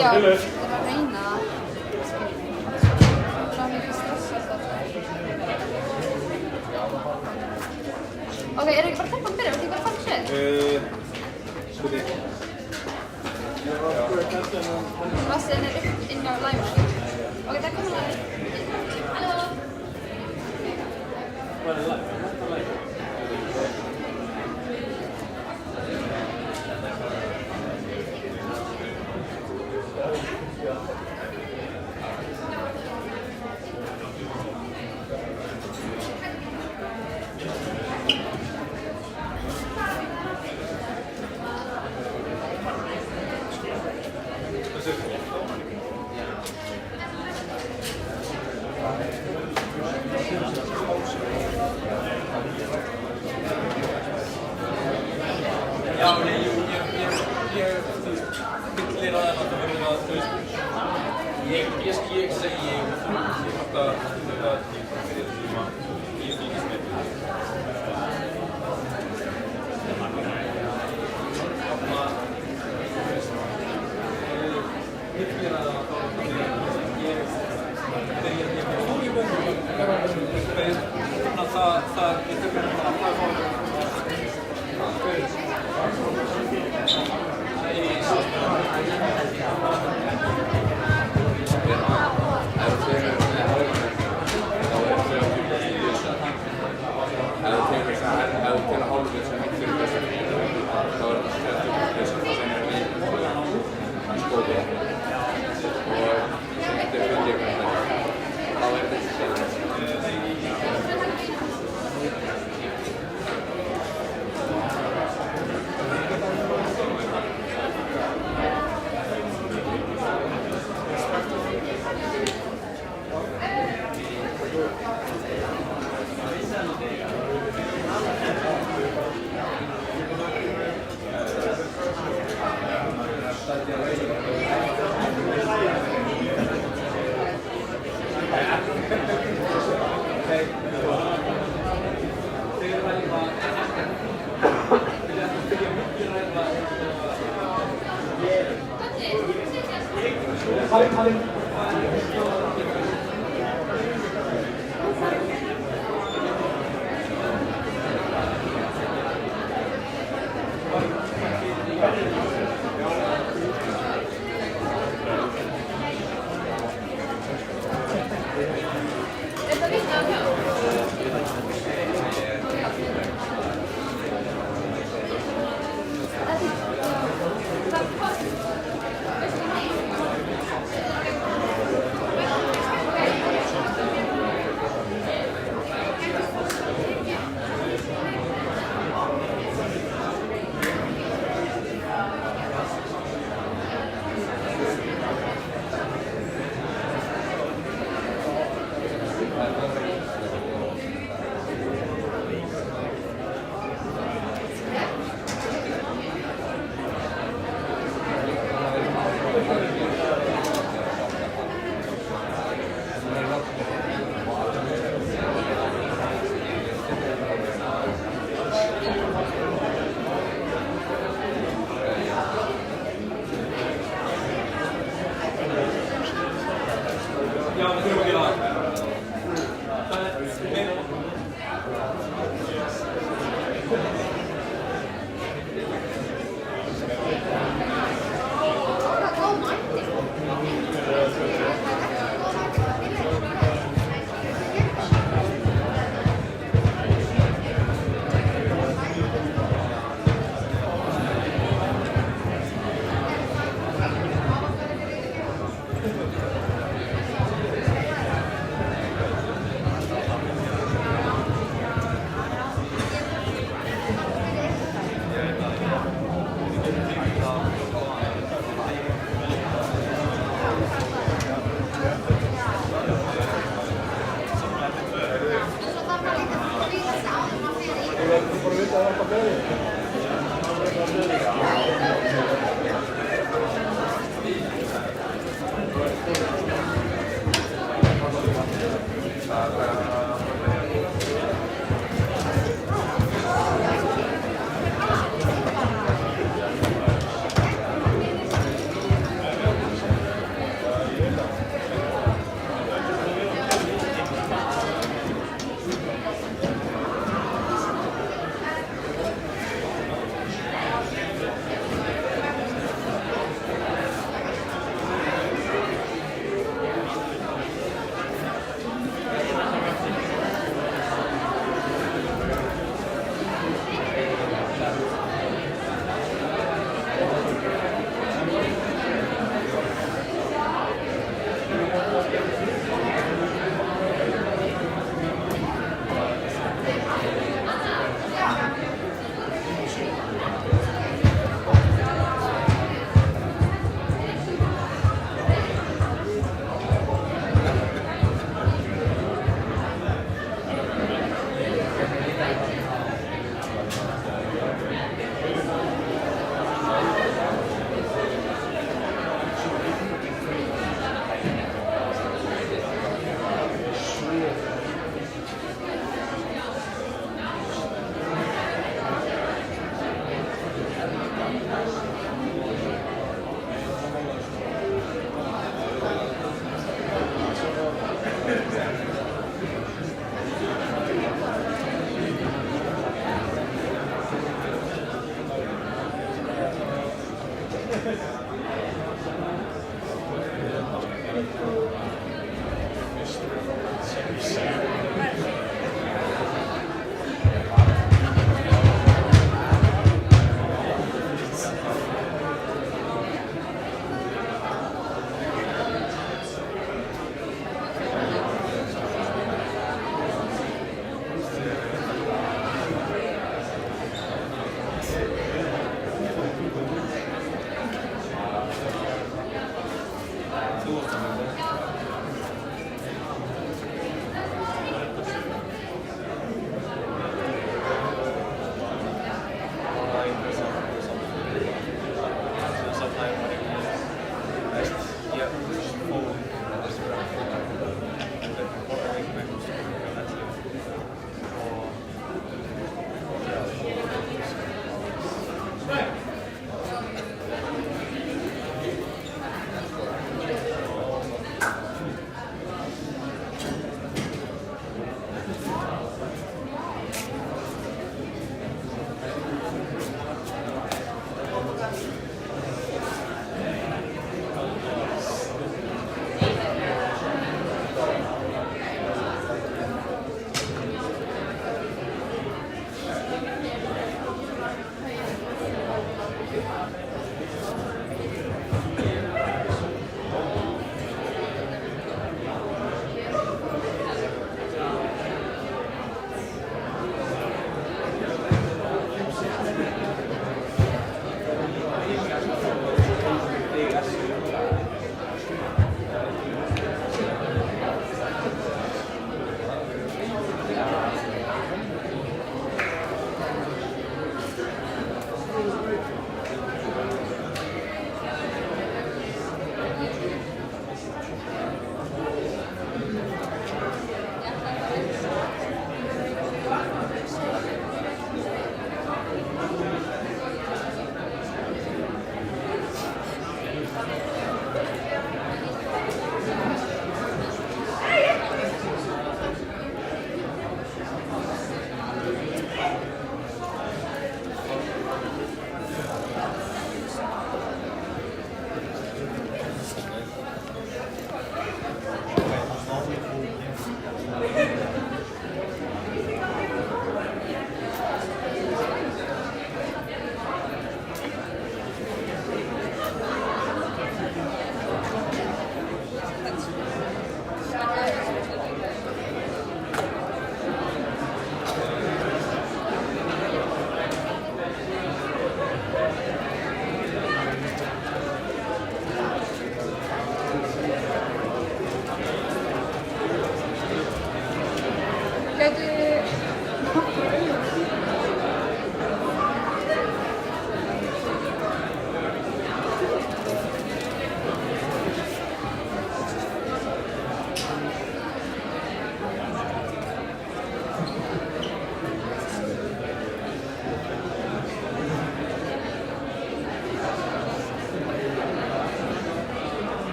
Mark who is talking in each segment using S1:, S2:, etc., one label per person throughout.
S1: Já, ég er að reyna það. Það er mikið stressað það. Ok, er ekki bara telpan byrja? Viltu ekki bara fara sér?
S2: Spurði.
S1: Vassinn er upp inn á læma. Ok, það er komið læma. Halló!
S2: Hvað er læma? Hvað er læma? Já, nei, jú, ég fyllir að það verður að, þú veist, ég segi og þú hægt að stuða að ég fyrir þessum að ég fylgist með. Fyllir að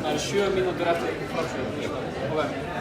S3: Það er 7 mínútur eftir fráskjöld. Ok.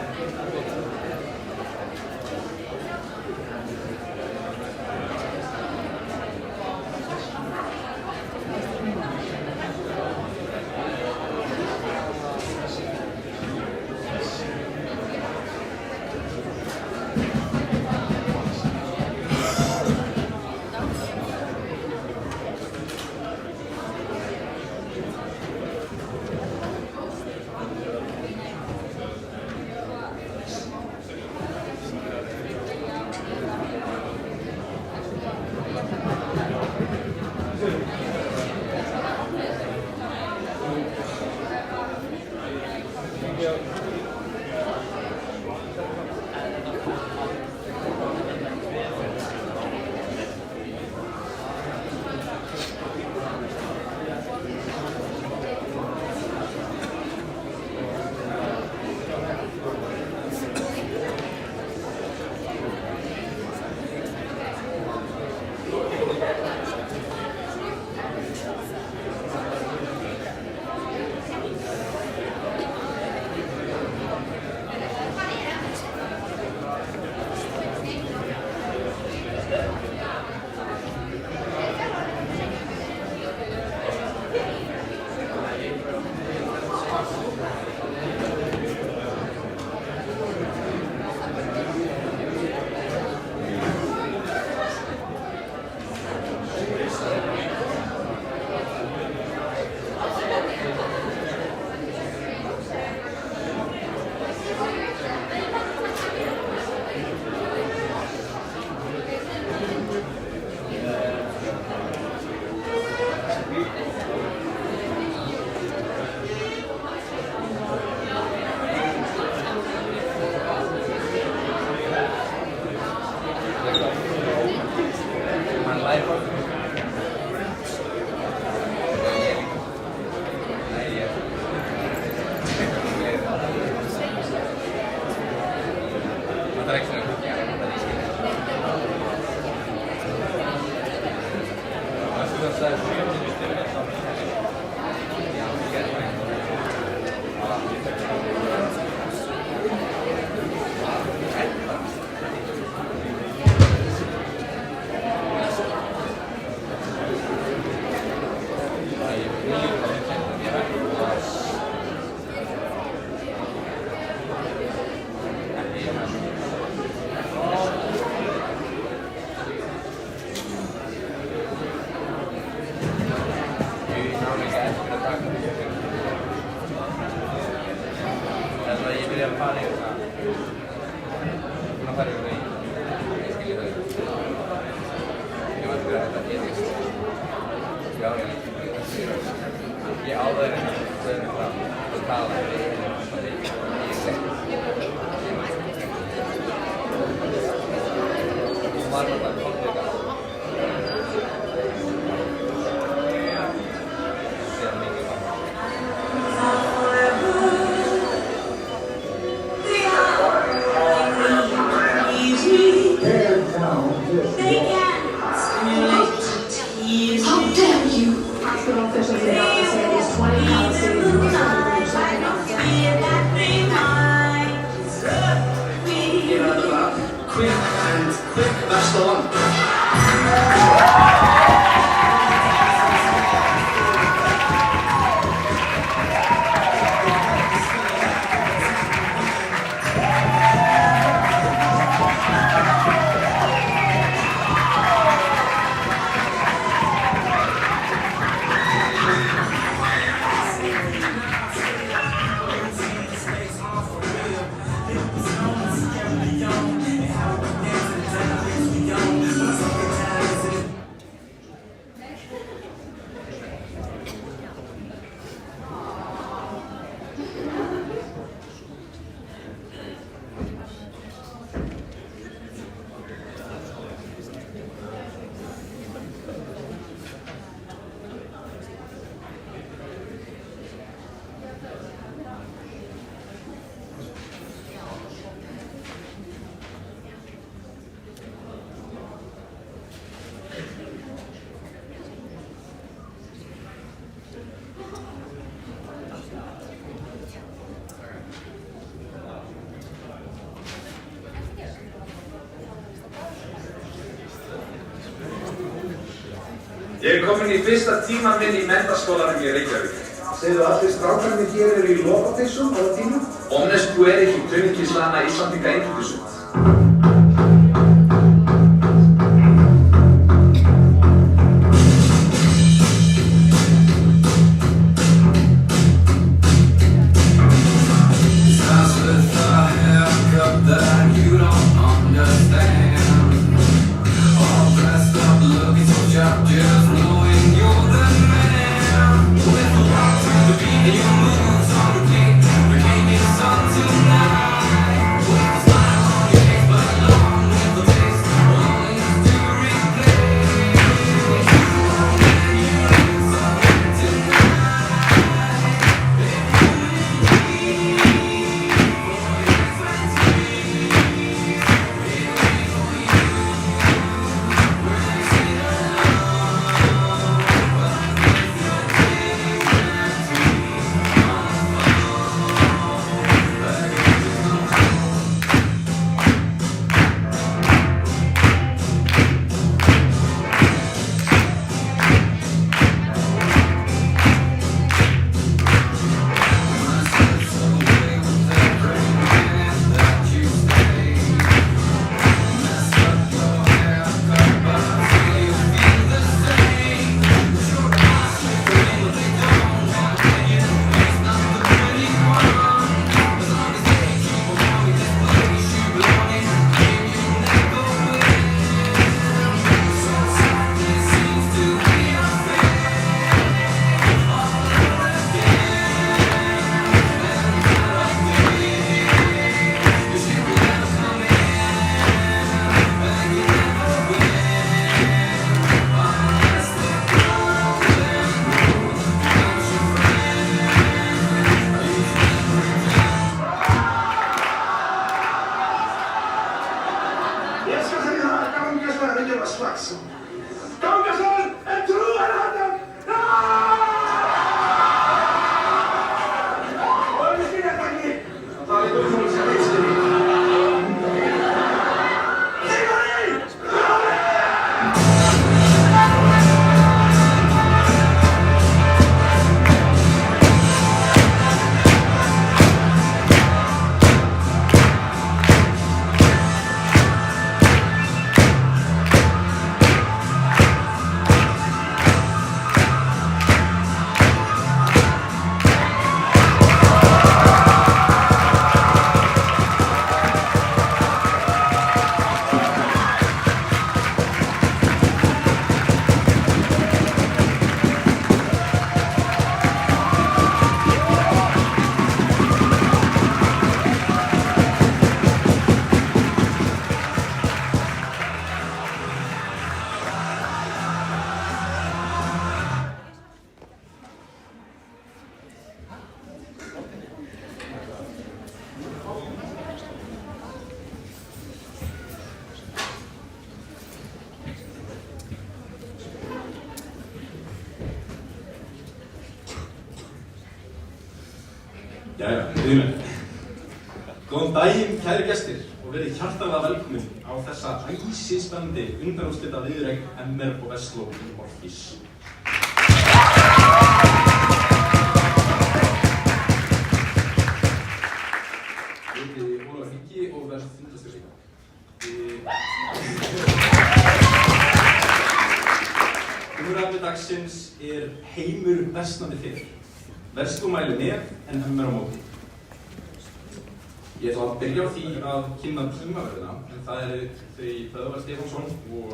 S2: ekki áður en þau að tala við hún var náttúrulega kollega síðan mikið var
S4: How dare you! Hospital officials say Dr. Sandy's 20 Palestinians were taken off
S5: Quick and quick, that's the one.
S6: Ég komin í fyrsta tíman minn í menntaskólanum í Reykjavík.
S7: Segðu allir strákarnir hér eru í lopapeyssum á tíma?
S6: Omnes pueri Königkislana Íslandinga einhverjusund.
S8: Jæja, viðmenn. Góðan daginn, kæri gestir, og verið hjartanlega velkomin á þessa æsispennandi undanúrslita viðureign MR og Vestló í Orkís. Ég heiti Ólafur Ingi og verð fundarstjóri. Umræðefni dagsins heimur versnandi fyrir. Vestló mælir með en MR á móti. Ég ætla að byrja á því að kynna tímaverðina, en það eru þau Böðvar Stefánsson og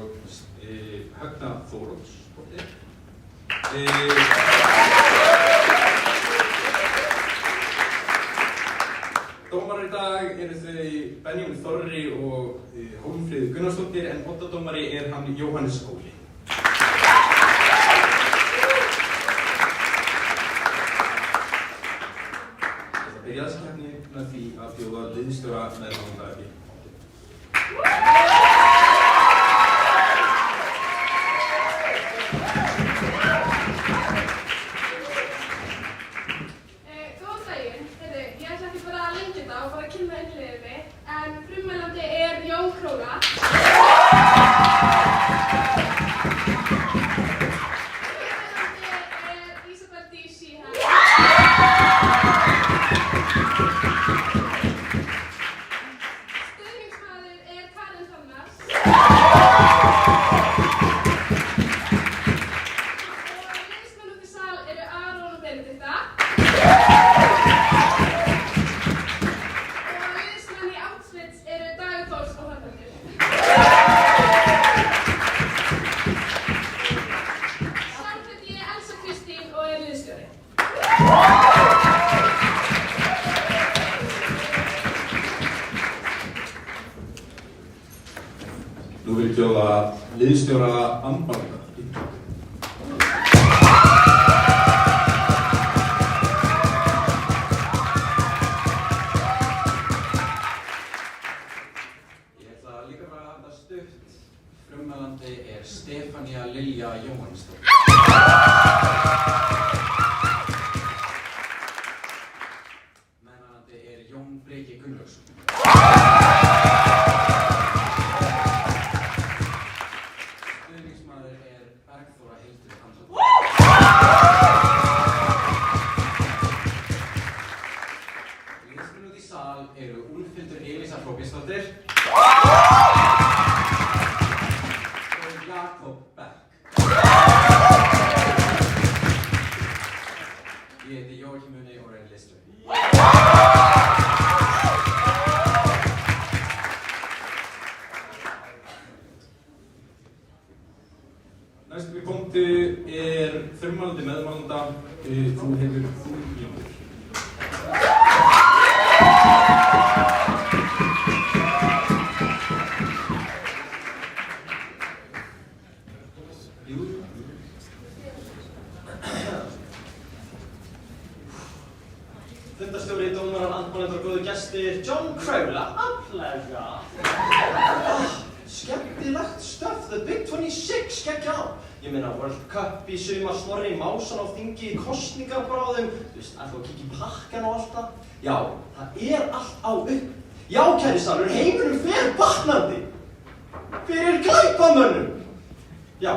S8: Högna Þóroddsdóttir. Dómarar í dag eru þau Benjamin Þorri og Hólmfríður Gunnarsdóttir, en oddadómari hann Jóhannes Óli. Ég byrja þessa keppni með því að bjóða liðsstjóra meðmælanda í.
S9: Góðan daginn, ég ætla ekki bara að lengja þetta og bara kynna innliðinni, en frummælandi Jón Króla. Frummælandi Ísabel Dís Síhan. Stuðningsmaður Karen Thomas. Og liðsmenn út í sal Aron og Benedikta. Og liðsmenn í Outfits Dagur Þórs og Hrafnhildur. Sjálf heiti ég Elsa Kristín og liðsstjóri.
S8: Nú vil ég bjóða liðsstjóra Ambarga í.
S10: Ég ætla líka bara að hafa stutt. Frummælandi Stefania Lilja Jóhannsdóttir. Meðmælandi Jón Breki Gunnlaugsson. Stuðningsmaður Bergþóra Hildur Hansdóttir. Liðsmenn út í sal Úlfhildur Elísa Hróbjörnsdóttir og Jakob Beck. Ég heiti Jóakim Unni og liðsstjóri.
S8: Næstu punktu frummælandi meðmælanda, þú hefur 3 mínútur.
S11: Fundarstjóri, dómarar, andmælendur og góðu gestir, John Crowla, aflega. Skemmtilegt stöf, The Big 26, geggja á. Ég meina World Cup í sumar, Snorri Másson á þingi, kosningarbráðum, þú veist, ætla að kíkja í pakkan og allt það. Já, það allt á upp. Já, kæri salur, heiminum fer batnandi. Fyrir glæpamönnum. Já,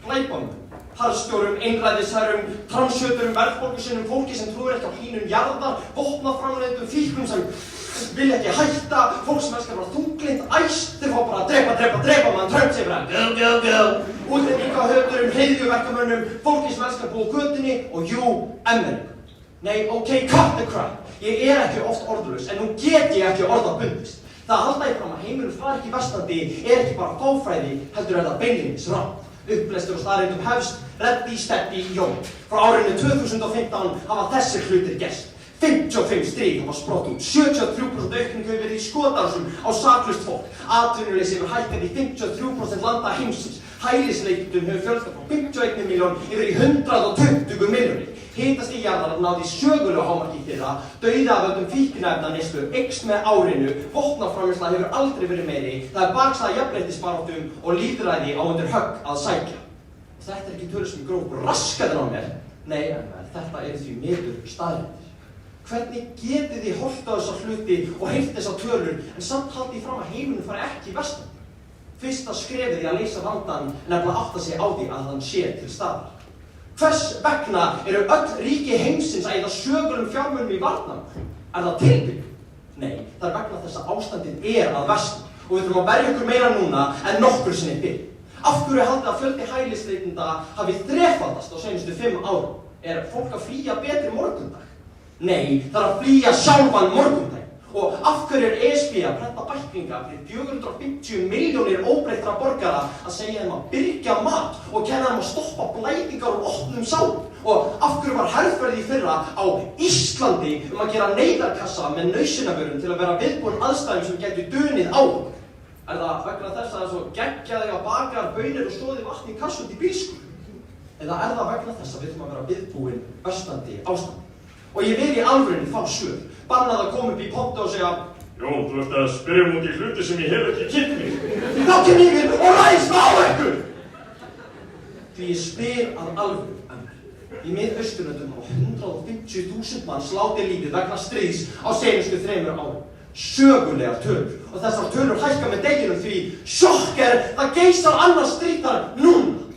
S11: glæpamönnum. Harðstjórum, einræðisherrum, transjöturum, verðbólgusinnum, fólki sem trúir ekki á hlýnun jarðar, vopnaframleiðendum, fíklum sem vilja ekki hætta, fólk sem elskar bara þunglynd, þeir fá bara að drepa, mann Trump segir bara go. Útlendingahöturum, hryðjuverkamönnum, fólki sem elskar að búa á götunni og Amerika. Nei, ok, cut the crap. Ég ekki oft orðlaus, en nú get ég ekki orðabundist. Það að halda ég fram að heiminum fari ekki versnandi ekki bara fáfræði, heldur það beinlínis rangt. Upplestur og staðreyndum hefst, Ready, Steady, Jón. Frá árinu 2015 hafa þessir hlutir gerst. 55 stríð hafa sprott út, 73% aukning hefur verið í skotárásum á saklaust fólk. Atvinnuleysi hefur hækkað í 53% landa heimsins. Hælisleitendum hefur fjölgað frá 51 milljón yfir í 120 milljónir. Hitastig jarðar náði sögulegu hámarki í fyrra, dauða af völdum fíkniefnaneyslu eykst með árinu, vopnaframleiðsla hefur aldrei verið meiri, það bakslag jafnréttisbaráttum og lýðræði á undir högg að sækja. Þetta ekki tölur sem gróf raskaðir á mér, nei, þetta því miður staðreyndir. Hvernig getið þið horft á þessa hluti og heyrt þessa tölur en samt haldið fram að heimurinn fari ekki versnandi? Fyrsta skrefið í að leysa vandann er nefnilega að átta sig á því að hann sé til staðar. Hvers vegna eru öll ríki heimsins að eyða sögulegum fjármunum í varnarmál? Er það tilviljun? Nei, það er vegna þess að ástandið er að versna og við þurfum að verja okkur meira núna en nokkru sinni fyrr. Af hverju haldið að fjöldi hælisleitenda hafi þrefaldast á seinustu 5 árum? Er fólk að flýja betri morgundag? Nei, það er að flýja sjálfan morgundag. Og af hverju er ESB að prenta bæklinga fyrir 450 milljónir óbreyttra borgara að segja þeim að byrgja mat og kenna þeim að stoppa blæðingar úr opnum sálum? Og af hverju var herferð í fyrra á Íslandi að gera neyðarkassa með nauðsynjavörum til að vera viðbúin aðstæðum sem gætu dunið á okkur? Er það vegna þess að það er svo geggjaði að bakar, baunir og stóði vatn í kassu út í bílskúr? Eða er það vegna þess að við þurfum að vera viðbúin versnandi ástandi? Og ég vil í alvörunni fá svör. Bannað að koma upp í pontu og segja
S12: Jón, þú ert að spyrja út í hluti sem ég hef ekki kynnt mig.
S11: Því þá kem ég inn og ræðst á ykkur! Því ég spyr að alvöru, í Mið-Austurlöndum hafa 150.000 manns látið lífið vegna stríðs á seinustu 3 árum. Sögulegar tölur. Og þessar tölur hækka með deginum því sjokker, það geisar annars stríð þar núna.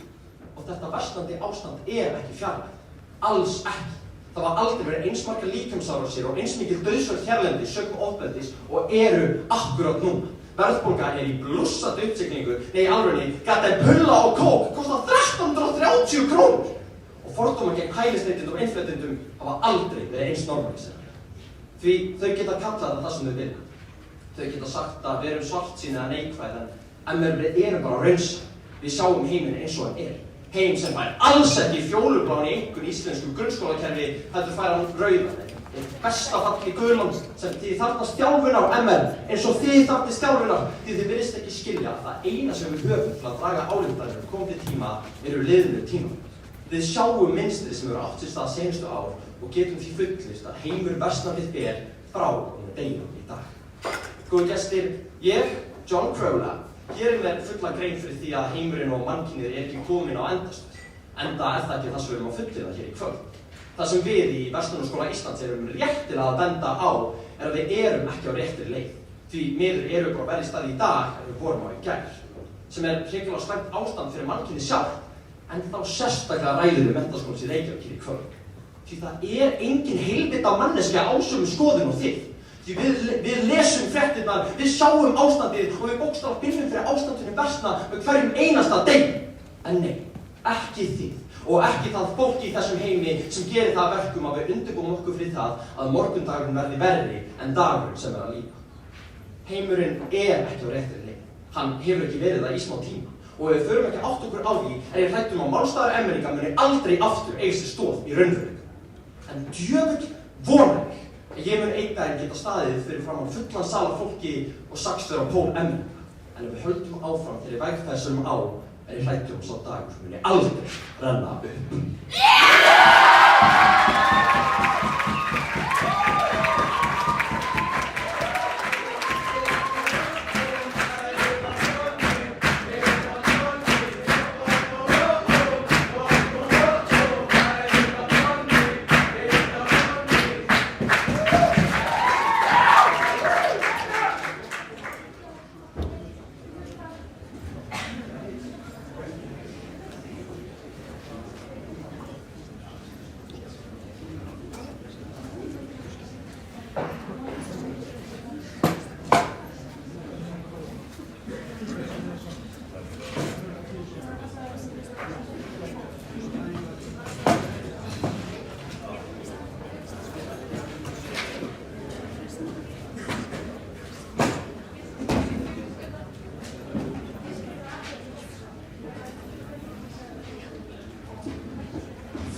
S11: Og þetta versnandi ástand er ekki fjarlægt. Alls ekki. Það var aldrei verið eins margar líkamsárásir og eins mikil dauðsföll hérlendis sökum ofbeldis og eru akkurat núna. Verðbólga er í blússandi uppsiglingu, nei alvörunni, gat ein pulla og kók kostar 1330 krónur. Og fordómar gegn hælisleitendum og innflytjendum hafa aldrei verið eins normaliseraðir. Því þau geta kallað það sem þau vilja. Þau geta sagt að við erum svartsýn eða neikvæð en við erum bara raunsæ. Við sjáum heiminn eins og hann er. Heim sem fær alls ekki fjólubláni í einhver íslensku grunnskólakerfi heldur fær hann rauðan. Í besta falli gulan sem þið þarfnast þjálfunar á MR eins og þið þarfnist þjálfunar því þið virðist ekki skilja að það eina sem við höfum til að draga ályktanir komandi tíma eru liðnu tíma. Við sjáum mynstrið sem eru átt sér stað seinustu ár og getum því fullvist að heimur versnandið ber frá deginum í dag. Góðu gestir, ég, John Crowley, hér með fulla grein fyrir því að heimurinn og mannkynið er ekki komin á endastöð. Enda það ekki það sem við erum að fullyrða hér í kvöld. Það sem við í Verslunarskóla Íslands erum réttilega að benda á er að við erum ekki á réttri leið. Því miður erum við bara verið staði í dag en við vorum á í gær. Sem er hrikalega slæmt ástand fyrir mannkynið sjálf. En þá sérstaklega ræðum við Menntaskólans í Reykjavík hér í kvöld. Því það er engin heilvita manneskja á sömu skoðun og þið. Því við lesum fréttirnar, við sjáum ástandið og við bókstaflega finnum fyrir ástandinu versna með hverjum einasta degi. En nei, ekki þið og ekki það fólk í þessum heimi sem gerir það verkum að við undirbúum okkur fyrir það að morgundagurinn verði verri en dagurinn sem er að líða. Heimurinn er ekki á réttri leið. Hann hefur ekki verið það í smá tíma. Og ef við förum ekki átt okkur á því er ég hrædd að málstaðar Emmeringa muni aldrei aftur eiga sér stoð í raunveruleika. En djöfull vona ég mun einn daginn geta staðið fyrir framan fullan sal af fólki og sagst þeirra Pól Emmeringa. En ef við höldum áfram þegar ég vegferð á er ég hræddur sá dagur muni aldrei renna upp.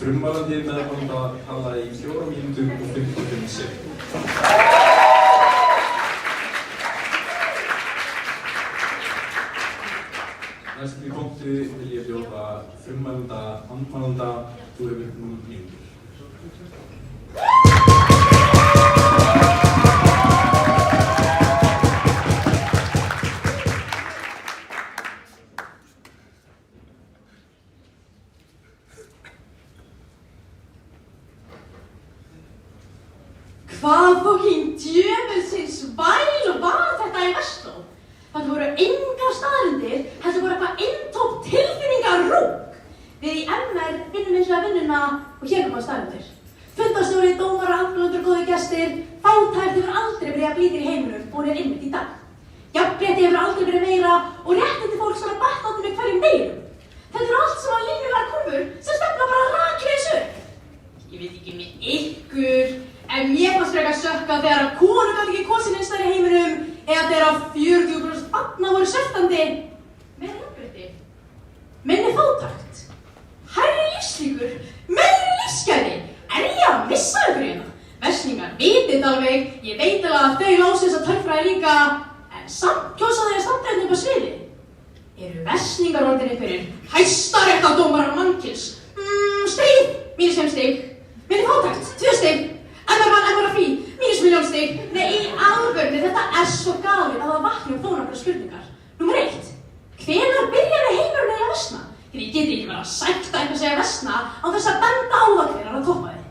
S2: Frummælandi meðalhónda talaði í 4 mínútur og 55 sekúndur. Næst í pontu vil ég bjóða frummælanda andmælanda, þú hefur 0 mínútur.
S13: Hvað fucking djöfulsins væl var þetta í Vestló? Þetta voru engar staðreyndir, þetta voru eitthvað inntótt tilfinningarúk. Við í MR vinnum eins og að vinnuna og hér koma staðreyndir. Fundarstjóri, dómara, afgöndur, góðir gestir, fátækt hefur aldrei verið að blíðir í heiminum og er einmitt í dag. Jafnrétti hefur aldrei verið meira og réttindi fólks fara batnandi með hverjum deginum. Þetta eru allt saman línulegar kurvur sem stefna bara rakleiðis upp. Ég veit ekki með ykkur, en mér fannst frekar sökka þegar að konur gat ekki kosið neins staðar í heiminum eða þegar 40% barna voru sveltandi. Meira jafnrétti, minni fátækt, hærri lífslíkur, meiri lífsgæði. Er ég að missa ykkur hérna? Verslingar vitið alveg, ég veit alveg að þau lásu þessa tölfræði líka, en samt kjósa þau að standa hérna upp á sviði. Eru verslingar orðinni fyrir hæstaréttardómarar mannkyns? Stig, -5 stig. Minni fátækt, 2 stig. MR-fí, -1.000.000 stig. Nei, í alvörunni, þetta er svo galið að það vakna þó nokkrar spurningar. Númer 1. Hvenær byrjaði heimurinn eiginlega að versna? Því ég geti ekki verið að sætta eitthvað segja versna án þess að benda á það hvenær að toppa þið.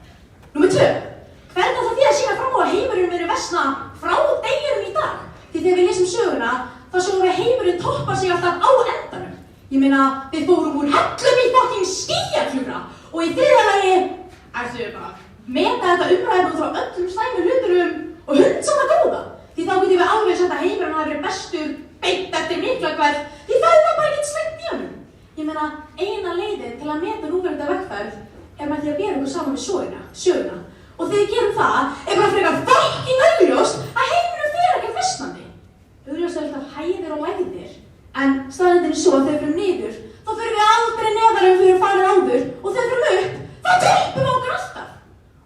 S13: Númer 2. Hvernig ætla þið að sýna fram á að heimurinn muni versna frá deginum í dag? Því þegar við lesum söguna, þá sjáum við heimurinn toppa sig alltaf á endanum. Ég meina, við fórum úr hellum í fucking skýjakljúra og í þriðja lagi, ættu við bara meta þetta umræðum út frá öllum slæmum hluturum og hundsama góða. Því þá getum við alveg sagt að heimurinn hafi verið bestur beint eftir miklakvæð, því það er bara ekkert slæmt í honum. Ég meina, eina leiðin til að meta núverandi vegferð er með því að bera okkur saman við söguna. Og þegar við gerum það, er bara frekar fucking augljóst að heiminum fer ekkert versnandi. Augljóst er alltaf hæðir og lægðir, en staðreyndin er svo að þegar við förum niður, þá förum við aldrei neðar en við erum farið áður, og þegar við förum upp, þá toppum við okkur alltaf.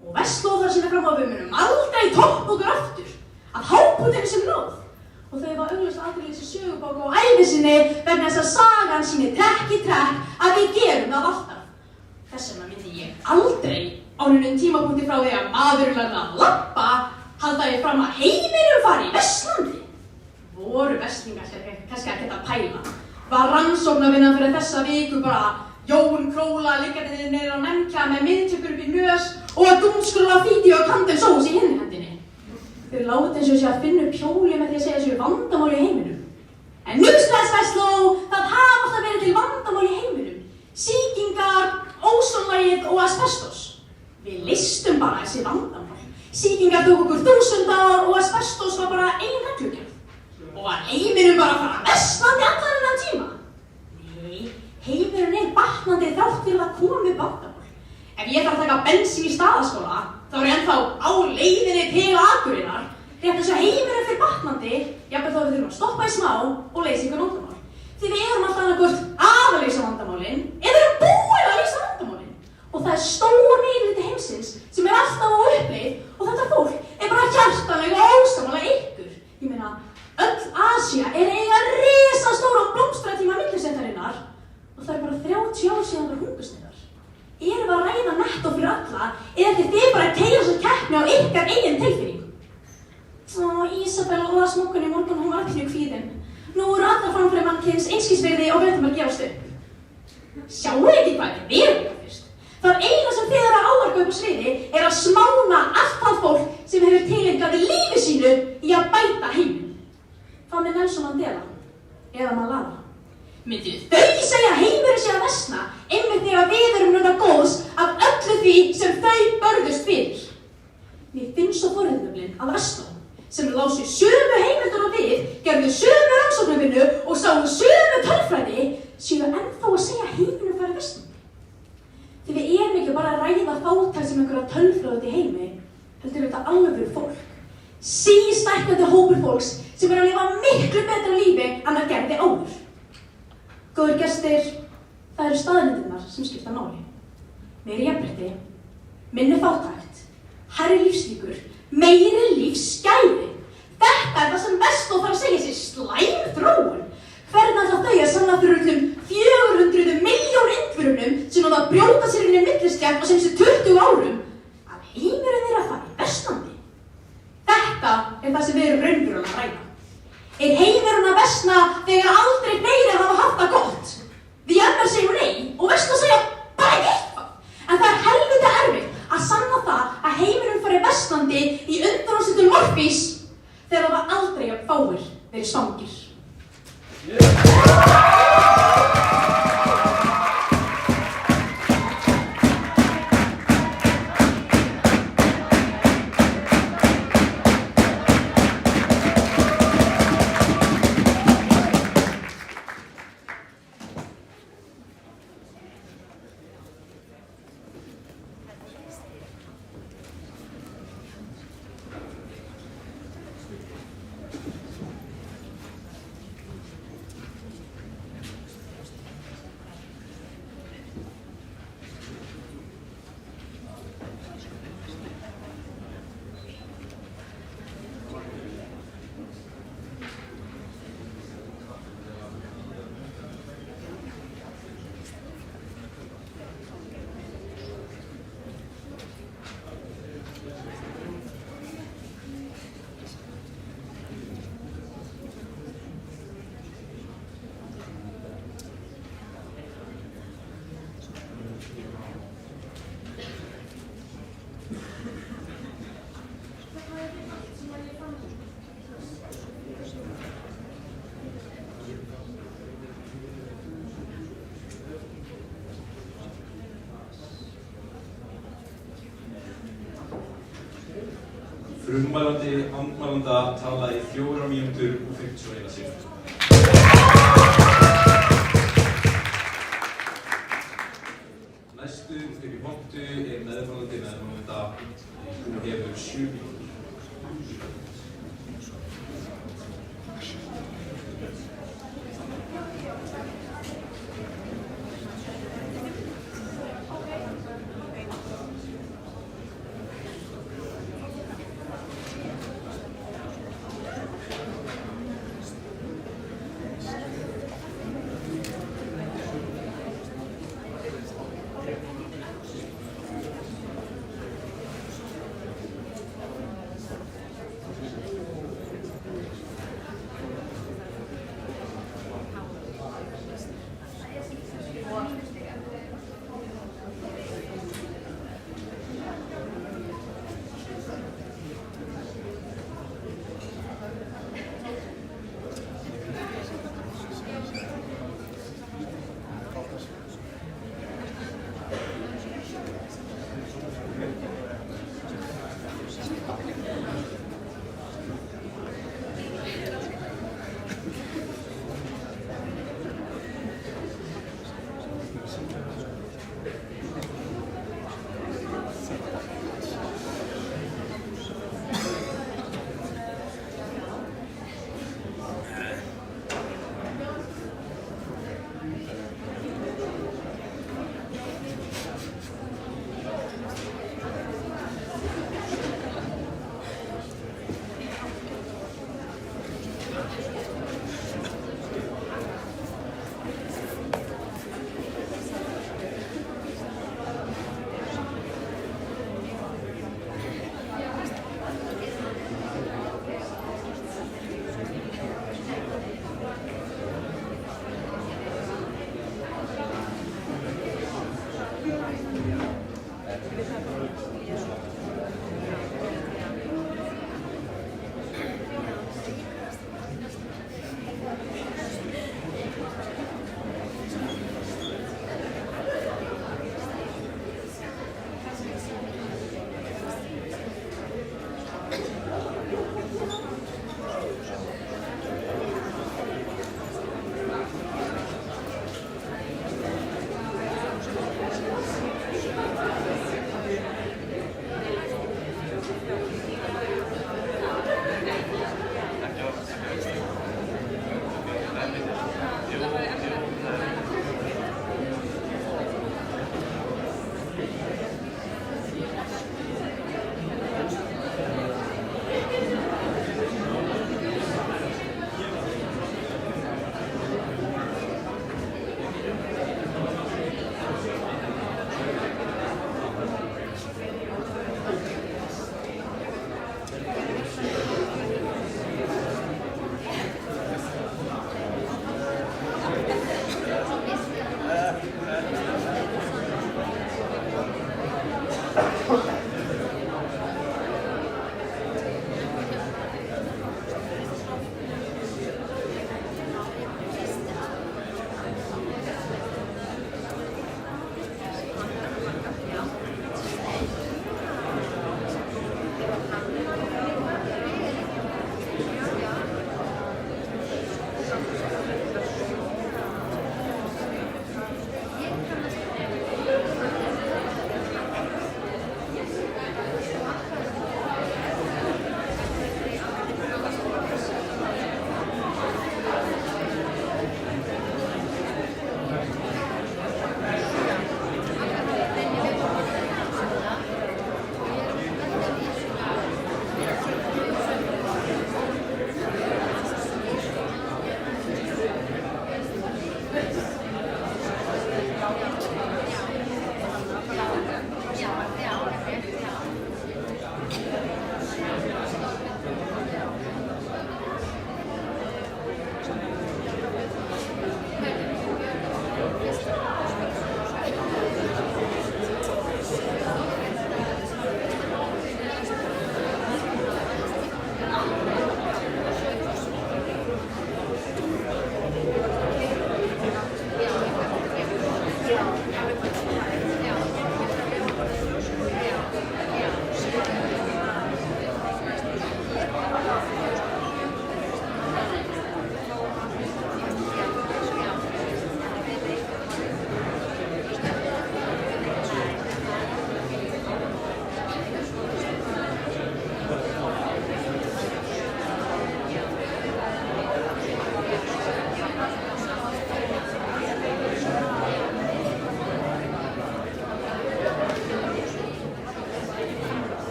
S13: Og Vestló þarf að sýna fram á að við munum aldrei toppa okkur aftur, að hápunktinum sem náð. Og þau var augljóst aðrið þessi sögubók á ævi sinni vegna þess að sagan sýnir trekk í trekk að við gerum það alltaf. Þess vegna myndi ég aldrei á neinum tímapunkti frá því að maðurinn lærði að labba halda ég fram að heimurinn fari í Vestlandi. Voru verslingar kannski ekkert að pæla. Var rannsóknarvinnan fyrir þessa viku bara Jón Króla liggjandi niður á nemkja með miðtökur upp í nös og að dúnskrulla fíti og kandelsós í hinni hendinni. Þau láta eins og sé að finna upp hjólið með því að segja þessu vandamáli í heiminum. En nufsbless Vestló, það hafa alltaf verið til vandamáli í heiminum. Sýkingar, ósonlagið og asbestos. Við leystum bara þessi vandamál. Sýkingar tók okkur 1000 ár og asbestos var bara ein reglugerð. Og var heiminum bara að fara versnandi allan þennan tíma? Nei, heimurinn er batnandi þrátt fyrir að koma með vandamál. Ef ég þarf að taka bensín í staðaskóla, þá er ég ennþá á leiðinni til Akureyrar, rétt eins og heimurinn fyrir batnandi, jafnvel þó við þurfum að stoppa í smá og leysa ykkur vandamál. Því við erum alltaf annarkvort að leysa vandamálin, eða erum búin að leysa vandamálin. Og það er stór meirihluti heimsins sem er alltaf á uppleið og þetta fólk er bara hjartanlega og ósammála ykkur. Ég meina, öll Asía er eiga risastóra blómstratíma millisveitarinnar og það er bara 30 ár síðan það hungursneyðar. Erum við að ræða nettó fyrir alla, eða ætlið þið bara að keyra svo keppni á ykkar eigin tilfinningu? Ísabella og smokkan í morgun, hún var allir kvíðin. Nú eru allar framfæri mannkyns einskisverði og við ætlum að gefast upp. Sjáu ekki hvað þetta er verulega fyrst? Það eina sem þið eru að áarka upp á sviði er að smána allt það fólk sem hefur tileinkaði lífi sínu í að bæta heiminn. Hvað með Nelson Mandela? Eða Malala? Myndu þau segja heimurinn sé að versna einmitt þegar við erum núna góðs af öllu því sem þau börðust fyrir? Mér finnst svo forréttindaflinn að Vestló, sem lásu sömu heimildur og við, gerðu sömu rannsóknarvinnu og sáu sömu tölfræði, séu ennþá að segja heimurinn fari versnandi. Því við erum ekki bara að ræða fátækt sem einhverja tölfræði í heimi, heldur þetta alveg fólk. Sístækkandi hópur fólks sem er að lifa miklu betra lífi en það gerði áður. Góðir gestir, það eru staðreyndirnar sem skipta máli. Meiri jafnrétti, minni fátækt, hærri lífslíkur, meiri lífsgæði. Þetta er það sem Vestló þarf að segja sér slæm þróun. Hvernig ætla þau að sanna fyrir öllum 400 milljón Indverjunum sem náðu að brjóta sér inn í millistétt á seinustu 20 árum að heimurinn er að fara í versnandi? Þetta er það sem við erum raunverulega að ræða. Er heimurinn að versna þegar aldrei fleiri hafa haft það gott? Því MR segir nei og Vestló segja bara ekki eitthvað. En það er helviti erfitt að sanna það að heimurinn fari versnandi í
S8: Frummælandi andmælanda talaði í 4 mínútur og 51 sekúndur. Næstu upp í pontu meðmælandi meðmælanda og hefur 7 mínútur.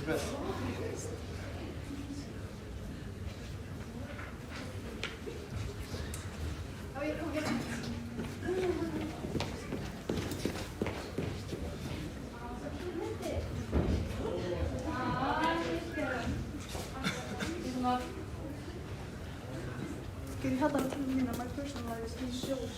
S11: Heldur betur.
S1: Já, ég kom hérna.
S14: Can you help them tell me that my personal life is these shows?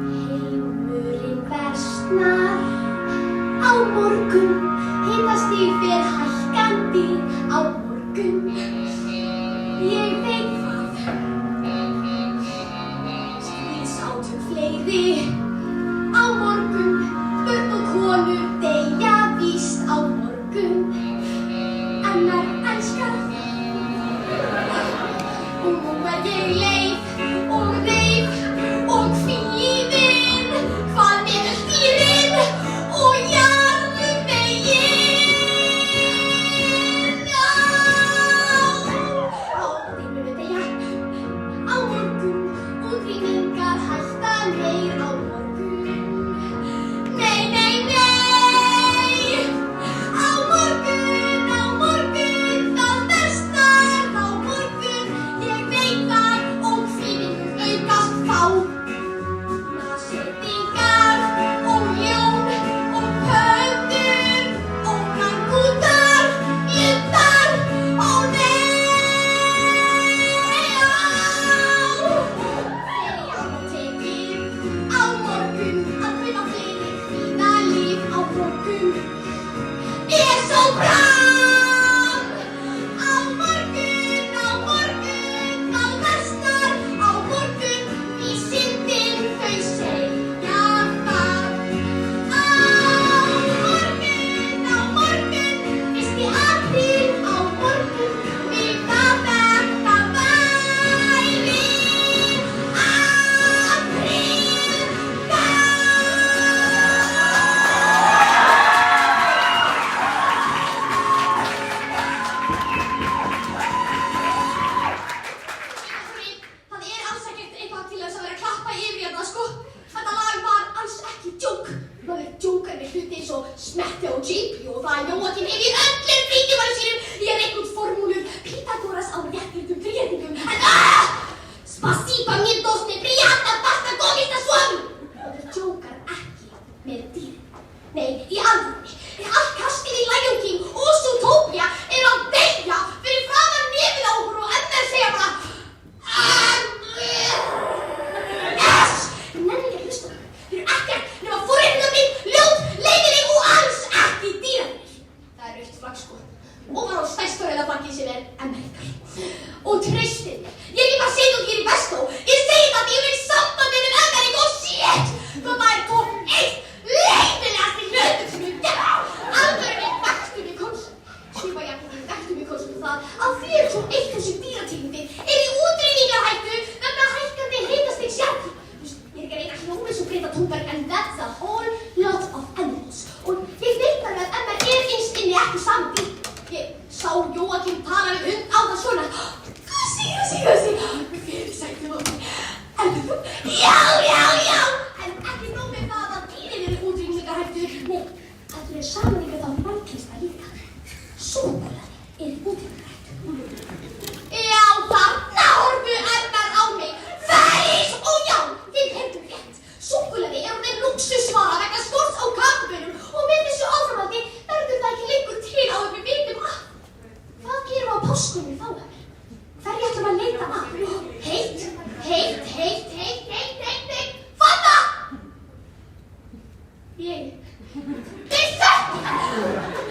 S15: Heimurinn versnar á morgun, hitastig fer hækkandi á morgun. Ég veit það, stríðsátök fleiri á morgun, börn og konur deyja víst á morgun. Annar elskar og nú ég leið og reif og kvíðin. Hvað með dýrin og jarðveginn? Þeir munu deyja á morgun, útrýmingar hætta meir á morgun. Nei, nei, nei, á morgun, það versnar á morgun. Ég veit það og kvíðin aukast þá. Nashyrningar og ljón og pöndur, órangútar, lundar, ó nei, tekið á morgun að kaupa fleiri kvíðalíf á morgun. Er svo fram á morgun, það versnar á morgun. Vísindin þau segja það. Á morgun, 1. apríl á morgun, vita þetta væri Það er alls ekkert eitthvað til þess að vera að klappa yfir hérna, sko. Þetta lag var alls ekki djók. Maður djókar með hluti eins og smetti og JP og það er Jóakim yfir öllum frítímanum sínum í að reikna út formúlur Pythagoras á réttindum þríhyrningum. En spasiba mér dosni, prijatna basta komista svami. Maður djókar ekki með dýrin. Nei, í alvörunni er allt kastið í Lion King og Zootopia er að deyja fyrir framan nefið á okkur og MR segja bara Yes! Nenni ekki að hlusta á okkur. Þeir eru ekkert nema forréttindamynd, ljót, leiðinleg og alls ekki dýravinir. Það er rautt flagg, sko. Ofan á stærsta rauða flaggið sem er Amerikar. Og treystið mér, ég er ekki bara að segja út hér í Vestló. Ég segi það að ég vil samband með Amerik og shit! Það er tótt eitt leiðilegasti hlutum sem ég hef gert. lúxusvara vegna skorts á kaffibönum og með þessu áframhaldi verður það ekki lengur til áður en við vitum af. Hvað gerum við á páskunum þá, Emil? Hverju ætlum að leita að? Heitt. Fata!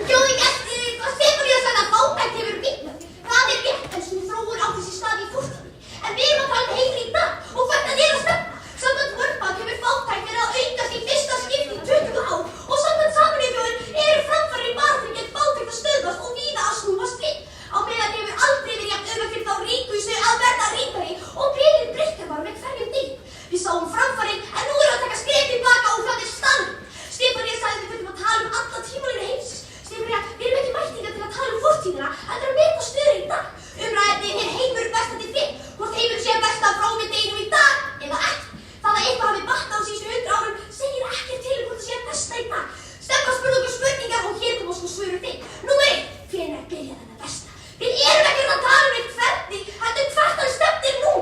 S15: Þjóði gestir, hvað Stefanía sagði að fátækt hefur minnkað. Það er rétt, en sú þróun átti sér stað í fortíðinni. En við erum að tala um heiminn í dag og hvert er að stefna. Samkvæmt World Bank hefur fátækt verið að aukast í fyrsta skipti í 20 ár og samkvæmt Sameinuðu þjóðanna eru framfarir í baráttunni gegn fátækt að stöðvast og víða að snúast við. Á meðan hefur aldrei verið jafn auðvelt fyrir þá ríkustu að verða ríkari og bilið breikkar bara með hverjum degi. Við sáum framfarir en nú erum við að taka skref tilbaka og það er staðreynd. Stefanía sagði við þurfum að tala um alla tímalínu heimsins. Stefanía, við erum ekki mættingar til að tala um fortíðina, heldur að meta stöðuna í dag. Umræðuefnið er heimur bestandi þitt, hvort heimur sé besta frá með deginum í dag eða ekki. Það að eitthvað hafi batnað á síðustu 100 árum segir ekkert til hvort það sé besta í dag. Stefán spurði okkur spurningar og hér kom sko svörum þig. Númer 1, hvenær byrjaði þetta besta? Við erum ekkert að tala um eitt hvernig, heldur hvert hann stefnir nú.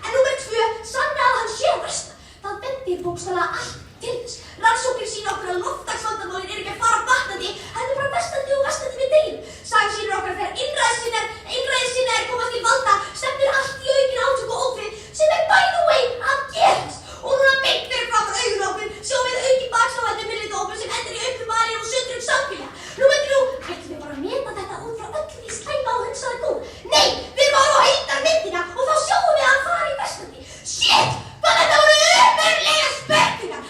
S15: En númer 2, sanna að hann sé besta. Það bendir bókstaflega allt til þess. Rannsóknir sýna okkur að loftslagsvandamálin eru ekki að fara batnandi, heldur bara versnandi og versnandi með deginu. Sagan sýnir okkur að þegar einræðissinnaðir komast til valda, stefnir allt í aukin átök og ófrið, sem er by the way að gerast. Og núna beint fyrir framar augun á okkur, sjáum við aukin bakslávandi millitópur sem endur í auknum valin og sundrum samfélag. Númer 3, ætlum við bara að meta þetta út frá öllu því slæma og hunsaða góð. Nei, við erum að horfa á heildarmyndina og þá sjáum við að hann fari í versnandi. Shit, hvað þetta voru ömurlega spurningar.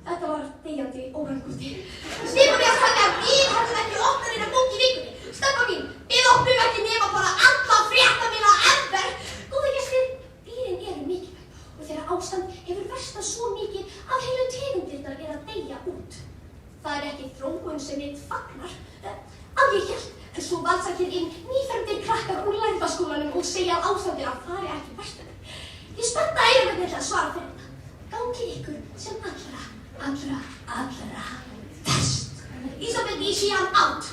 S15: Þetta var deyjandi órangúti. Stefanía sagði að við hefðum ekki opnað neina bók í vikunni. Stefán mín, við opnum ekki nema bara alla fréttamiðla ever. Góðir gestir, dýrin eru mikilvæg og þeirra ástand hefur versnað svo mikið að heilu tegundirnar eru að deyja út. Það er ekki þróun sem við fagnar, að ég hélt, en svo valsakir inn nýfermdir krakkar úr lærðaskólanum og segja að ástandir að fari ekki versnandi. Ég spennta erum að svara fyrir þetta. Gangi ykkur sem allra best. Ísabel Dísian out.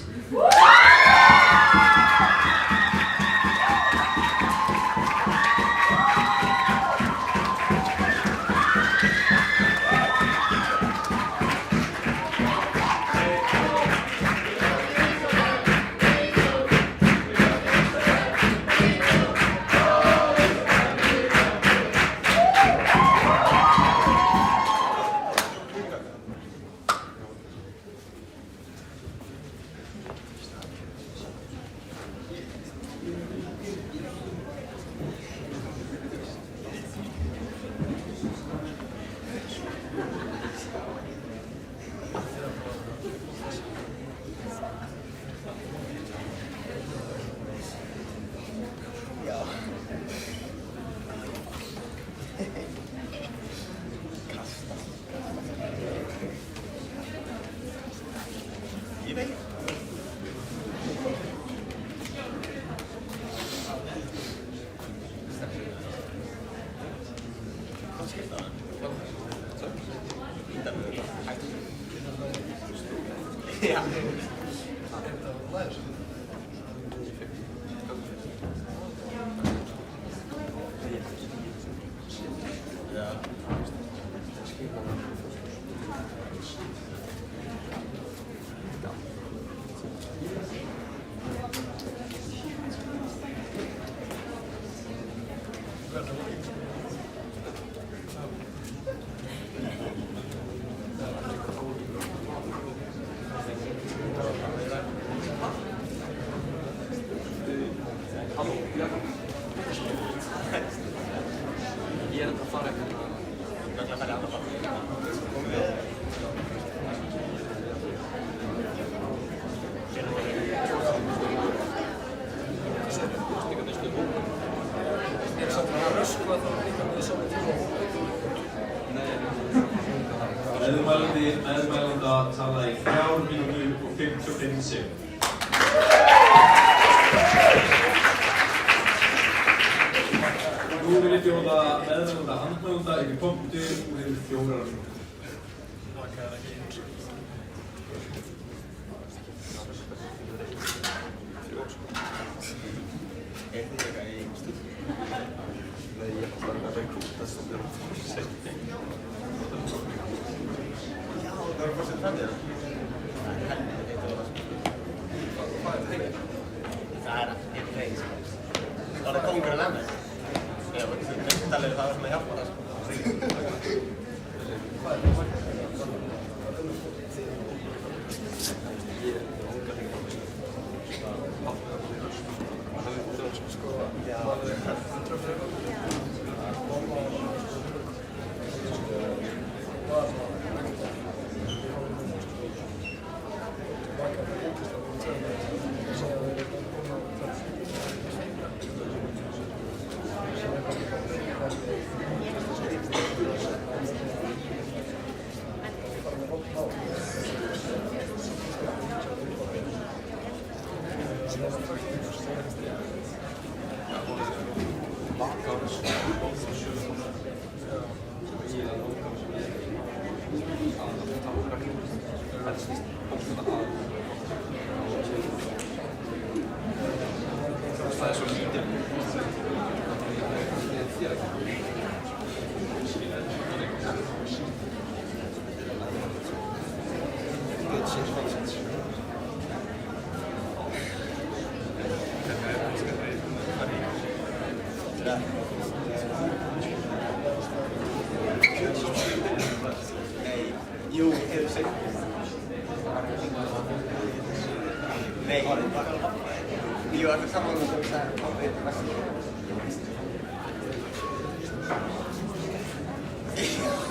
S2: Meðmælanda talaði í 3 mínútur og 55 sekúndur. Nú vil ég bjóða meðmælanda handmælanda yfir pontu og yfir 4 mínútur.
S16: Nei, ég ætla að rekruta sem þér á
S11: framtíðina? Það er helviti heitt og það. Hvað er það? Það er ekki heitt. Það er kóngurinn að mér. Ég veit alveg það sem að hjálpa það. Jú, hefur sett. Nei, jú, það er saman með það að það er mest.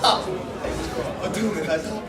S11: Já, og trúið það er það.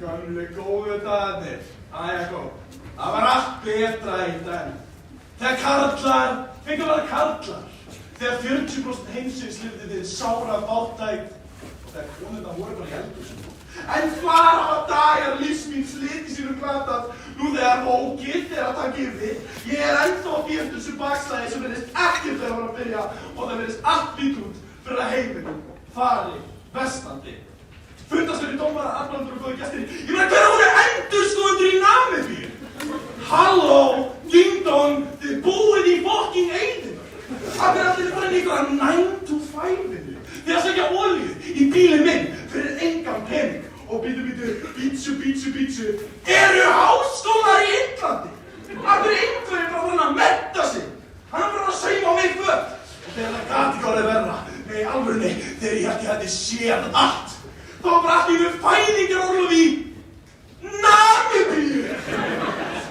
S11: Gömlu góðu dagarnir. Góð. Það var allt betra í dag. Þegar karlar fengu að vera karlar. Þegar 40% heimsins lifði við sára fátækt. Og þegar konurnar voru bara í eldhúsinu. En hvar hafa dagar lífs míns lit í sínum glatað nú þegar ógilt að taka yfir? Ég ennþá að bíða þessu bakslagi sem virðist ekkert þegar að byrja og það virðist allt út fyrir að heiminn fari versnandi. Fundarstjóri, dómarar, aflandur og góði gestir. Ég meina, hver voru endurskoðendur í Namibíu? Halló, ding dong, þið búið í fucking eyðinu. Af hverju allir bara inn í einhverja 9 to 5-vinnu? Þeir að sækja olíu í bílinn minn fyrir engan pening. Og bítu, eru háskólar í Indlandi? Af hverju einhverjum bara þannig að mennta sig? Hann bara að sauma á mig föt. Og þegar það gat ekki orðið verra, nei, alvörunni, þegar ég hætti séð allt. Það var bara allt í við fæðingarorlof í Namibíu.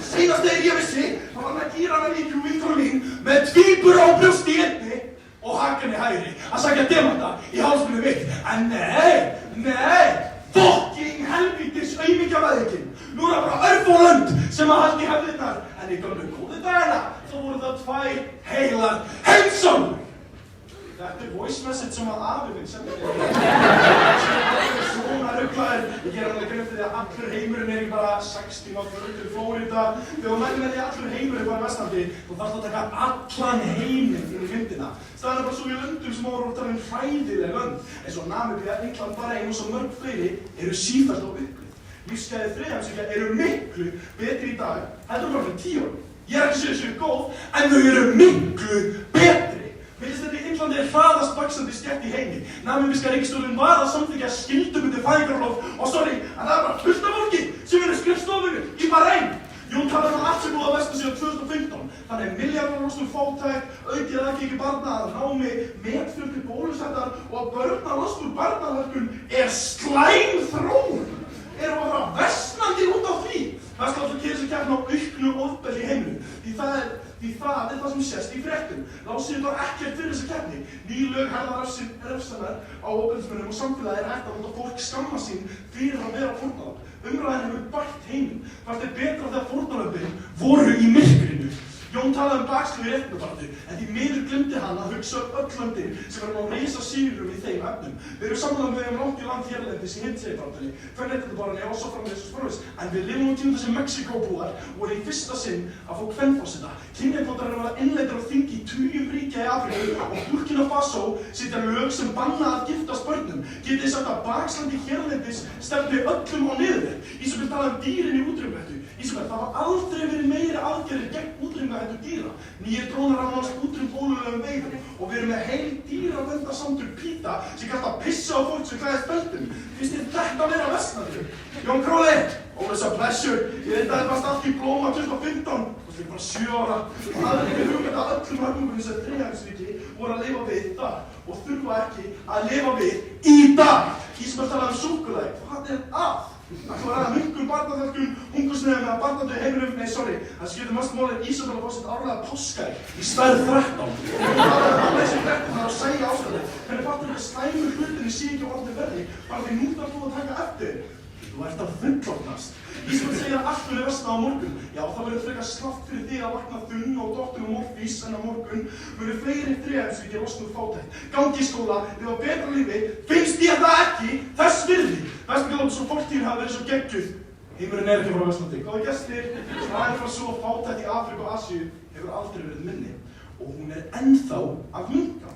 S11: Seinast þegar ég vissi, það var hann að gíra með líkjum vinkonu mín með tvíbura á brjósti í einni og hakan í hægri að sækja demanta í hálsmennu mitt. En nei, fucking helvítis aumingjaveðingin. Nú er það bara örfá lönd sem að halda í hefðirnar. En í gömlu góðu dagana, þá voru það 2 heilar heimsálfur. Þetta voice message sem að afi minn sendi mér. Svona ruglaðir. Ég gera hann að greið fyrir að allur heimurinn í bara 60 náttúrulega til Flórida. Þegar mæli með því að allur heimurinn var versnandi, þú þarfst að taka allan heiminn inn í myndina. Staðan bara svo í löndum sem voru að tala hræðileg lönd. Eins og Namibía, England, Bahrein og svo mörg fleiri eru sífellt á upplið. Lífsgæði friðheimsvíkja eru miklu betri í dag heldur bara fyrir 10 árum. Ég ekki að segja þessu góð, en þau eru miklu betri. Villist þetta í Indlandi hraðast vaxandi stétt í heimi. Namibíska ríkisstjórnin var að samþykkja skyldubundið fæðingarorlof og sorry, en það er bara fullt af fólki sem eru skrifstofunni í Bahrein. Jón talar allt sem búið að versna síðan 2015. Þannig milljarðar lostum fátækt, aukið aðgengi barna að námi, metfjöldi bólusettar og að börna lostum barnahörkun slæm þróun. Erum að fara versnandi út á því. Það skal alltaf kýra sig kæfna á auknu ofbeldi í heiminum. Því það er það sem sést í fréttum. Lásið var ekkert fyrir þessa keppni. Ný lög herða refsanar á ofbeldismönnum og samfélagi hægt að láta fólk skamma sín fyrir að vera fórnarlamb. Umræðan hefur bætt heiminn. Fannst betra þegar fórnarlömbin voru í myrkrinu. Jón talaði bakslögu í réttindabaráttu, en því miður glemdi hann að hugsa öll löndin sem verður að reisa sigrum í þeim efnum. Við erum sammála með langt í land hérlendis í hinsegjabaráttunni, kvenréttindabaráttunni og svo framvegis og svo framvegis. En við lifum á tímum sem Mexíkóbúar voru í fyrsta sinn að fá kvenforseta. Kynjakvótar eru að vera innleiddir á þingi í 20 ríkja í Afríku og Burkina Faso setja lög sem banna að giftast börnum. Getið þið sagt að bakslandi hérlendis stefni öllum á niðurleið. Ísabel talaði dýrin í útrýmihættu. Ísabel, það var aldrei verið meiri aðgerðir gegn útrýmihættu dýra. Nýir drónar hafa náðst útrýmt ólöglegum veiðum og við erum með heil dýraverndarsamtök PETA sem gæti að pissa á fólk sem klæðist beltum. Finnst þið þetta vera versnandi? Jón Króli, always a pleasure. Ég veit að þetta varst allt í blóma 2015. Þú veist bara 7 ára. Og aðeins ekki hugmynd að öllum hörmungum sem þriðjæðisríki voru að lifa við þar og þurfa ekki að lifa við í dag. Ísabel talaði súkkulaði. Hvað er að? Það var að hungur, barnaþjálkun, hungursneiðum eða barnadauði heiminum. Nei, sorry. Það skiptir mest máli Ísabel að fá sitt árlega páskaegg í stærð 13. Það var að leysa í 13 þar að segja ástæðu. Hvernig fattur þetta slæmur hlutinni sé ekki orðið verði bara því nú þarf þú að taka eftir. Þú ert að fullorðnast. Ísabel segir að allt muni versna á morgun. Já, það verður frekar slátt fyrir þig að vakna þunn og dóttur og morfís en á morgun munu fleiri þriðjæðisríki losna úr fátækt. Gangi í skóla, lifa betra lífi, finnst ég það ekki þess virði. Vesturljóðs og fortíðin hafa verið svo geggjuð. Heimurinn ekki frá Vestlandi. Góði gestir, staðan frá svo fátækt í Afríku og Asíu hefur aldrei verið minni. Og hún ennþá að minnka.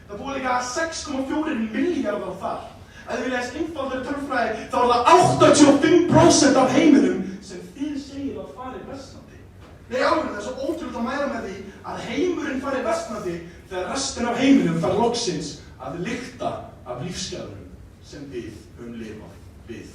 S11: Það búið líka 6,4 milljarðar þar. Ef þið viljast einfaldari tölfræði, þá er það 85% af heiminum sem þið segir að fari versnandi. Nei, alveg, það er svo ótrúlega að mæla með því að heimurinn fari versnandi þegar restin af heiminum fær loksins að lykta af lífsgæðunum sem við lifað við.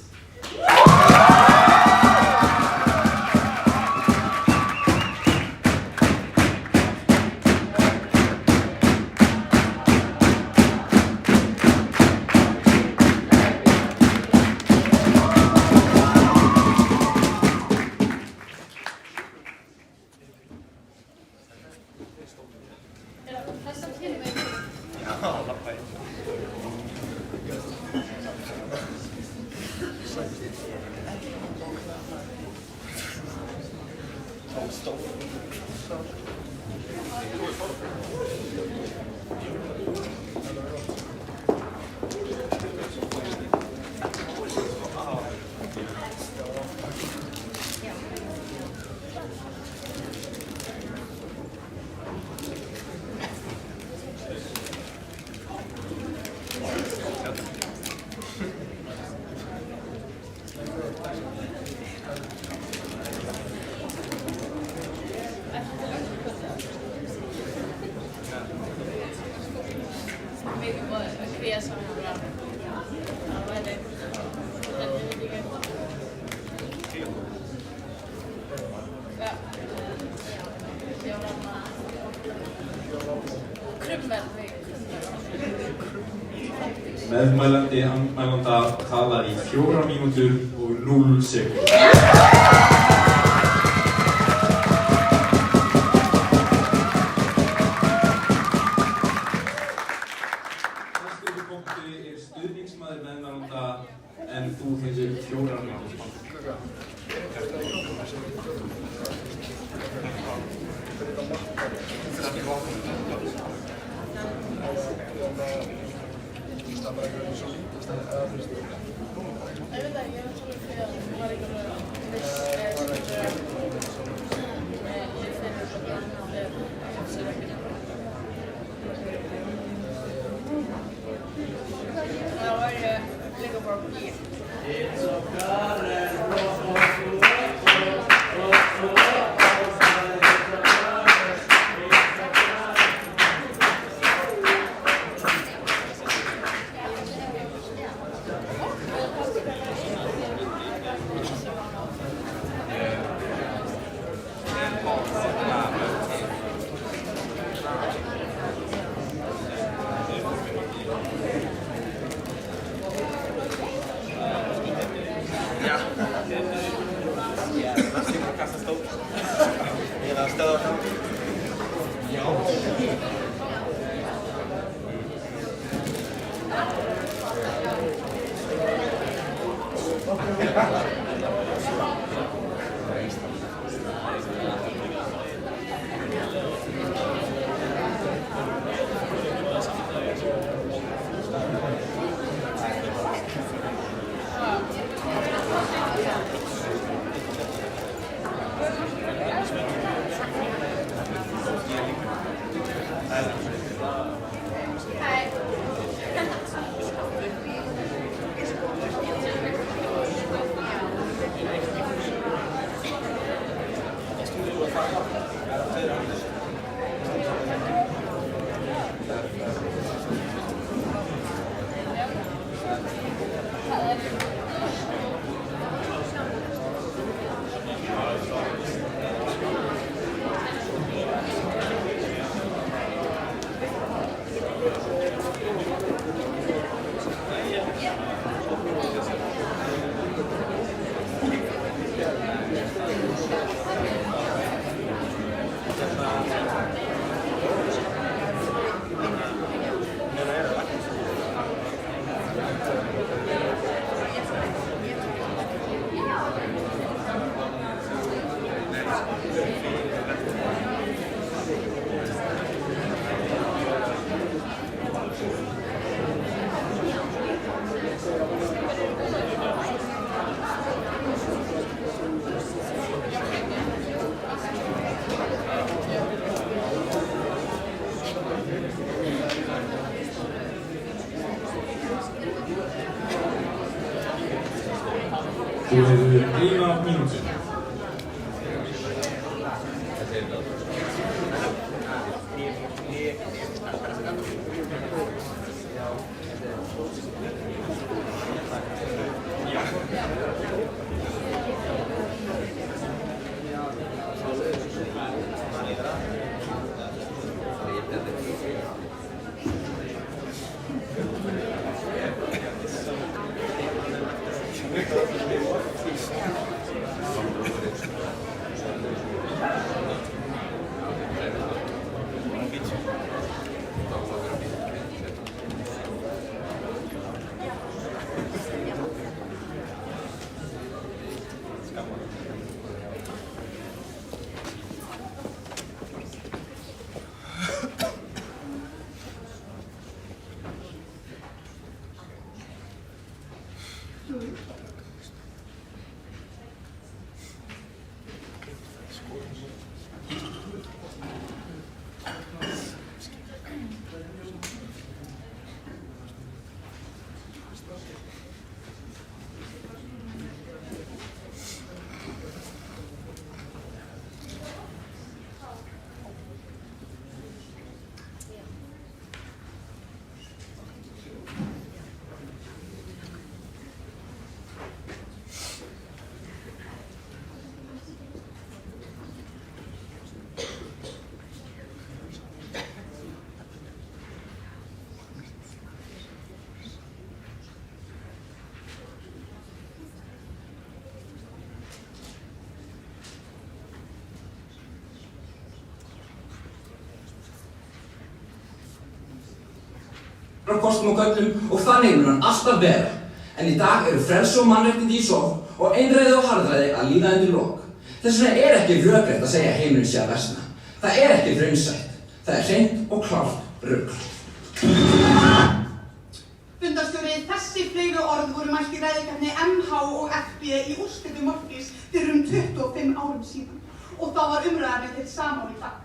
S8: Meðmælandi andmælanda talar í 4 mínútur og 0 sekúndur. Næstu punkti stuðningsmaður meðmælanda en þú hefur 4 mínútur. Þú hefur 1 mínútu.
S5: frá kostum og göllum og þannig mun hann alltaf vera. En í dag eru frelsi og mannréttindi í sókn og einræði og harðræði að líða undir lok. Þess vegna ekki rökrétt að segja að heimurinn sé að versna. Það ekki raunsætt. Það hreint og klárt rugl.
S16: Fundarstjóri, þessi fleiri orð voru mælt í ræðukeppni MH og FB í úrslitum Morgís fyrir 25 árum síðan og þá var umræðarnið til samál í dag.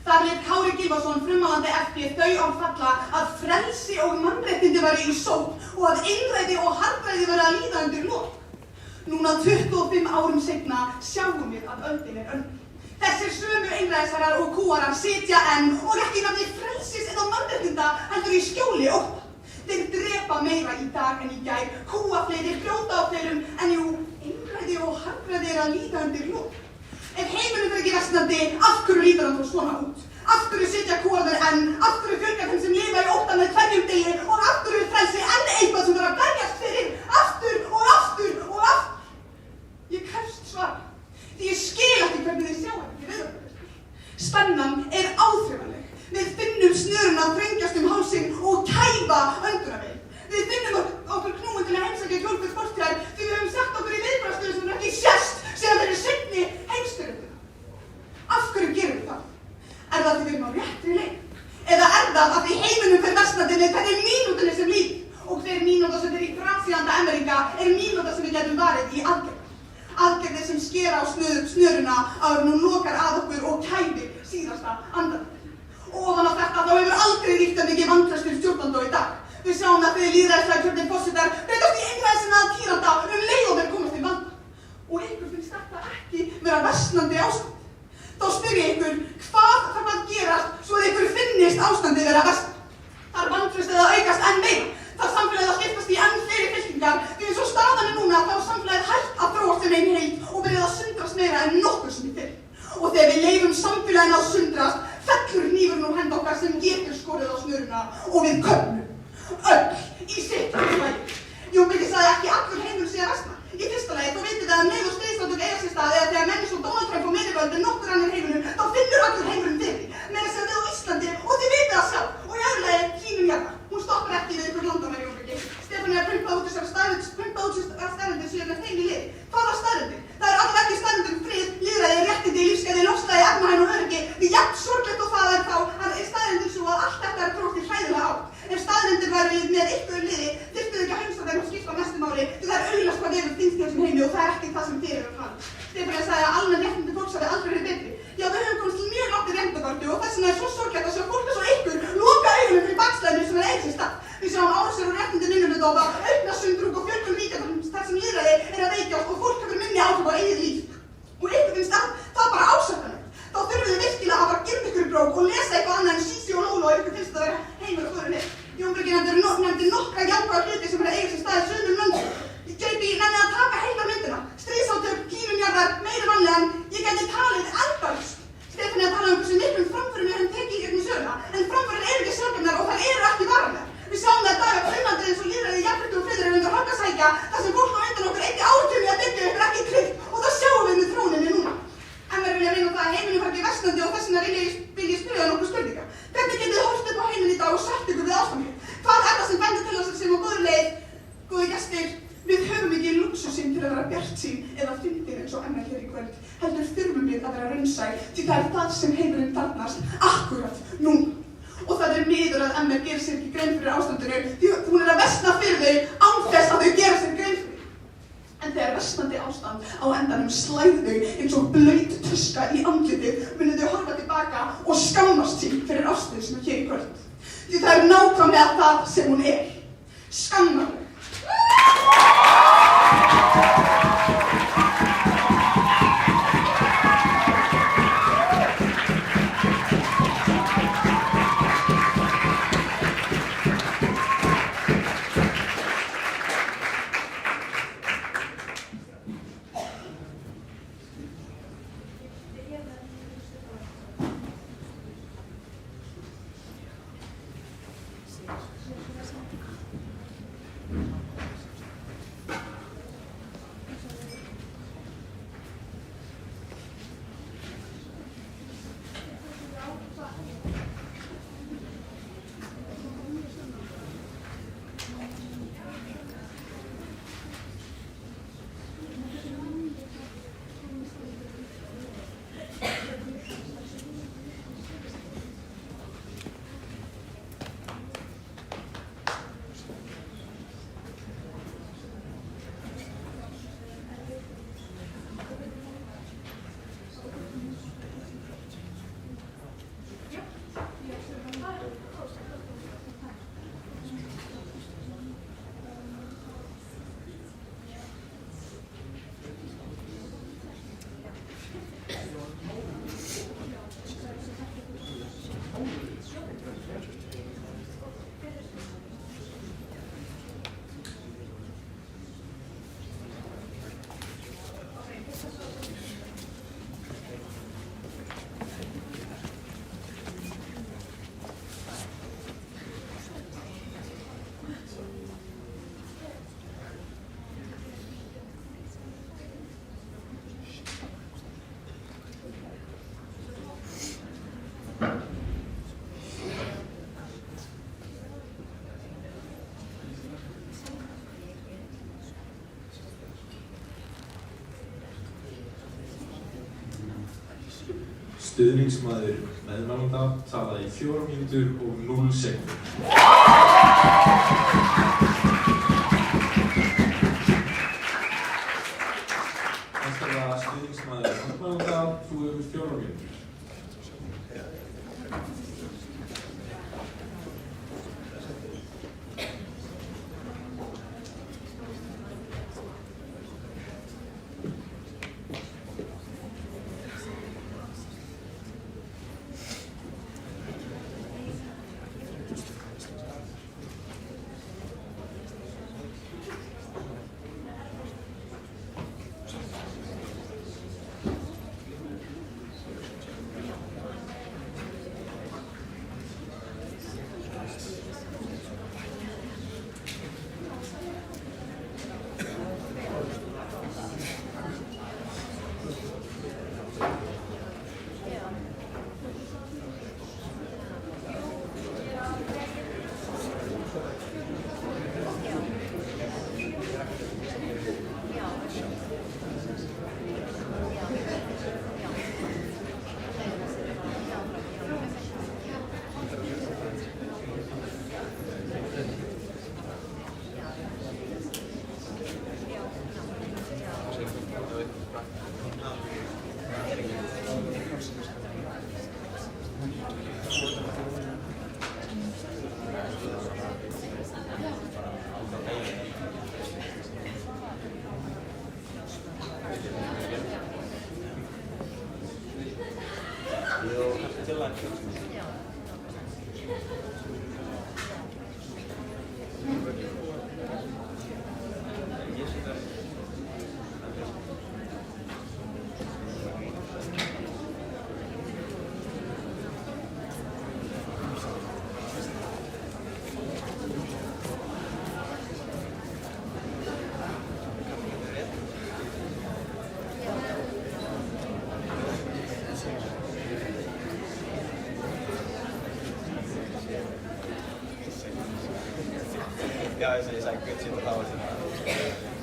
S16: Þar lét Kári Gylfason, frummálandi FB, þau orð falla að frelsi og mannréttindi væri í sókn og að einræði og harðræði væri að líða undir lok. Núna 25 árum seinna sjáum við að öldin önnur. Þessir sömu einræðisherrar og kúarar sitja enn og ekki í nafni frelsis eða mannréttinda heldur í skjóli ótta. Þeir drepa meira í dag en í gær, kúa fleiri, brjóta á fleirum, en jú, einræði og harðræði að líða undir lok. Ef heimurinn ekki versnandi, af hverju lítur hann þó svona út? Af hverju sitja kúarnir enn? Af hverju fjölgar þeim sem lifa í ótta með hverjum degi? Og af hverju frelsi enn eitthvað sem var að berjast fyrir? Aftur og aftur og aftur. Ég krefst svara, því ég skil ekki hvernig þið sjá ekki viðbrögð. Spennan áþreifanleg. Við finnum snöruna þrengjast hálsinn og kæfa öndunarveginn. Við finnum okkur knúin til að heimsækja hjólpur fortíðar því við höfum sett okkur í viðbragðsstöðu sem ekki sést síðan þeirri seinni heimsstyrjöldina. Af hverju gerum við það? Er það því við erum á réttri leið? Eða er það að því heiminum fer versnandi með hvernig mínútunni sem líður? Og hver mínúta sem er í gransíðanda emmeringa mínúta sem við getum varið í aðgerð. Aðgerðir sem skera á snöruna áður en hún lokar að okkur og kæfir síðasta andartak. Og ofan á þetta þá hefur aldrei ríkt að mikið vantraust stjórnanda í dag. Við sjáum að þeir lýðræðislega kjörnir forsetar breytast í einræðisina tíranda leið og þeir komast til vanda. Og ykkur finnst þetta ekki vera versnandi ástand. Þá spyr ég ykkur, hvað þarf að gerast svo að ykkur finnist ástandið vera versnandi? Þarf vantraustið að aukast enn meira? Þarf samfélagið að skiptast í enn fleiri fylkingar? Því eins og staðan núna þá er samfélagið hætt að þróast sem ein heild og verið að sundrast meira en nokkur sem fyrr. Og þegar við leyfum samfélaginu að sundrast, fellur hnífurinn úr hendi okkar sem getur skorið á snöruna og við köfnum. Öll í sitt svæði. Jú, ég sagði ekki allur heimur sé að versna. Í fyrsta lagi, þá vitið þið að um leið og stríðsátök eiga sér stað eða þegar menn eins og Donald Trump og meiri völd en nokkur annar heiminum, þá finnur allur heimurinn fyrir. Meira að segja við á Íslandi og þið vitið það sjálf. Og í öðru lagi, hlýnun jarðar. Hún stoppar ekki við ykkur landamæri Júlbyrgi. Stefanía prumpaði út þessar staðreyndir síðan með þeim í liði. Hvaða staðreyndir? Það alveg ekki staðreyndir um frið, lýðræði, réttindi, lífsgæði, loftslagi, efnahag og öryggi. Því jafn sorglegt og það er þá, staðreyndir svo að allt þetta þróast í hræðilega átt. Ef staðreyndir væru með ykkur liði, þyrftu þau ekki að heimsa þeim og skipta mestu máli, því það er augljóst hvað hefur þyngst í þessum heimi og það er ekki það sem þér eru að tala. Stefanía sagði að almenn réttindi fólks hafi aldrei verið betri. Já, við höfum komist mjög langt í réttindabaráttu og þess vegna er svo sorglegt að sjá fólk eins og ykkur loka augunum fyrir bakslaginu sem eiga sér stað. Við sjáum árásir og réttindi minnihluta og aukna sundrung og fjölgun ríkjum þar sem lýðræði er að veikjast og fólk hefur minni áhrif á eigið líf. Og ykkur finnst það bara ásættanlegt. Þá þurfum við virkilega að fara að gera ykkur í brók og lesa eitthvað annað en Sísi og Lóla og ykkur finnst það að vera heimur og föru nefn. Jónbjörgi nefndi nokkra jákvæða hluti sem eiga sér stað í sumum löndum. JB nefndi að taka heildarmyndina. Stríðsátök, hlýnun meiri vanlegan. Ég gæti talið endalaust. Stefanía talaði hversu miklum framförum við höfum tekið í gegnum söguna. En framförin eru ekki sjálfgefnar og þær eru ekki varanlegar. Við sjáum það í dag að frumlandið eins og lýðræði, jafnrétti og friður undir högg að sækja þar sem fólk á undan okkur eyddi áratugum í að byggja upp ekki tryggt og það sjáum við með þróuninni núna. En við vilja reyna það að heiminum fari ekki versnandi og þess vegna vil ég spyrja nokkur spurningar. Hvernig getið þið horft upp á heiminn í dag og sætt ykkur við ástandið? Hvað er það sem bendir til þess að sem á góðri leið? Góði gestir, við höfum ekki lúxusinn til að vera bjartsýn eða fyndin eins og Emma hér í kvöld. Heldur þurfum við að vera raunsæ því það er það sem heimurinn þarfnast akkúrat núna. Og það er miður að Emma gerir sér ekki grein fyrir ástandinu því hún er að versna fyrir þau án þess að þau gera sér grein fyrir. En þegar versnandi ástand á endanum slæði þau eins og blaut tuska í andlitið munu þau horfa tilbaka og skammast sín fyrir ástin sem er hér í kvöld. Því það er nákvæmlega það sem hún er. Skammarleg.
S2: Stuðningsmaður meðmælanda talaði í 4 mínútur og 0 sekúndur. Næsta stuðningsmaður meðmælanda, þú hefur 4 mínútur.
S11: Guys, it's like good superpowers in that.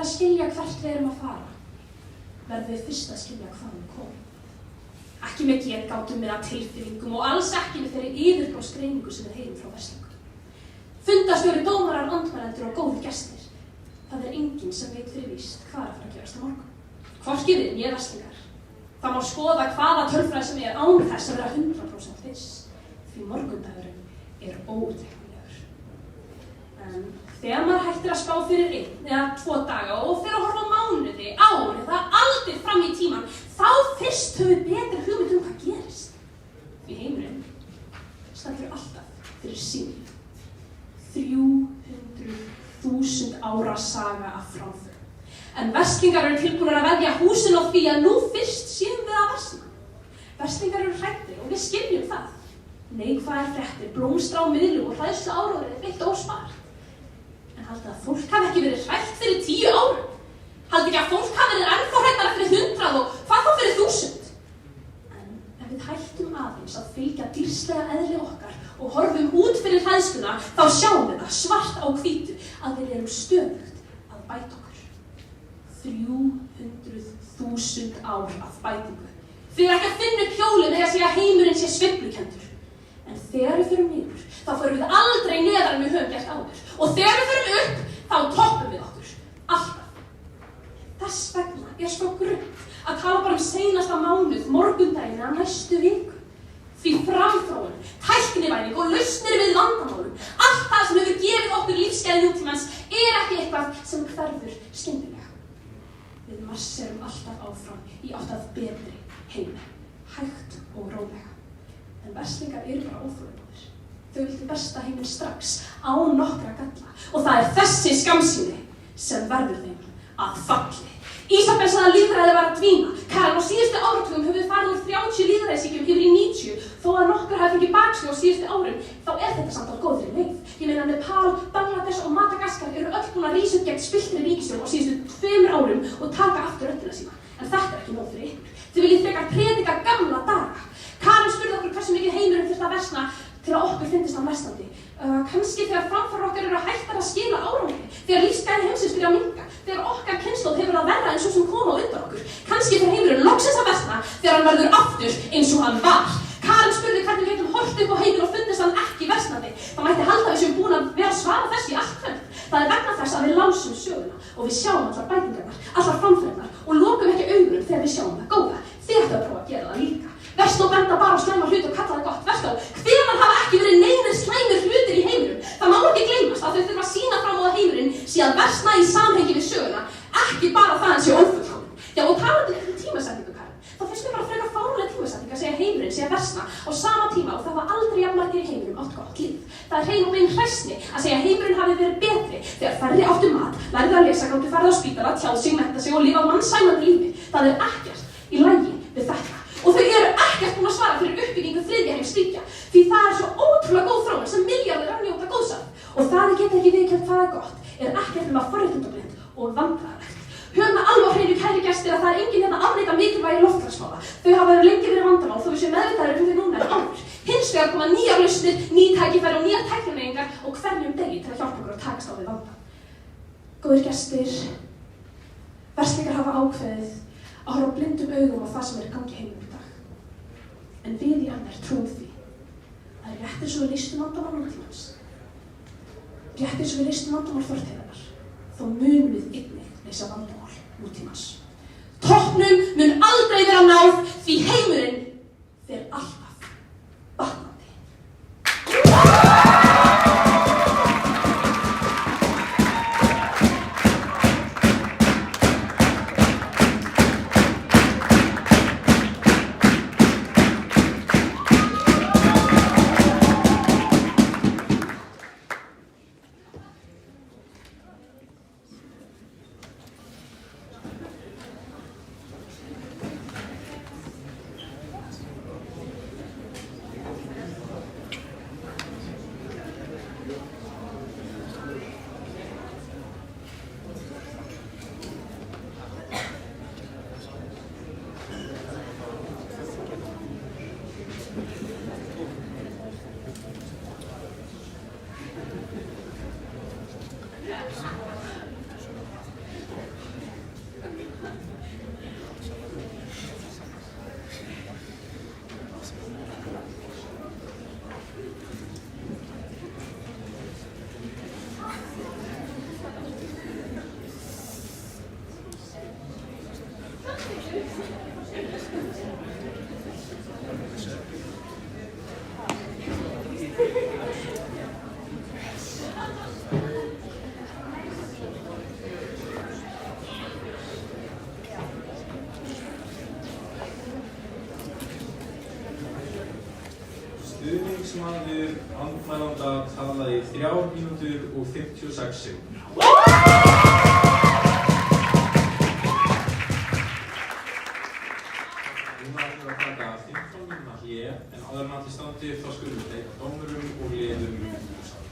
S13: að skilja hvert við erum að fara, verðum við fyrst að skilja hvaðan við komum. Ekki með getgátum eða tilfinningum og alls ekki með þeirri yfirborðsgreiningu sem við heyrum frá verslingu. Fundarstjóri, dómarar, andmælendur og góðir gestir. Það enginn sem veit fyrir víst hvað að fara að gerast á morgun. Hvorki við né verslingar. Það má skoða hvaða tölfræði sem án þess að vera 100% viss. Því morgundagurinn óútreiknanlegur. En þegar maður hættir að spá fyrir 1 eða 2 daga og fyrir að horfa á mánuði, ár eða aldir fram í tíman, þá fyrst höfum við betri hugmynd hvað gerist. Því heimurinn stendur alltaf fyrir sín. 300.000 ára saga af framförum. En verslingar eru tilbúnar að veðja húsin á því að nú fyrst séum við að versna. Verslingar eru hræddir og við skiljum það. Neikvæðar fréttir, blómstra á miðlum og hræðslu áróðrið veitt óspart. En haldið að fólk hafi ekki verið hrætt fyrir 10 árum? Haldið ekki að fólk hafi verið ennþá hrættara fyrir 100 og hvað þá fyrir 1000? En ef við hættum aðeins að fylgja dýrslega eðli okkar og horfum út fyrir hræðsluna, þá sjáum við það svart á hvítu að við erum stöðugt að bæta okkur. 300.000 ár af bætingu. Þið ekki að finna upp hjólið með að segja að heimurinn sé sveiflukenndur. En þegar við förum niður, þá förum við aldrei neðar en við höfum gert áður. Og þegar við förum upp, þá toppum við okkur. Alltaf. Þess vegna svo grunnt að tala bara seinasta mánuð, morgundaginn eða næstu viku. Því framþróun, tæknivæðing og lausnir við vandamálum, allt það sem hefur gefið okkur lífsgæði nútímans ekki eitthvað sem hverfur skyndilega. Við marserum alltaf áfram í átt að betri heimi, hægt og rólega. En verslingar bara óþolinmóðir. Þau vildu besta heiminn strax, án nokkra galla. Og það þessi skammsýni sem verður þeim að falli. Ísabel sagði að lýðræði var að dvína. Karen, á síðustu áratugum höfum við farið úr 30 lýðræðisríkjum yfir í 90. Þó að nokkur hafi fengið bakslag á síðustu árum, þá þetta samt á góðri leið. Ég meina Nepal, Bangladesh og Madagaskar eru öll búin að rísa upp gegn spilltri ríkisstjórn á síðustu 2 árum og taka aftur röddina sína. En þetta ekki nóg fyrir ykkur. Þið viljið frekar predika gamla daga. Karen spurði okkur hversu mikið heimurinn þurfti að versna til að okkur fyndist hann versnandi. Kannski þegar framfarir okkar eru hættar að skila árangri, þegar lífsgæði heimsins byrja að minnka, þegar okkar kynslóð hefur að verra eins og sem koma á undan okkur. Kannski þegar heimurinn loksins að versna þegar hann verður aftur eins og hann var. Karen spurði hvernig við getum horft upp á heiminn og fundist hann ekki versnandi. Það mætti halda við séum búin að vera að svara þessu í allt kvöld. Það vegna þess að við lásum söguna og við sjáum allar bætingarnar, allar framfarirnar og lokum ekki augunum þegar við sjáum það góða. Þið ættu að prófa að gera það líka. Versló benda bara á slæma hluti og kalla það gott. Versló, hvenær hafa ekki verið neinir slæmir hlutir í heiminum? Það má ekki gleymast að þau þurfa að sýna fram á að heimurinn sé að versna í samhengi við söguna, ekki bara það hann sé ófullkominn. Já, og talandi um tímasetningu, Karen, þá finnst mér bara frekar fáránleg tímasetning að segja að heimurinn sé að versna á sama tíma og það var aldrei jafn margir í heiminum átt gott líf. Það hrein og bein hræsni að segja að heimurinn hafi verið betri þegar færri áttu mat, lærðu að lesa, gátu farið á spítala, tjáð sig, mennta sig og lifa mannsæmandi lífi. Það ekkert í lagi við þetta. Og þau ekkert búin að svara fyrir uppbyggingu þriðja heims ríkja, því það svo ótrúlega góð þróun sem milljarðir að njóta góðs af. Og það geta ekki viðurkennt hvað gott ekkert nema forréttindablind og vandræðalegt. Höfum það alveg á hreinu, kæri gestir, að það enginn hérna afneita mikilvægi loftslagsmála. Þau hafa lengi verið vandamál þó við séum meðvitaðir þau núna en áður. Hins vegar koma nýjar lausnir, ný tækifæri og nýjar tæknileiðingar og hverjum degi til að hjálpa okkur að takast á við vandann. Góðir gestir, verslingar hafa ákveðið að horfa blindum augum á það sem í gangi heiminum í dag. En við í MR trúum því að rétt eins og við leystum vandamál nútímans, rétt eins og við leystum vandamál fortíðarinnar, þá munum við einnig leysa vandamál nútímans. Toppnum mun aldrei vera náð því heimurinn fer alltaf batnandi.
S8: Stuðningsmaður andmælanda talaði 3 mínútur og 56 sekúndur. Núna ætlum við að taka 15 mínútna hlé, en áður en allir standi þá skulum við leika dómurum og liðum úr salnum.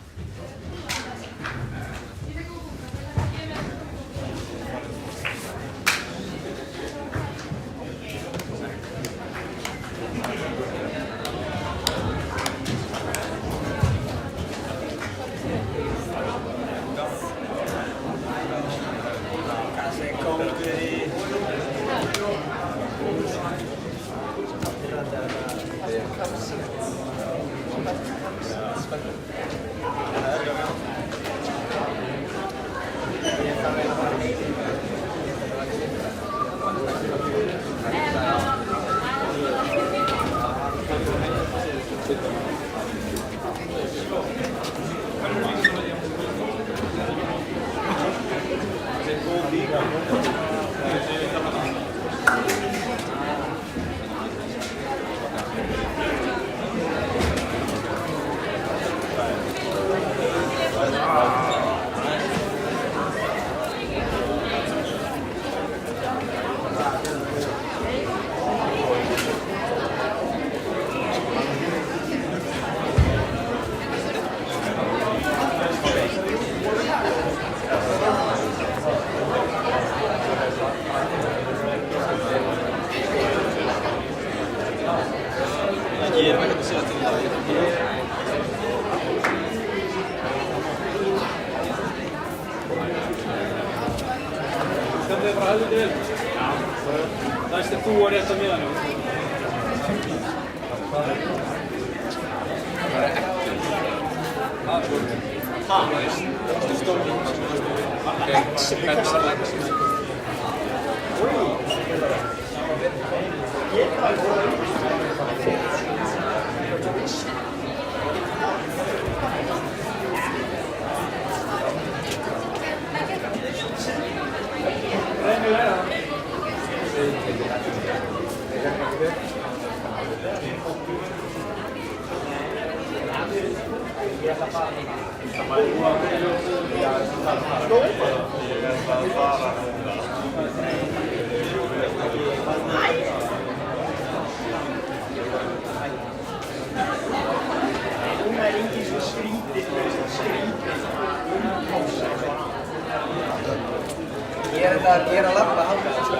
S17: Ég er að labba hálflega, sko.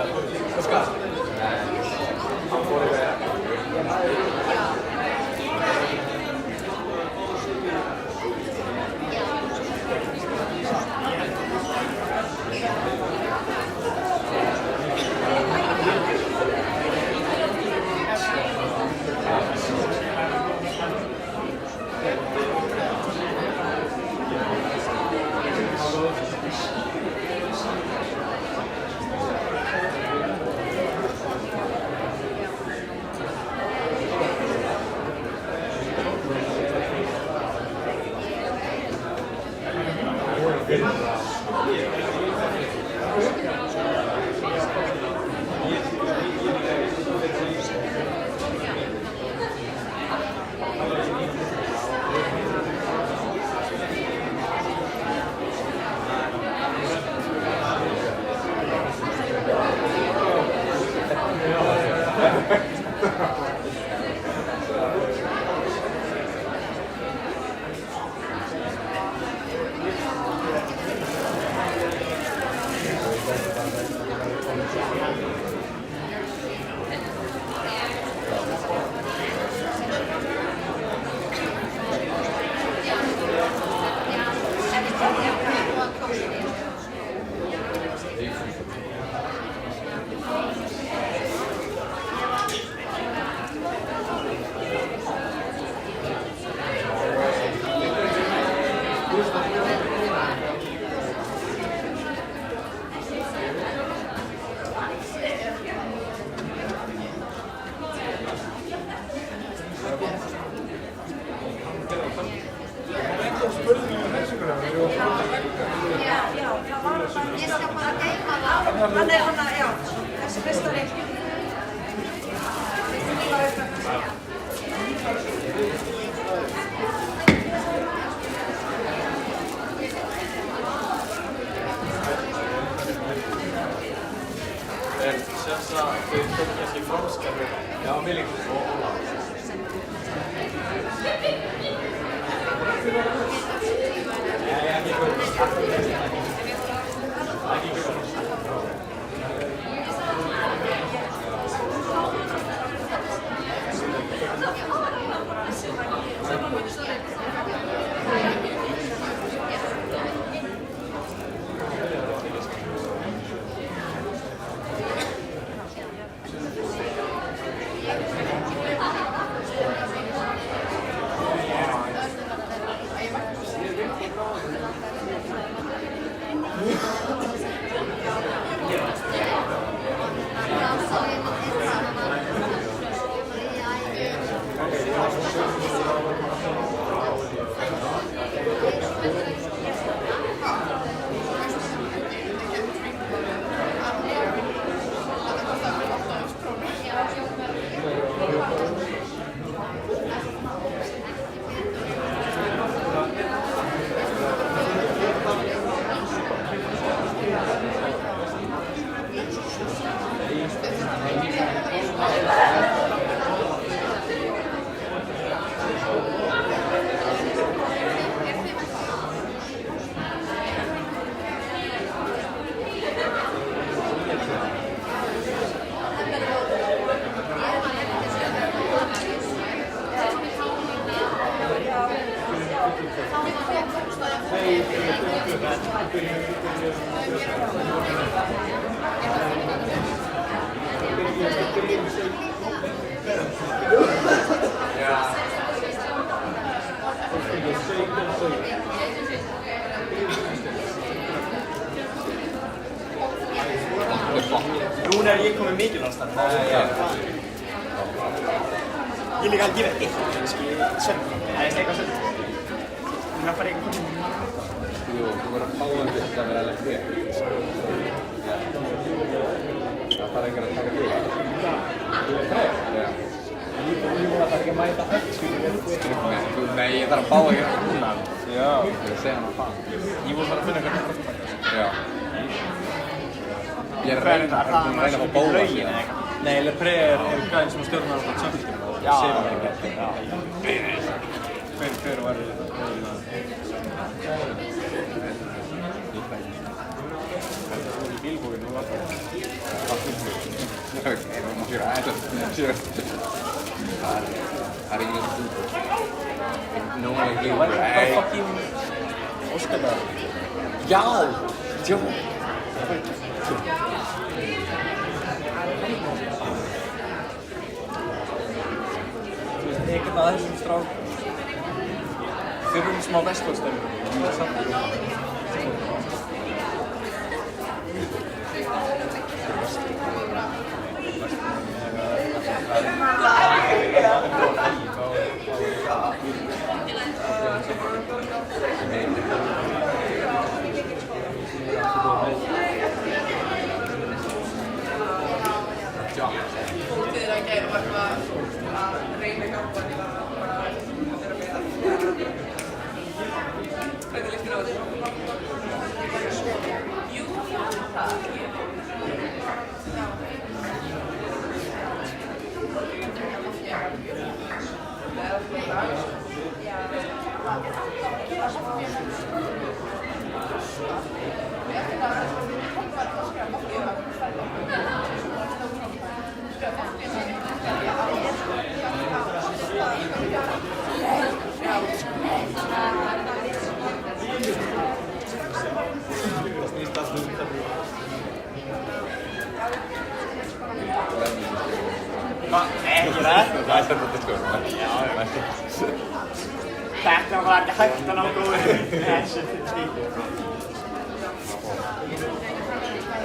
S17: Sko.
S3: Já, mér líka.
S11: Núna ég komið mikilvægast þar. Ég líka að gefa eitt kannski sönd. Það eitthvað sönd. Þú verður bara eitthvað komið.
S2: Jú, þú verður að fá þetta að vera alveg fyrir. Það þarf einhver að taka því. Þú er frek? Já. Ég voru að það ekki að mæta öll, Nei, ég þarf að fá ekki að núna. Já. Ég vil segja hann að fá. Ég voru bara að finna eitthvað þetta. Já. Ég er að reyna að fá bóla síðan.
S11: Nei, Lepre er gæðin sem stjórnar á Champions-League.
S2: Já.
S11: Hver var það? Í bílbúinu var það.
S2: Það er ingen stund. Núna er ekki
S11: Var það fucking Óskarsdagur?
S2: Já! Tjó!
S11: Ekkert að þessum strák. Þurfum smá vestlóðstöfum. Þetta var ekki hægt að ná góður.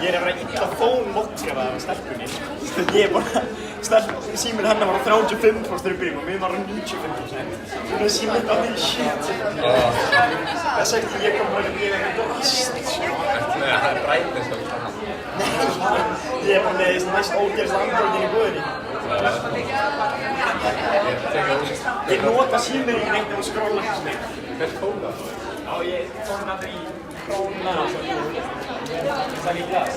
S11: Ég er að vera illa fónmóttskrifaði af stelpunni. Ég er bara, síminn hennar var á 35% þegar við byrjum og mér var á 95%. Þannig að síminn var því shit. Þess vegna ég kom bara að gefa eitthvað dóst.
S2: Nei, það er brightness að það hann.
S11: Nei, ég er bara með næst ógerðslega androidin í búðinni. Ég nota síminn ekki neitt ef að skróla ekki snið.
S2: Hvers kóla?
S11: Já, ég tók þetta í króna og svo. Það er ekki glas.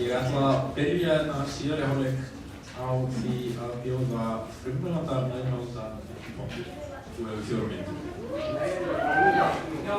S2: Ég ætla að byrja síðari hálfleik á því að bjóða frumkvöldar meðmælda pontur. Þú hefur 4 mínútur. Já.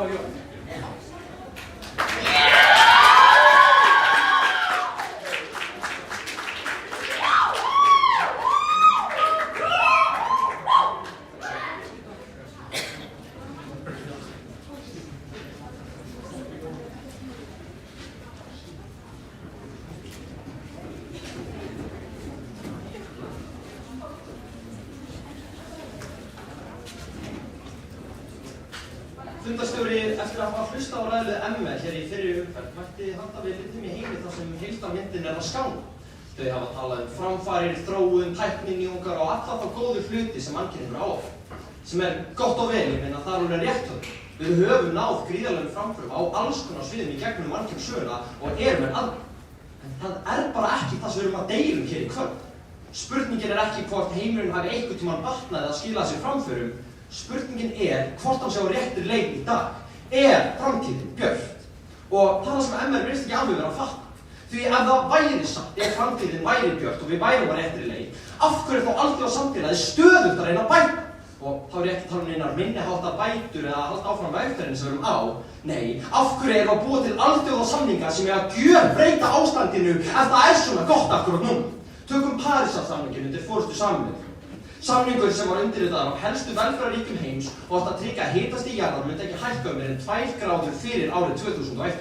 S11: Fundarstjóri, eftir að hafa hlusta á ræðu MR hér í fyrri umferð, mætti halda við litum í heimi þar sem heildarmyndin að skána. Þau hafa talað framfarir, þróun, tækninýjungar og alla þá góðu hluti sem mannkynið hefur áfram. Sem gott og vel, ég meina það alveg rétt hjá þau. Við höfum náð gríðarlegum framförum á alls konar sviðum í gegnum mannkynssöguna og erum aðra. En það bara ekki það sem við erum að deilum hér í kvöld. Spurningin ekki hvort heimurinn hafi einhvern tímann batnað eða skilað sér framförum. Spurningin hvort hann sé á réttir leið í dag. Framtíðin björt? Og það sem MR virðist ekki alveg vera að fatta. Því ef það væri satt, framtíðin væri björt og við værum á réttri leið, af hverju þá alþjóðasamfélagið stöðugt að reyna að bæta? Og þá er ég ekki að tala einar minniháttar bætur eða að halda áfram vegferðinni sem við erum á. Nei, af hverju erum að búa til alþjóðasamninga sem að gjörbreyta ástandinu ef það svona gott akkúrat núna? Tökum Parísarsamninginn undir forystu Sameinuðu. Samningur sem var undirritaður af helstu velferðarríkjum heims og átti að tryggja að hitastig jarðar myndi ekki hækka meira en 2 gráður fyrir árið 2001.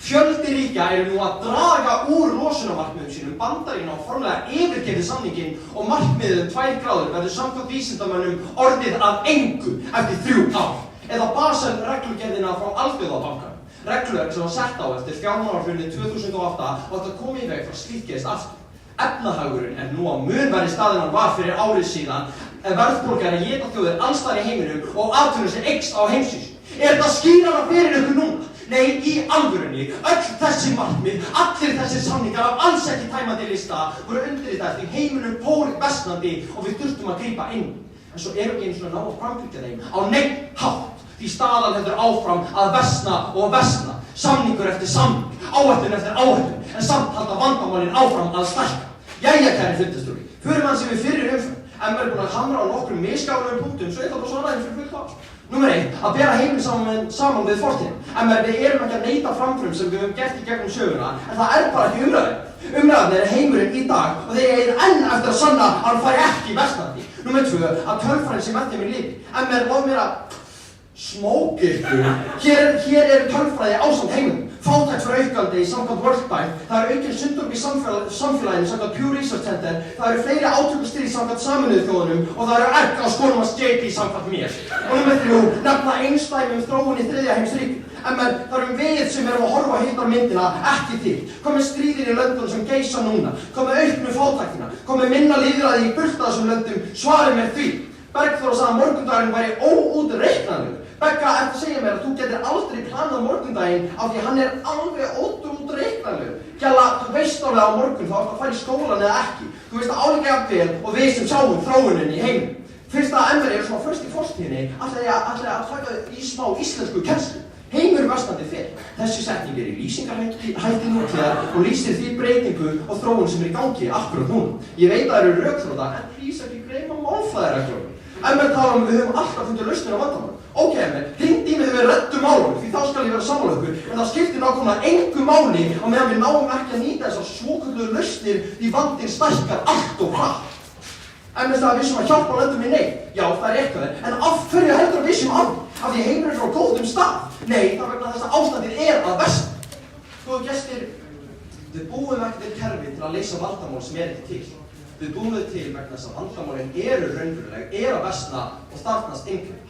S11: Fjöldi ríkja eru nú að draga úr losunarmarkmiðum sínum. Bandaríkin á formlega yfirgefið samninginn og markmiðið 2 gráður verður samkvæmt vísindamönnum orðið að engu eftir 3 ár. Eða Basel-reglugerðina frá Alþjóðabankanum. Regluverk sem var sett á eftir fjármálahrunið 2008 og átti að koma í veg frá slíkt gerist aftur. Efnahagurinn nú á mun verri stað en hann var fyrir árið síðan. Verðbólga að éta þjóðir alls staðar í heiminum og atvinnur sem eykst á heimsvísu. Þetta skýrara fyrir ykkur núna? Nei, í alvörunni, öll þessi markmið, allir þessir samningar af alls ekki tæmandi lista voru undirritaðir því heiminum fór versnandi og við þurftum að grípa inn. En svo erum við einu svona ná að framfylgja þeim á neinn hátt. Því staðan heldur áfram að versna og versna. Samningur eftir samning, áætlun eftir áætlun, en samt halda vandamálin áfram að stækka. Jæja, kæri fundarstjóri, förum hans yfir fyrri umferð. En við erum búin að hamra á nokkrum misgáðulegum punktum, svo ég ætla bara svona aðeins fyrir fullt af. Númer 1, að bera heiminn saman við fortíðina. En við erum ekki að neita framförum sem við höfum gert í gegnum söguna, en það bara ekki umræðin. Umræðin heimurinn í dag og þeir eru enn eftir að sanna að hann fari ekki versnandi. Númer 2, að tölfræðin sem með þeim lifi. En lof mér að smóka ykkur. Hér tölfræði ásamt heiminum. Fátækt fyrir aukandi samkvæmt World Bank. Það aukin sundurg í samfélaginu samkvæmt Pew Research Center. Það fleiri átökustig samkvæmt Sameinuðu þjóðunum og það egg á skónum hans JP samkvæmt mér. Og númer 3, nefna einsdæmi þróun í 3. heimsríkjum. En það við sem erum að horfa heildarmyndina ekki til. Hvað með stríðin í löndunum sem geisa núna? Hvað með auknu fátæktina? Hvað með minna lýðræði í burt af þessum löndum? Svarið mér því. Bergþór sagði að morgundagurinn væri óútreiknanlegur. Begga, eftir að segja mér að þú getur aldrei planað morgundaginn af því hann alveg óútreiknanlegur. Gjalla, þú veist alveg á morgun þá ertu að fara í skólan eða ekki. Þú veist það álíka jafn vel og við sem sjáum þróunin í heiminum. Fyrst að MR eru svona först í fortíðinni, ætla ég að taka í smá íslensku kennslu. Heimur versnandi fyrr. Þessi setning í lýsingarhætti nútíðar og lýsir því breytingu og þróun sem í gangi akkurat núna. Ég veit að það eru rökþróta, en plís ekki gleyma málfræðireglunum. MR tala við höfum alltaf fundið lausnir á vandamálum. Ok, MR, hringdu í mig þegar við reddum málunum, því þá skal ég vera sammála ykkur, en það skiptir nákvæmlega engu máli á meðan við náum ekki að nýta þessar svokölluðu lausnir því vandinn stækkar allt og hratt. MS að við sem að hjálpa löndum í neyð. Já, það er rétt hjá þér, en af hverju heldur við sem af? Af því heimurinn er frá góðum stað? Nei, það er vegna þess að ástandið er að versna. Góðu gestir, við búum ekki til kerfi til að leysa vandamál sem er ekki til. Við búum þau til vegna þess að vandamálin eru raunveruleg, eru að versna og þarfnast inngrip.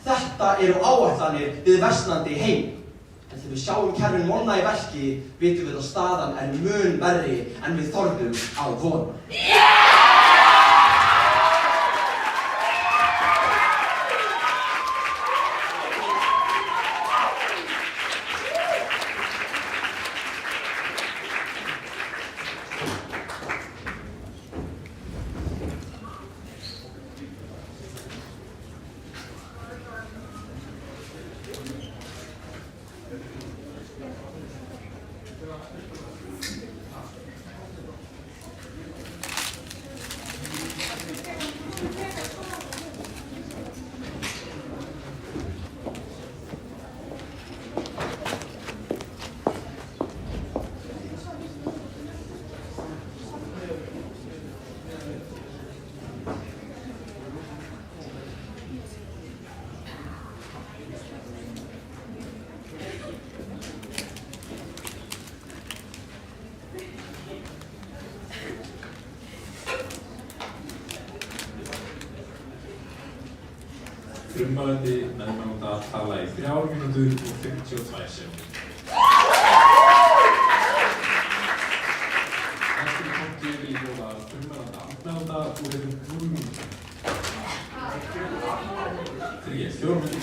S11: Þetta eru áætlanir við versnandi heim. En þegar við sjáum kerfin molna í verki, vitum við að staðan er mun verri en við þorðum að vona.
S2: Frummælandi meðmælanda tala í 3 mínútur og 52 sekúndur. Næstur í punkti vil ég bjóða frummælanda andmælanda og hefur 0 mínútur. 4 mínútur.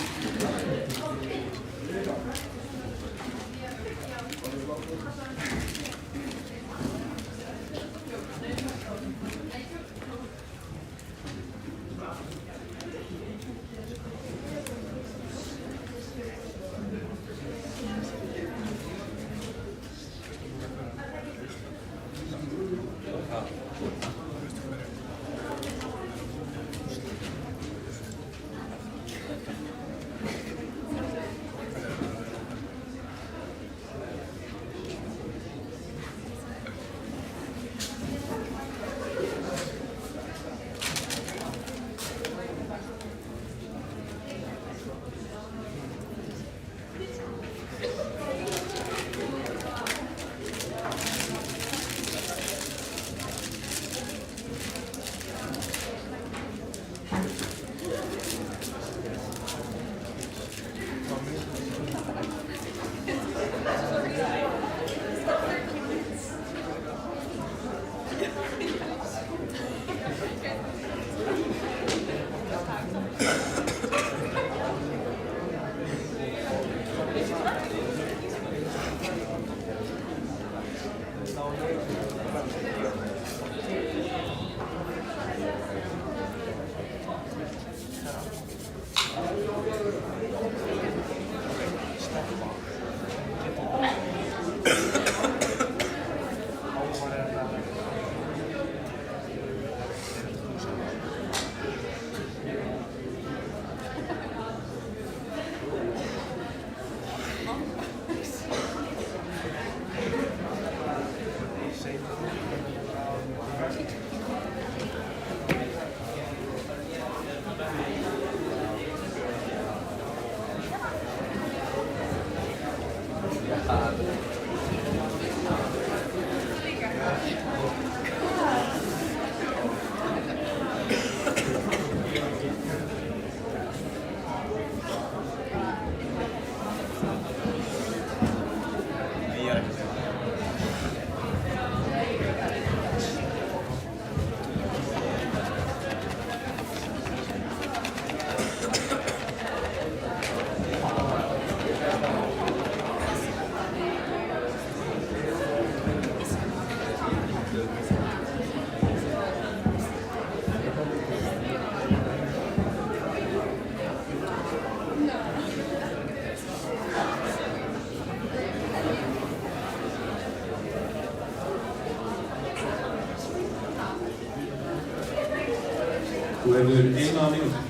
S2: Þú hefur 1 mínútu.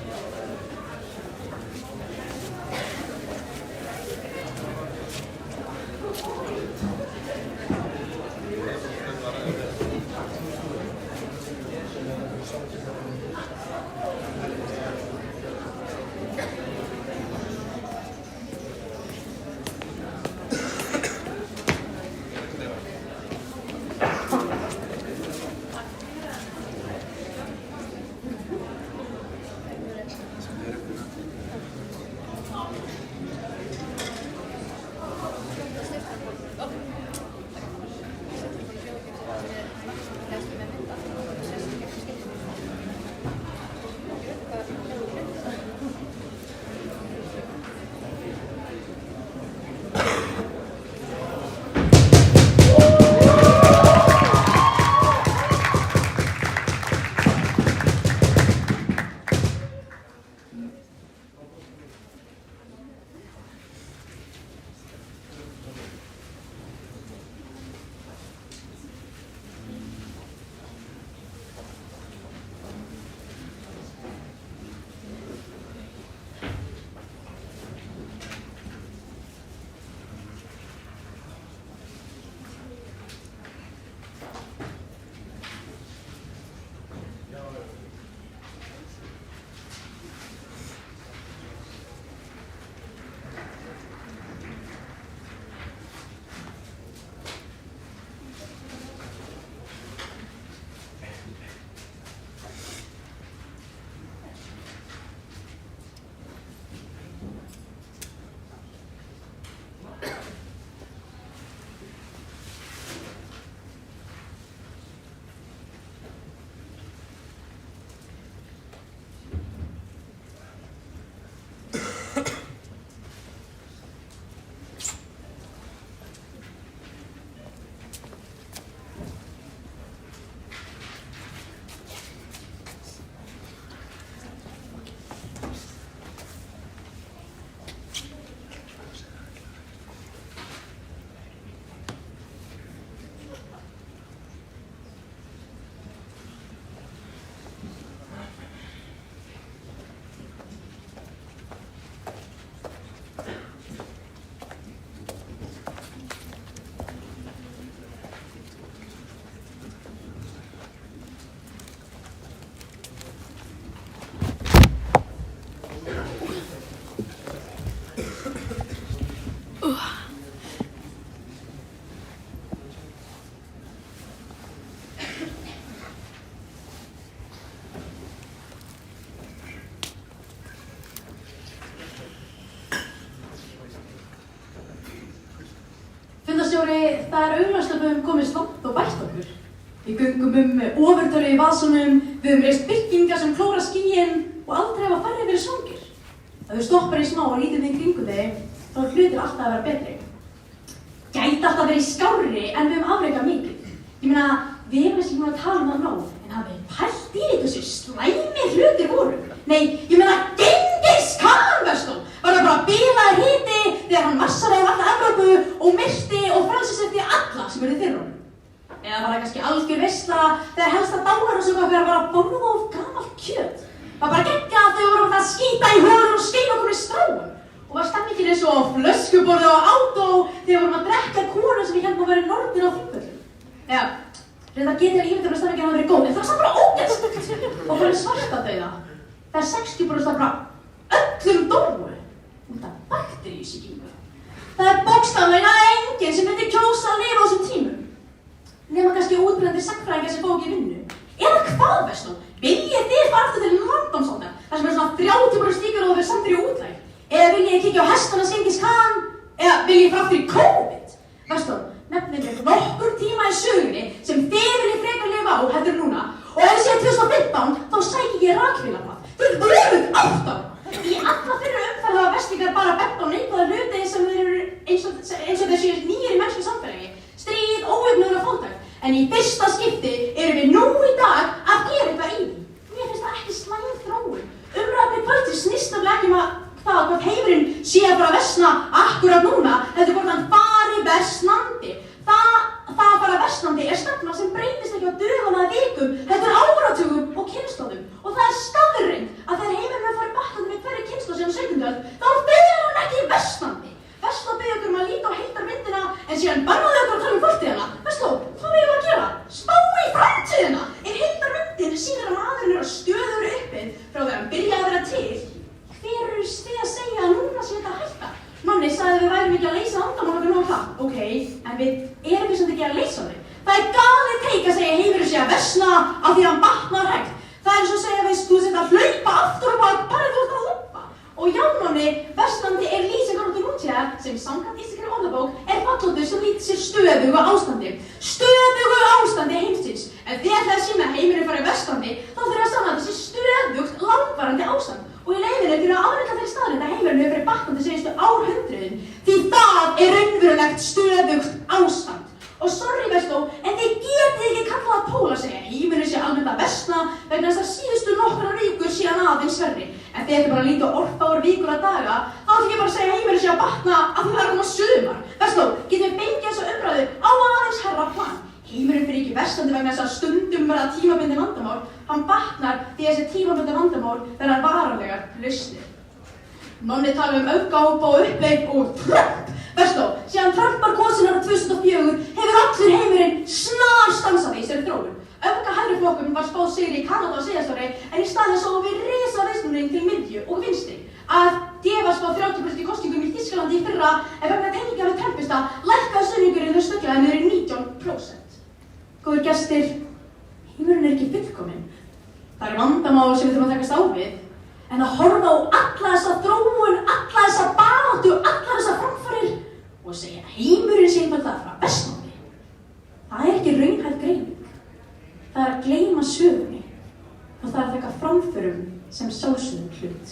S13: Sjóri, það augljóst að við höfum komist langt og bætt okkur. Við göngum ofurtölu í vasanum, við höfum reist byggingar sem klóra skýin og aldrei hafa færri verið svangir. Ef þú stoppar í smá og lítur þig kringum þig, þá hlutir alltaf að vera betri. Gæti alltaf verið skárri en við höfum afrekað mikið. Ég meina, við erum ekki búin að tala það nóg, en hafið pælt í þessu slæmi hlutir voru. Nei, ég meina Genghis Khan, veistu, var það bara bilaður hiti þegar hann massaði alla Evrópu og myrti og frelsisetti alla sem eru þeirra honum. Eða var það kannski algjör veisla þegar helsta dánarorsök okkar var að borða of gamalt kjöt. Það bara geggjað að þau voru að skýta í hólur og skeina okkur í stráum. Og var stemmingin eins og flöskuborði á átó þegar við vorum að drekka konu sem við héldum að vera norðin á Þingvöllum. Já, þetta getur ímyndar að stemmingin hafa verið góð, en það var samt bara ógeðslegt. Og bara svartadauða. Það 60% af bara öllum dóu út af bakteríusýkingu. Það bókstaflega enginn sem myndi kjósa að lifa á þessum tímum. Nema kannski útbrendi sagnfræðingar sem fá ekki vinnu. Eða hvað, veistu? Viljið þið fara aftur til London þar sem svona 30% stíkur og það verið sendur í útlæg? Eða viljið þið kíkja á hestana Genghis Khan? Eða viljið þið fara aftur í COVID? Veistu, nefnir mér nokkur tíma í sögunni sem þið viljið frekar lifa á heldur en núna. Og ef þið séð 2015, þá sæki ég rakvélarblað. Þau eru 8 ára. Í alla fyrri umferð hafa Vestingar bara bent á neikvæða hluti sem þeir eru eins og þeir séu nýir í mennsku samfélagi. Stríð, ójöfnuður og fátækt. En í fyrsta skipti erum við nú í dag að gera eitthvað í því. Mér finnst það ekki slæm þróun. Umræðan í kvöldi snýst nefnilega ekki það hvort heimurinn sé að fara að versna akkurat núna, heldur hvort hann fari versnandi. Það að fara versnandi er stefna sem breytist ekki á dögum eða vikum, heldur áratugum og kynslóðum. Og það er staðreynd að þegar heimurinn er farið batnandi með hverri kynslóð síðan 17. öld, þá fer hann ekki versnandi. Vestló byrði okkur um að líta á heildarmyndina en síðan bannaði okkur að tala um fortíðina. Vestló, hvað við að gera? Spá í framtíðina! Ef heildarmyndin sýnir að maðurinn er að stöðugur uppið frá þegar hann byrjaði að vera til, hver eru þið að segja að núna sé þetta að hætta? Nonni sagði að við værum ekki að leysa vandamál okkar nóg hratt. Ok, en við erum við samt ekki að leysa þau. Það er galið teik að segja heimurinn sé að versna af því að hann batnar hægt. Það er eins og að segja, veist, þú sett að hlaupa aftur og bara þú ert að hoppa. Og já, nonni, versnandi er lýsingar út úr nútíðar sem samkvæmt íslenskri orðabók er fallóttur sem lýtur sér stöðugu ástandi. Stöðugu ástandi heimsins. Ef þið ætlaði að sýna að heimurinn farið versnandi, þá þurfið að sanna að þessi stöðugt langvarandi ástand. Og í leiðinni fyrir að afreika þeirri staðreynd að heimurinn hefur verið batnandi síðustu árhundruðin. Því það er raunverulegt stöðugt ástand. Og sorry, Vestló, en þið getið ekki kallað að póla segja heimurinn sé almennt að versna vegna þess að síðustu nokkrar vikur síðan aðeins verri. En þið ættu bara að líta orðfáar vikur að daga, þá ættu ekki bara að segja heimurinn sé að batna af því það er að koma sumar. Vestló, getum við fengið þessa umræðu á aðeins herra plan. Heimurinn fyrir ekki versnandi vegna þess að stundum verða tímabundin vandamál, hann batnar því þessi tímabundin vandamál verða varanlegar lausnir. Nonni tala um öfgahópa og uppleik og Trump. Vestló, síðan Trump var kosinn árið 2004 hefur allur heimurinn snarstansað í þessari þróun. Öfgahægriflokkurinn var spáð sigri í Kanada á síðasta ári en í staðinn sáum við risaviðsnúning til miðju og vinstri. AfD var spáð 30% í kosningum í Þýskalandi í fyrra en vegna tenginga við Trumpista lækkaði stuðningurinn þau snögglega niður í 19%. Góðir gestir, heimurinn er ekki fullkominn. Það er vandamál sem við þurfum að takast á við. En að horfa á alla þessa þróun, alla þessa baráttu, alla þessa framfarir og segja að heimurinn sé einfaldlega frá versnandi. Það er ekki raunhæf greining. Það er að gleyma sögunni og það er að taka framförum sem sjálfsögðum hlut.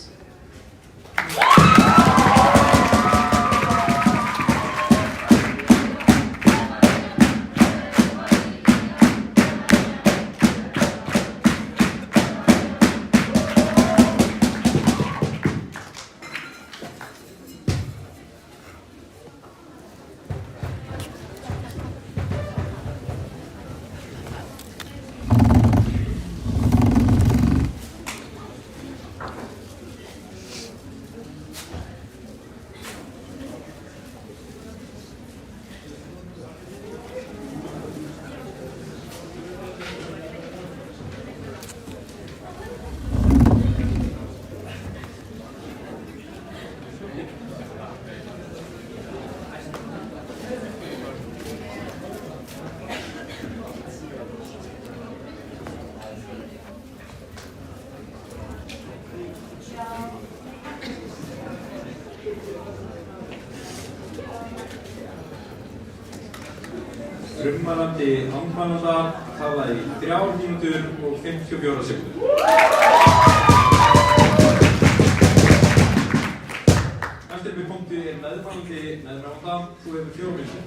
S2: Frummælandi andmælanda talaði í 3 mínútur og 54 sekúndur. Eftir við punkti meðmælandi meðmælanda, þú hefur 4 mínútur.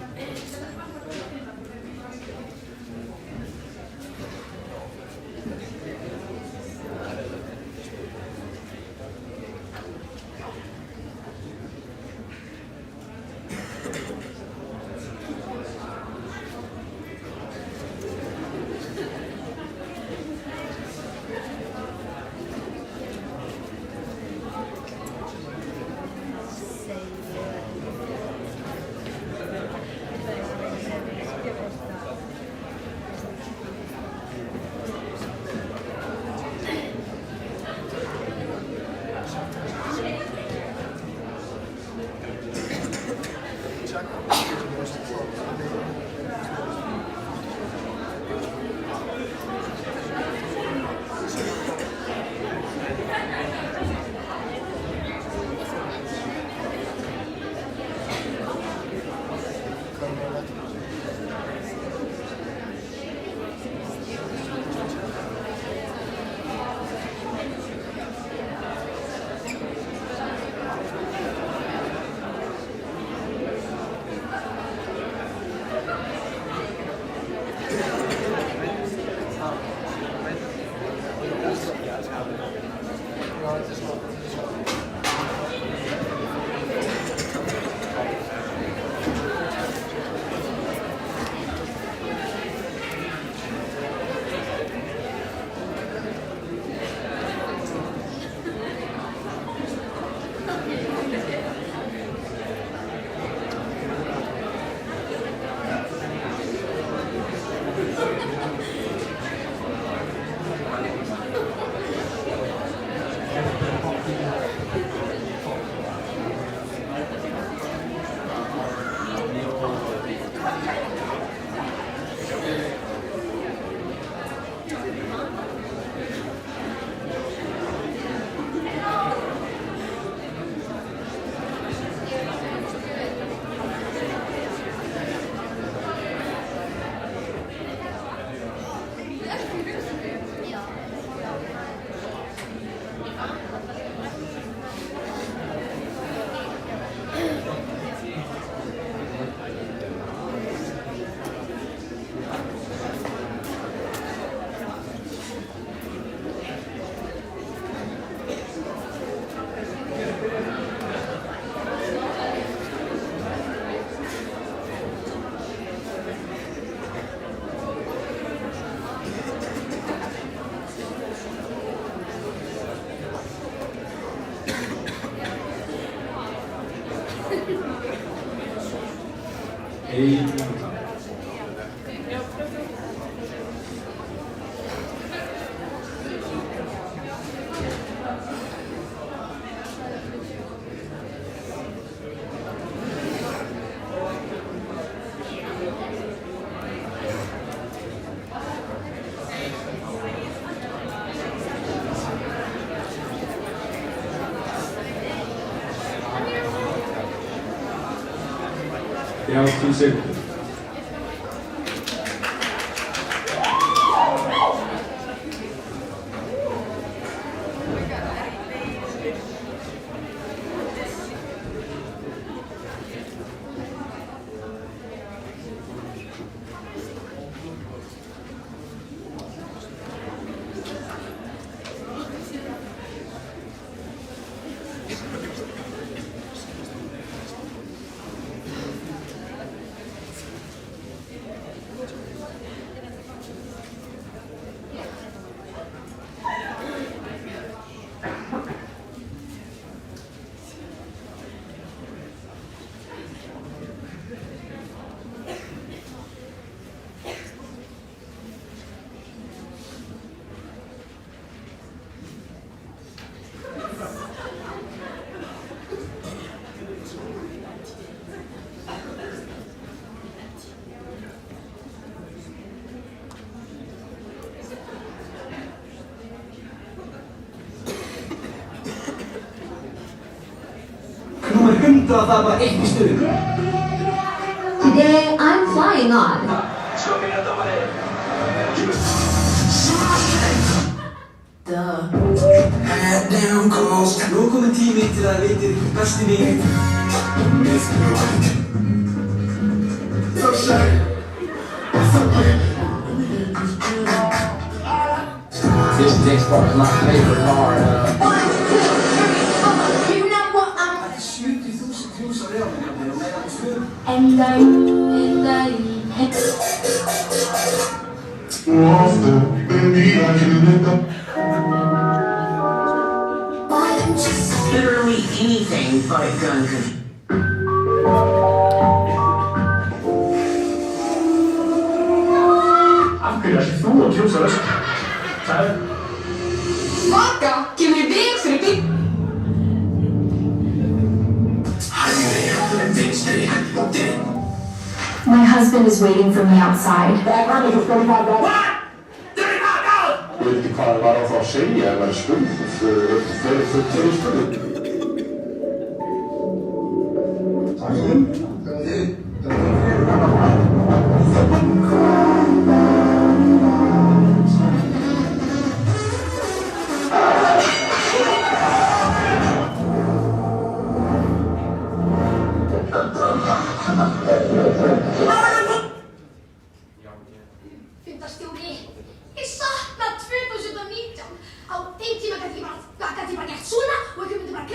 S2: Já, 10 sekúndur.
S18: Númer 100, það var 1 í stuð.
S19: Today I'm flying on
S5: Head down calls. Nú er kominn tími til að vitið besti mig. This next part is my favorite part.
S15: You know what I'm...
S5: Það 70.000 views á realmyndinni og meira en svörum.
S18: Literally anything but a gun can...
S12: Af hverju ætlir þú að kjósa Vestur? Það
S15: Vaka kemur í veg fyrir bíl.
S4: My husband is waiting for me outside.
S12: What? $35! Ég veit ekki hvað það var á þá að segja ef það er spurning. Þeir spurning.
S15: Fundarstjóri, ég sakna 2019. Á þeim tíma gæti ég bara gert svona og ykkur myndi bara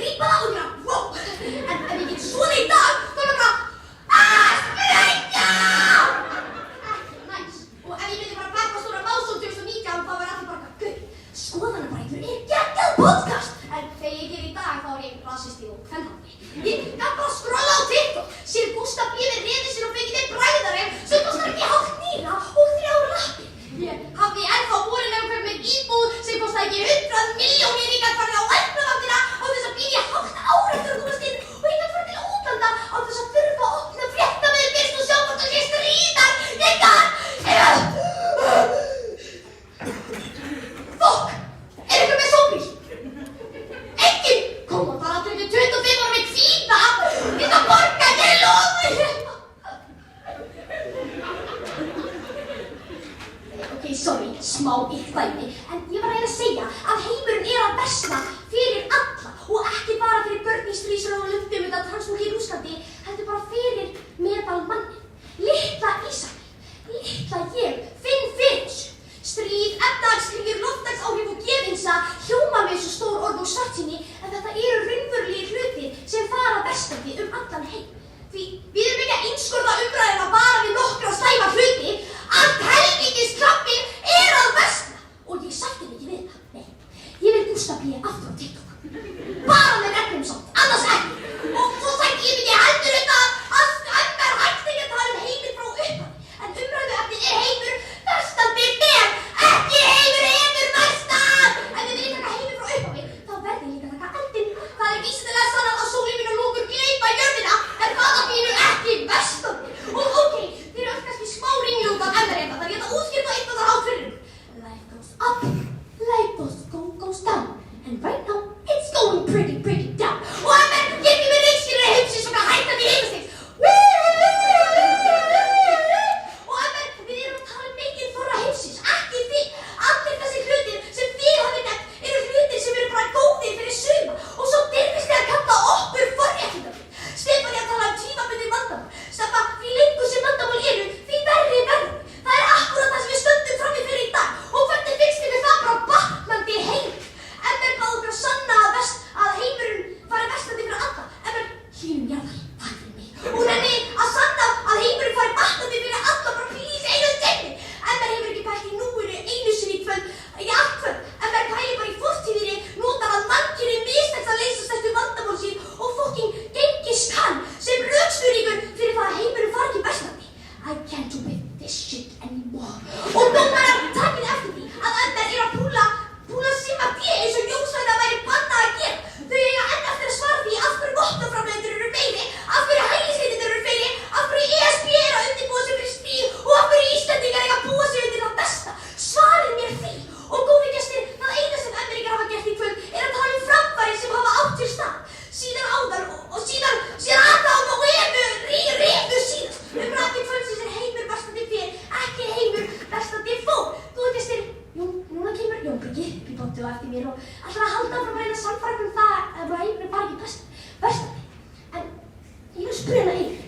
S15: spuna yfir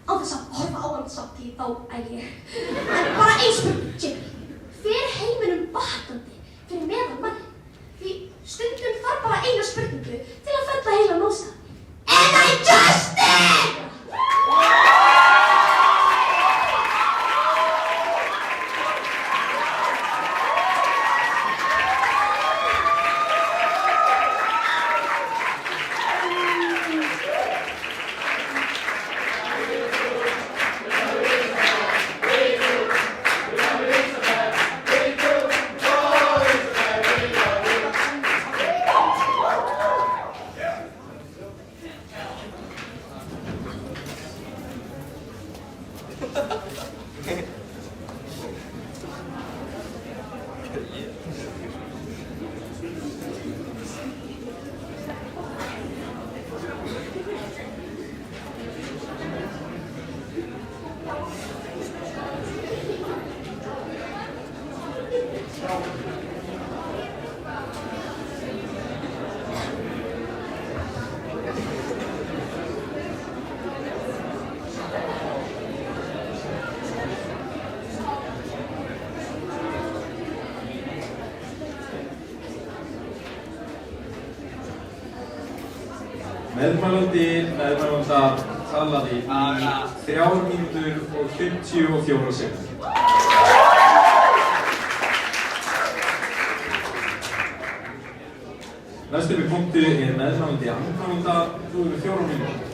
S15: á þess að horfa á hann samt því þá ég. En bara ein spurning, Jimmy. Fer heiminum batnandi fyrir meðal manni? Því stundum þarf bara eina spurningu til að fella heila nósa. And I just did!
S2: Meðmælanda talaði í 3 mínútur og 54 sekúndur. Næst upp í punktu meðmælandi andmælanda, þú eru 4 mínútur.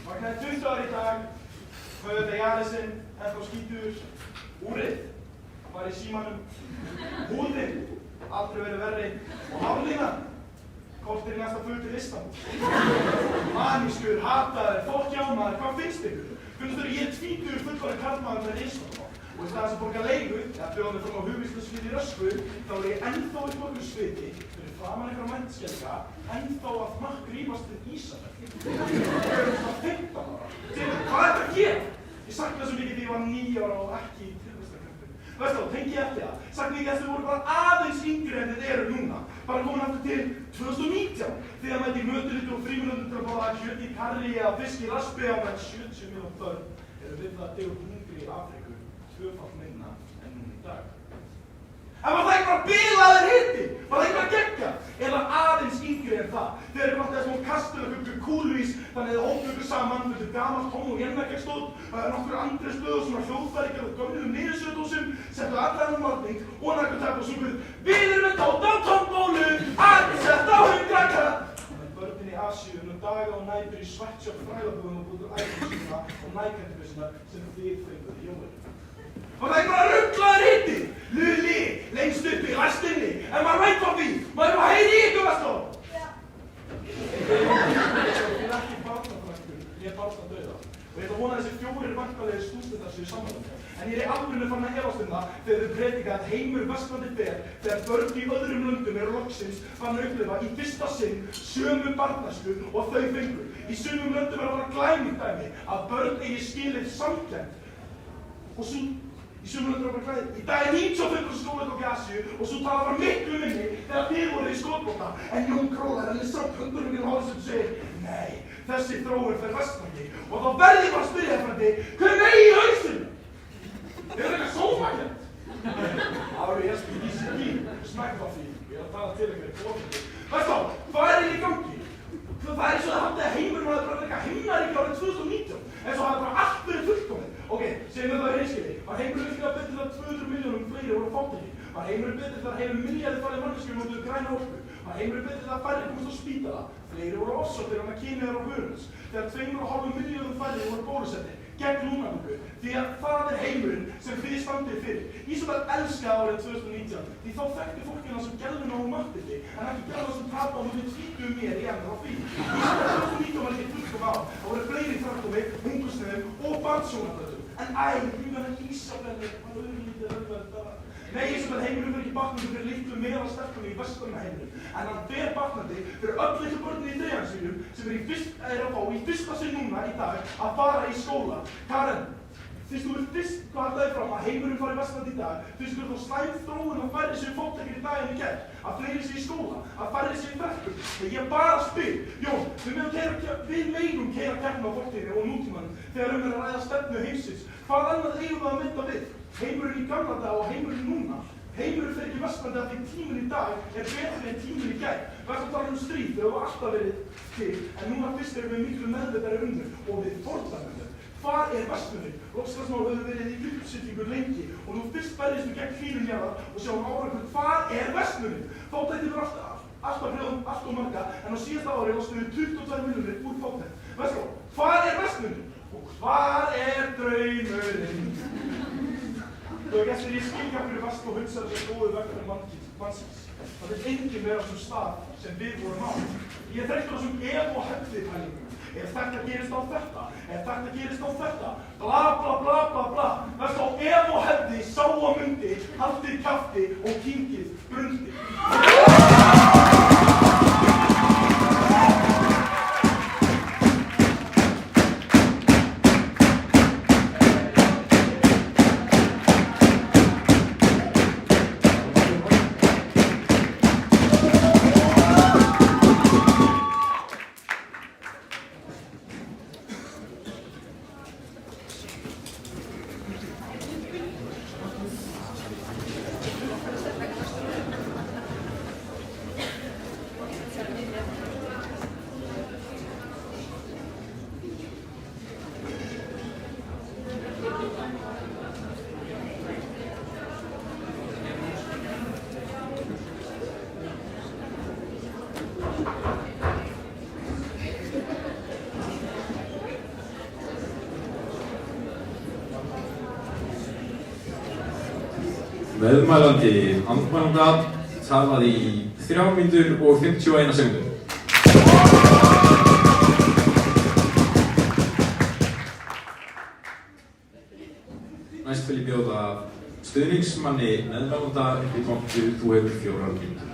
S19: Vaknaði 20 ára í dag, höfðu Jarisinn, ennþá skítugur, úrið var í símanum, húðin aldrei verið verri og haflínan kortir í næsta full til listan. Manískur, hataður, fólkjámaður, hvað finnst ykkur? Finnst þau ég tvítugur fullvarinn karlmaður með ristan? Og í staðan sem borga leigu, eða bjóðan frá hugvíslusviti í Röskvu, þá er ég ennþá í borgur sviti, fyrir framan einhverja menntskelka, ennþá að makk rífast við Ísafell. Ég er svona 15 ára. Hvað er þetta að gera? Ég sakna svo mikið því ég var 9 ára og ekki í tilvistarkröftum. Veistu þá, tengi ég eftir það. Sakna ekki eftir þau voru bara aðeins yngri en þið eru núna. Bara komin aftur til 2019. Þegar mætti í mötulitur og frímínútur til að borða kjöt í karri eða fisk í raspi á meðan 70 milljón börn eru við það að deyja út hungri í Afríku. Tvöfalt minna en núna í dag. En var það eitthvað bilaður hiti? Var það eitthvað geggjað? Eða aðeins yngri en það? Þeir eru alltaf þessum kastuðu ykkur kúluís þannig að þið hópum ykkur saman fyrir gamalt tóm og jennverkjagstótt nokkur andri stöðu svona hljóðfæri gerðu gömlum niðursöðdósum settu allan málning og nægur tætt og sunguð Við erum með tótt á tombólu allir sett á 100 karat Þannig börnin í Asíu daga og nætur í sweatshop fræðaböðum og búður æfum sína og nækendurvisina sem þið fenguð í jólinu. Var það eitthvað rugglaður hiti? Luli, lengst uppi, læst inni. En maður veit hvað því. Maður er að heyri í ykkur, veist þú? Já. Ég er ekki barnafrækkur. Ég er barnadauða. Og ég ætla að vona að þessi 4 vantarlegir stúdendar séu samanlöfni. En ég er alveg fann að efast það þegar þau predika að heimur versnandi ber þegar börn í öðrum löndum eru loksins fann að upplifa í fyrsta sinn sömu barnæsku og þau fengu. Í sumum löndum er að fara glæmingdæmi að börn eigi skilið samkennd. Og svo í sumum löndum er að fara glæming. Í dag er 95% skólatók í Asíu og svo tala bara miklu minni þegar þið voru í skotbolta. En Jón Królar er samt hundunum í hálsum segir nei, þessi þróun fer versnandi. Og þá verð ég bara að spyrja þarfandi, hver er í hausinu? Þið eru eitthvað sómakent. Ári, ég spyr í sig í, smækt á því. Ég er að tala til ykkur í fólki. Veist þá, hvað er í gangi? Það er eins og það haldið að heimurinn hafði bara eitthvað himnaríki árið 2019. Eins og það hafði bara allt verið fullkomið. Ok, segjum við það í hreinskilni. Var heimurinn virkilega betur þegar 200 milljónum fleiri voru fátækir? Var heimurinn betur þegar heilu milljarðir farið manneskjum notuðu græna orku? Var heimurinn betur þegar færri komast á spítala? Fleiri voru ofsóttir vegna kynjaðar og vörunns. Þegar 2,5 milljónum færri voru bólusettir gegn lungnabólgu. Því að það er heimurinn sem þið standið fyrir. Ísabel elskaði árið 2019 því þá þekkti fólkina sem gerðu nógu mattildi en ekki gerða sem tapa og þau tvítuðu mér í emður á því. Ísabel 2019 var ekki fullkom á. Það voru fleiri traktomi, hungursnefum og barnsjónarbröðum. En Ísabel var auðvitað auðveldara. Nei, Ísabel heimurinn fyrir ekki batnandi fyrir litlu meðal stelpunni í vesturna heiminum. En hann fer batnandi fyrir öll litlu börnin í dregan sínum sem er að fá í fyrsta sinn núna í dag að fara í skóla. Karen, fyrst þú vilt fyrst kvartaði fram að heimurinn fari versnandi í dag, fyrst þú vilt þá slæm þróun að færri séu fóttakir í dag en í gerð, að fleiri séu í skóla, að færri séu í verkum. Þegar ég bara spyr, Jón, við megum keyra keppni á fortíðinni og nútímanum þegar er að ræða stefnu heimsins. Hvað annað eigum við að mynda við? Heimurinn í gamla dag og heimurinn núna. Heimurinn fer ekki versnandi að því tíminn í dag er betri en tíminn í gær. Við ætlum að tala stríð, þau hafa alltaf verið til, en núna fyrst erum við miklu meðvitaðri og við fordæmum þau. Hvað er verslunin? Loftslagsmál hefur verið í uppsetningu lengi og nú fyrst berjumst við gegn hlýnun jarðar og sjáum árangur. Hvað er verslunin? Fátæktin er alltaf marga en á síðasta ári lostum við 22 milljónir úr fátækt. Veist þú, hvað er verslunin? Og hvað er draumurinn? Þú hefur gestir í skilgjarnir verslu og hundsar þessu góðu vegna mannsins. Það vil enginn vera á þessum stað sem við vorum á. Ég er þreyttur á þessum ef og hefði pælingum. Ef þetta gerist á þetta, ef þetta gerist á þetta, bla bla bla bla bla. Veist þá, ef og hefði, sá á mundi, haldið kjafti og kynkið brundi.
S8: Meðmælandi andmælandagat talaði í 3 mínútur og 51 sekúndur. Næst vil ég bjóða stuðningsmanni meðmælanda upp í pontu, þú hefur 4 mínútur.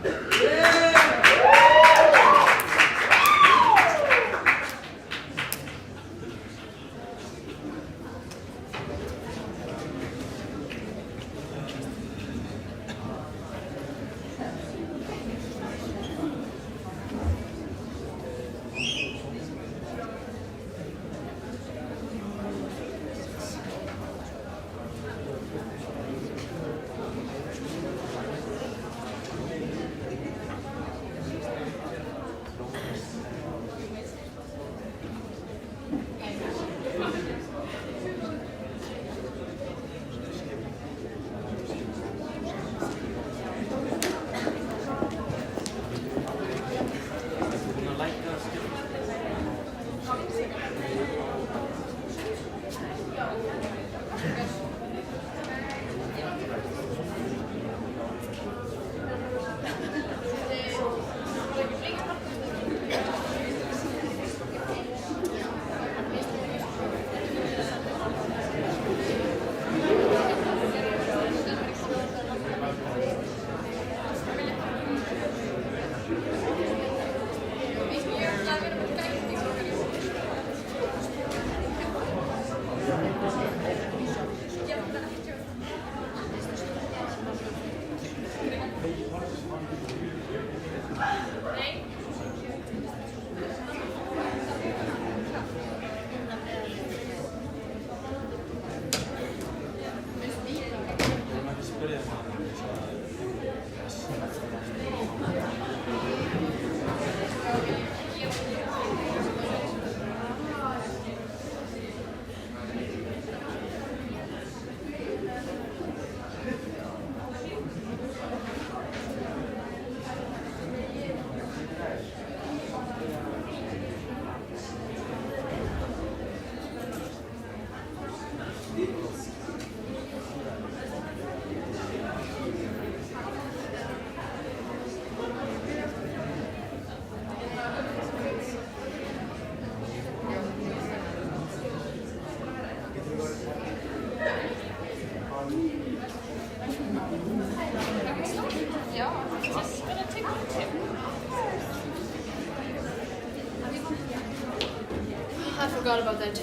S1: I forgot about that.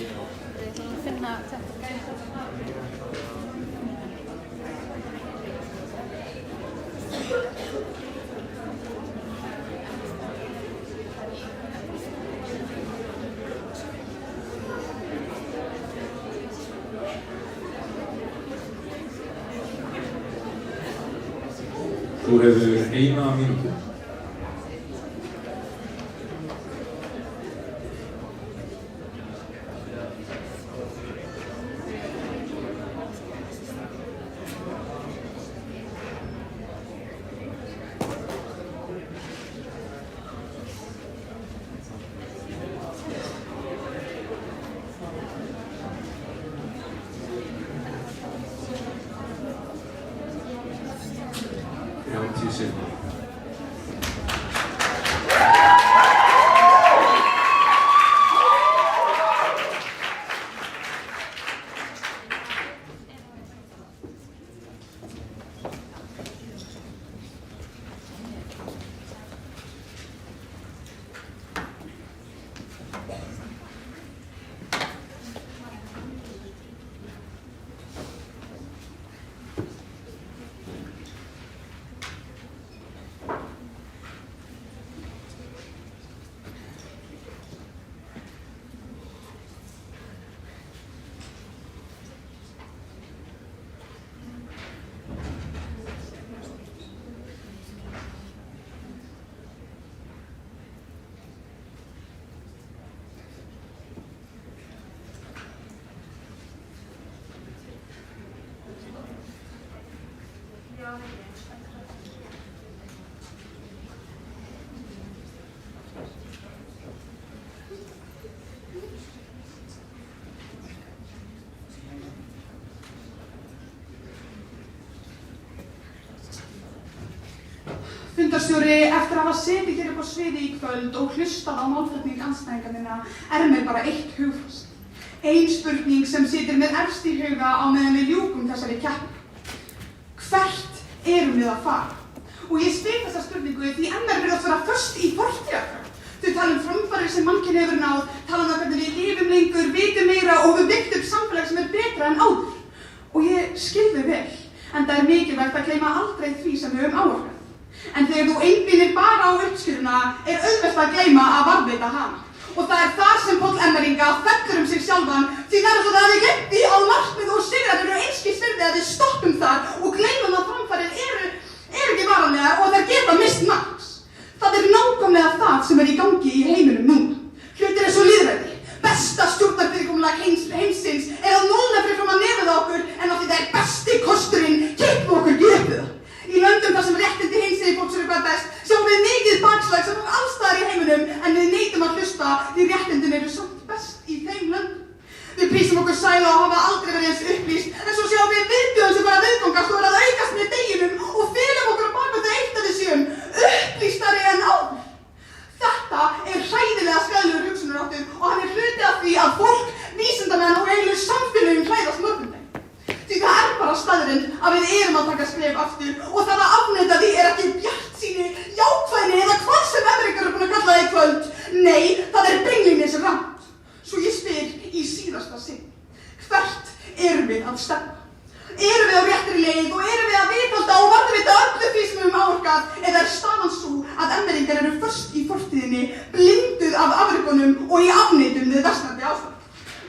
S1: Finna þetta.
S8: Þú hefur 1 mínútu.
S16: skólastjóri, eftir að hafa setið hér upp á sviði í kvöld og hlustað á málflutning andstæðinga minna, mér bara eitt hugfast. Ein spurning sem situr mér efst í huga á meðan við ljúkum þessari keppni. Hvert erum við að fara? Og ég spyr þessa spurningu því virðast vera föst í fortíðarfræði. Þau tala framfarir sem mannkyn hefur náð, tala hvernig við lifum lengur, vitum meira og við byggt upp samfélag sem betra en áður. Og ég skil þau vel, en það mikilvægt að gleyma aldrei því sem við höfum áorkað. En þegar þú einblínir bara á uppskuruna, auðvelt að gleyma að varðveita hana. Og það þar sem Páll Emmeringa fellur sig sjálfan, því það svo það við glemt því að markmið og sigrar eru einskis virði að við stoppum þar og gleymum að framfarir eru ekki varanlegar og þær geta mist marks. Það nákvæmlega það sem í gangi í heiminum núna. Hlutir eins og lýðræði, besta stjórnarfyrirkomulag heimsins að núna fyrir fram að nefið á okkur en af því það besti kosturinn, kippum okkur gjöfið það. Í löndum þar sem réttindi hinsegin fólks eru hvað best, sjáum við mikið bakslag sem alls staðar í heiminum en við neitum að hlusta því réttindin eru samt best í þeim löndum. Við prísum okkur sæla og hafa aldrei verið eins upplýst en svo sjáum við viðbjóðum sem bara viðgangast og að aukast með deginum og fylgum okkur á bak við það eitt að við séum upplýstari en áður. Þetta hræðilega skaðlegur hugsunarháttur og hann hluti af því að fólk, vísindamenn og heilu samfélögum hræðast morgundaginn. Því það bara staðreynd að við erum að taka skref aftur og það að afneita því ekki bjartsýni, jákvæðni eða hvað sem Ameríkar eru búin að kalla það í kvöld. Nei, það beinlínis rangt. Svo ég spyr í síðasta sinn, hvert erum við að stefna? Erum við á réttri leið og erum við að viðhalda og varðveita öllu því sem við höfum áorkað eða staðan svo að Ameríkar eru föst í fortíðinni, blinduð af afrekunum og í afneitum við versnandi ástand?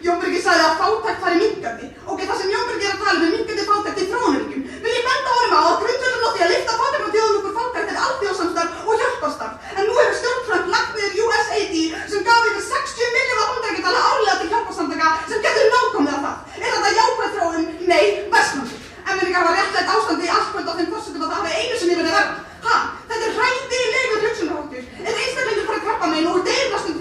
S16: Jón Birgir sagði að fátækt fari minnkandi. Ok, það sem Jón Birgir að tala minnkandi fátækt í þróunarríkjum. Vil ég benda honum á að grundvöllurinn á því að lyfta fátækum þjóðum okkur fátækt alþjóðasamstarf og hjálparstarf. En nú hefur stjórn Trump lagt niður USAID sem gaf yfir 60 milljarða bandaríkjadala árlega til hjálparsamtaka sem getur nákvæmlega það. Þetta jákvæð þróun? Nei, versnandi. Ameríkar var réttlætt ástandi í allt kvöld á þeim forsendum að það hafi einu sinni verið verra. Þetta hræðilegur hugsunarháttur. Ef einstaklingur fær krabbamein og deyr næstum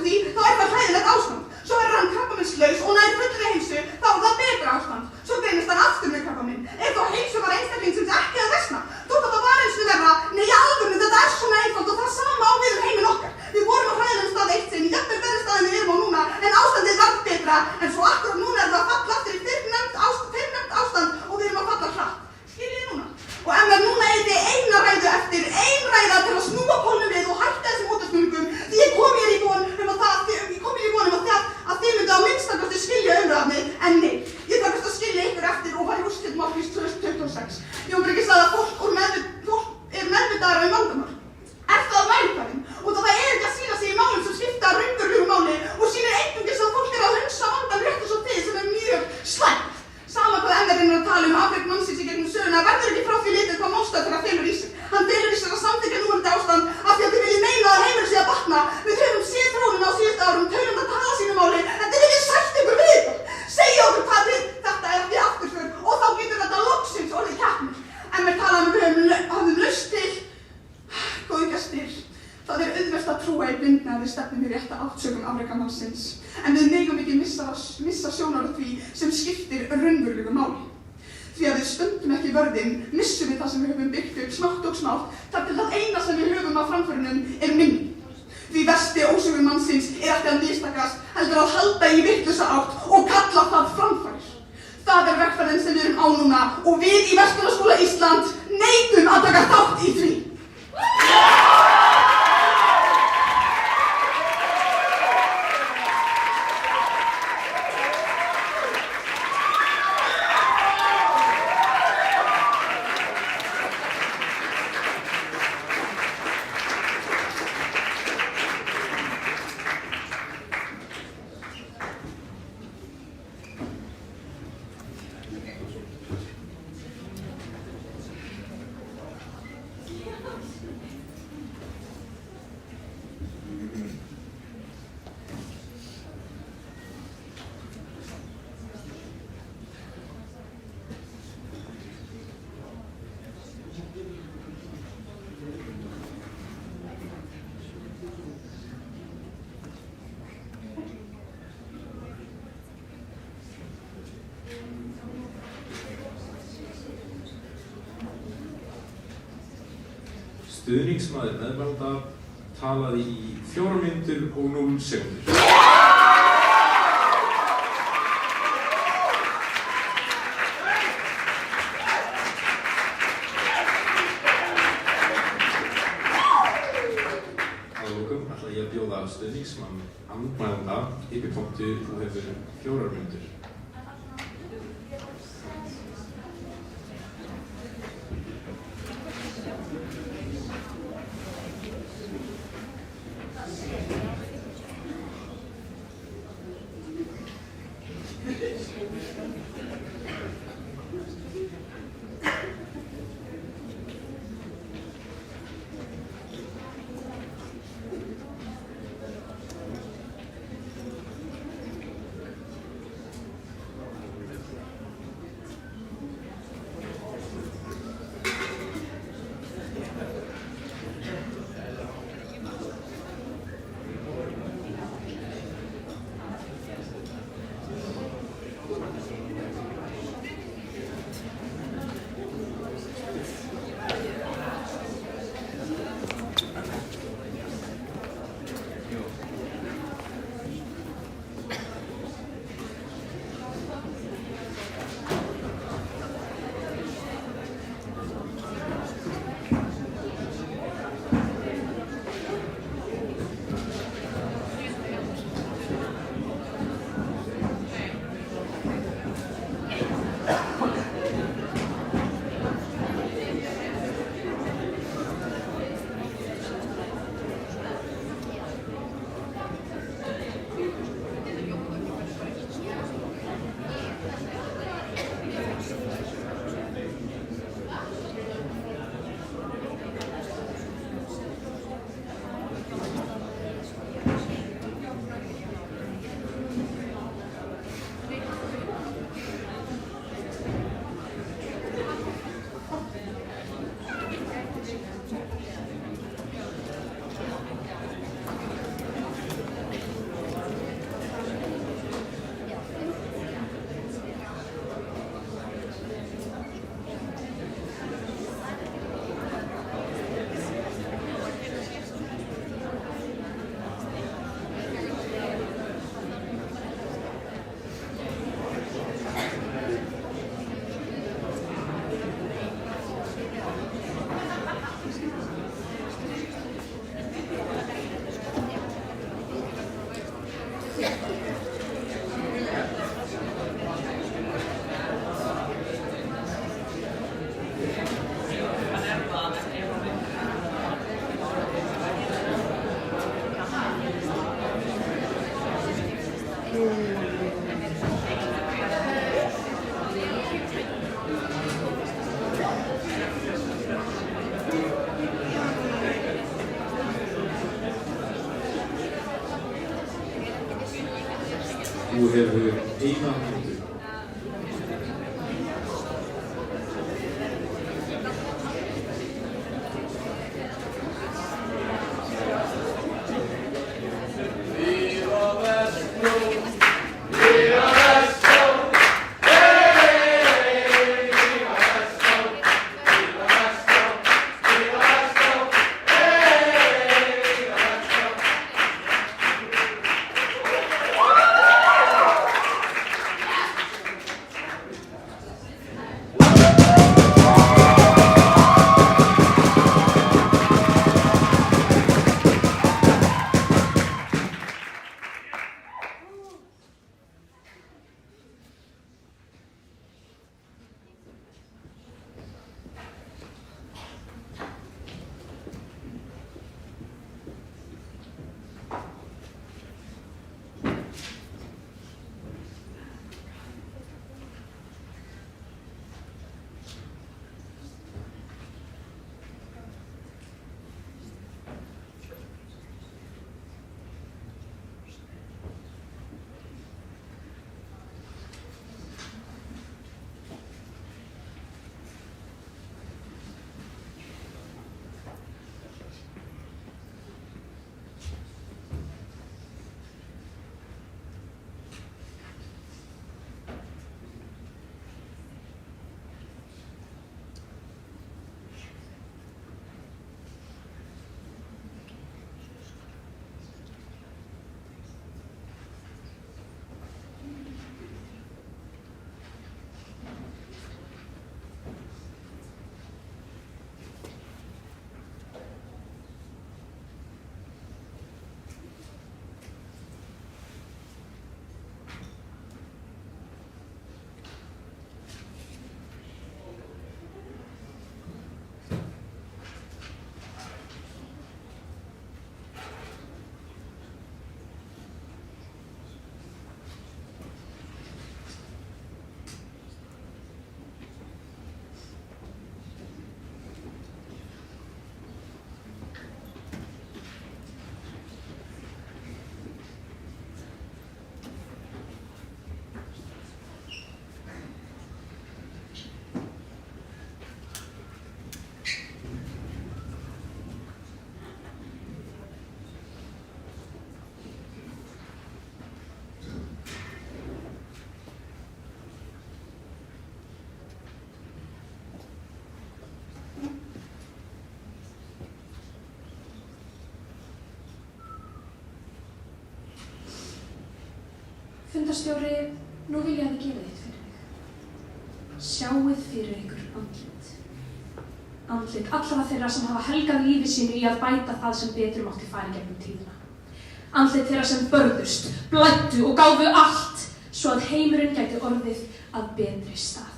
S16: því, þá það hræðilegt ástand. Svo verður hann krabbameinslaus og nær fullri heilsu, þá það betra ástand. Svo greinist hann aftur með krabbamein. Ef þá heilsu var einstakling sem ekki að versna, þótt að það var eins og verra, nei alveg, þetta svona einfalt og það sama á við heiminn okkar. Við vorum á hræðilegum stað eitt sinn, jafnvel verri stað en við erum á núna, en ástandið varð betra, en svo akkurat núna það að falla aftur í fyrrnefnt ástand og við erum að falla hratt. Skiljið núna? Og ef núna þið eina ræðu eftir, ein ræða til að snúa pólnum við og hætta þessum útastungum, því ég kom hér í von að þið myndu á minnstakosti skilja umræðni, en nei, ég takast að skilja ykkur eftir og var í úrslit Morfís 2026. Jón Birgir sagði að fólk meðvitaðara vandamál. Það mælikvarðinn, og það ekki að sýna sig í málum sem skipta raunverulegu máli og sýnir einungis að fólk að hunsa vandann rétt og svo þið sem mjög slæmt. Sama hvað Emmerinn að tala afrek mannsins í gegnum söguna verður ekki frá því litið hvað málstæðara felur í sig. Hann felur í sig að samþykkja núverandi ástand af því að þið viljið meina að heimur sé að batna. Við höfum séð þróunina á síðustu árum, tölum að tala sínu máli, en þið viljið sætt ykkur við þetta. Segja okkur hvað þetta ekki afturför og þá getur þetta loksins orðið keppni. Emmer talaði við höfum laust til. Góðu gestir, það auðvelt að trúa í blindni að við stefnum í rétta áttsökum afrekamannsins, en við megum ekki missa sjónar á því sem skiptir raunverulegu máli. Því að við stöndum ekki vörðinn, missum við það sem við höfum byggt upp smátt og smátt, þar til það eina sem við höfum af framförunum minni. Því versti ósögur mannsins ekki að mistakast, heldur að halda í vitlausa átt og kalla það framfarir. Það vegferðin sem við erum á núna og við í Verslunarskóla Ísland neitum að taka þátt í því.
S2: Stuðningsmaður Meðmælanda talaði í 4 mínútur og 0 sekúndur. Að lokum ætla ég að bjóða stuðningsmann andmælanda upp í pontu. Þú hefur 4 mínútur. Þú hefur 1 mínútu.
S20: Kvikmyndastjóri, nú vil ég að þið gera þitt fyrir mig. Sjáið fyrir ykkur andlit. Andlit allra þeirra sem hafa helgað lífi sínu í að bæta það sem betur mátti fara gegnum tíðina. Andlit þeirra sem börðust, blæddu og gáfu allt svo að heimurinn gæti orðið að betri stað.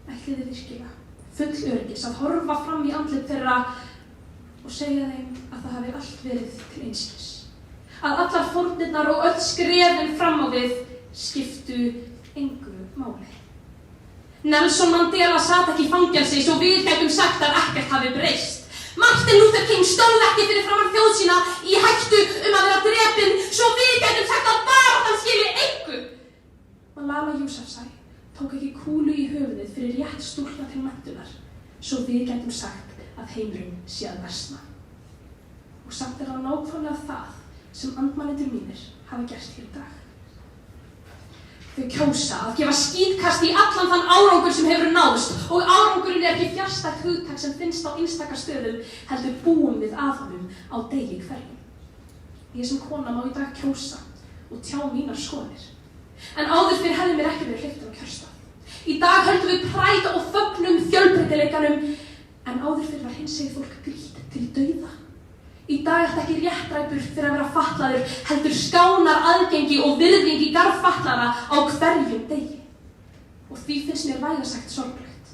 S20: Ætlið þið virkilega, full öryggis, að horfa fram í andlit þeirra og segja þeim að það hafi allt verið til einskis. Að allar fórnirnar og öll skrefin fram á við skiptu engu máli. Nelson Mandela sat ekki í fangelsi svo við gætum sagt að ekkert hafi breyst. Martin Luther King stóð ekki fyrir framan þjóð sína í hættu að vera drepinn svo við gætum sagt að baráttan skili engu. Malala Yousafzai tók ekki kúlu í höfuðið fyrir rétt stúlka til menntunar svo við gætum sagt að heimurinn sé að versna. Og samt það nákvæmlega það sem andmælendur mínir hafa gert hér í dag. Þau kjósa að gefa skítkast í allan þann árangur sem hefur náðst og árangurinn ekki fjarstætt hugtak sem finnst á einstaka stöðum heldur búum við að honum á degi hverjum. Ég sem kona má í dag kjósa og tjá mínar skoðanir. En áður fyrir hefði mér ekki verið hleypt á kjörstað. Í dag höldum við præt og fögnum fjölbreytileikanum en áður fyrir var hinsegið fólk grýtt til dauða. Í dag er þetta ekki réttræpur fyrir að vera fatlaður, heldur skánar aðgengi og virðing í garð fatlaða á hverjum degi. Og því finnst mér vægast sagt sorglegt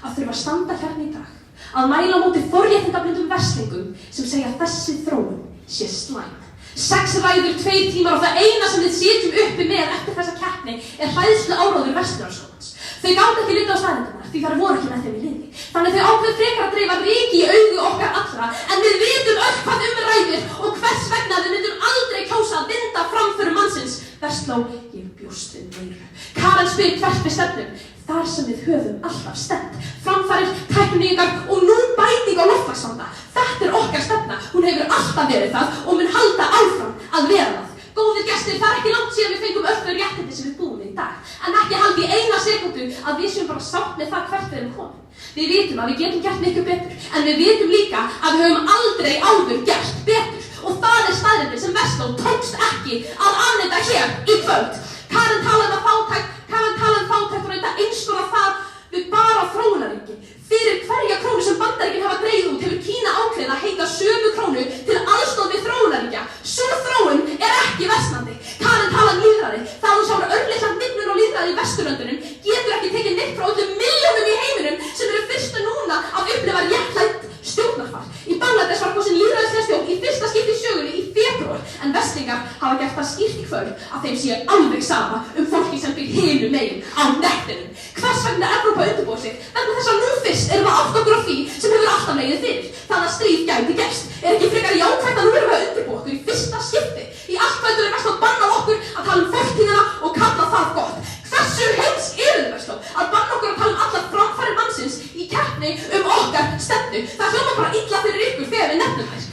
S20: að þurfa að standa hérna í dag að mæla á móti forréttindablindum verslingum sem segja að þessi þróun sé slæm. 6 ræður, 2 tímar og það eina sem við sitjum uppi með eftir þessa keppni er hræðslu áróður verslunarskólans. Þau gátu ekki lita á staðreyndirnar því þær voru ekki með þeim í liði. Þannig þau ákveðu frekar að dreifa ryki í augu okkar allra en við vitum öll hvað ræðir og hvers vegna við myndum aldrei kjósa að vinda framförum mannsins. Versló, ég bjóst við meiru. Karen spyr hvert við stefnum. Þar sem við höfum alltaf stefnt. Framfarir, tækningar og nú bæting á loftslagsvanda. Þetta er okkar stefna. Hún hefur alltaf verið það og mun halda áfram að vera það. Góðir gestir, það er ekki langt síðan við fengum öll þau réttindi sem við búum við í dag. En ekki haldi í eina sekúndu að við séum bara sátt með það hvert við erum komin. Við vitum að við getum gert miklu betur, en við vitum líka að við höfum aldrei áður gert betur. Og það er staðreyndin sem Versló tókst ekki að afneita hér í kvöld. Karen talaði um fátækt og reynda einskona það við bara þróunarríki. Fyrir hverja krónu sem Bandaríkin hafa dregið út hefur Kína ákveðið að heita sömu krónu til aðstoð við þróunarríkja. Sú þróun er ekki versnandi. Karen talaði lýðræði. Það hún sjáur örlitlan hnignun og lýðræði í Vesturlöndunum getur ekki tekið neitt frá öllum milljónum í heiminum sem eru fyrstu núna að upplifa réttlætt stjórnarfar. Í Bangladesh var kosin lýðræðislega stjórn í fyrsta skipti í sögunni í febrúar en Vestlingar hafa gert það skýrt í kvöld að þeim sé alveg sama fólki sem býr hinum megin á nettinum. Hvers vegna Evrópa undirbúið sig? Vegna þess að nú fyrst erum við að átta okkur á því sem hefur alltaf legið fyrir. Það að stríð gæti gerst. Er ekki frekar jákvætt að nú erum við að undirbúa okkur í fyrsta skipti? Í allt kvöldur er Versló bannað okkur að tala um fortíðina og kalla það gott. Hversu heimsk eru þið Versló að banna okkur að tala um allar framfarir mannsins í keppni okkar stefnu? Það hljómar bara illa fyrir ykkur þegar við nefnum þær.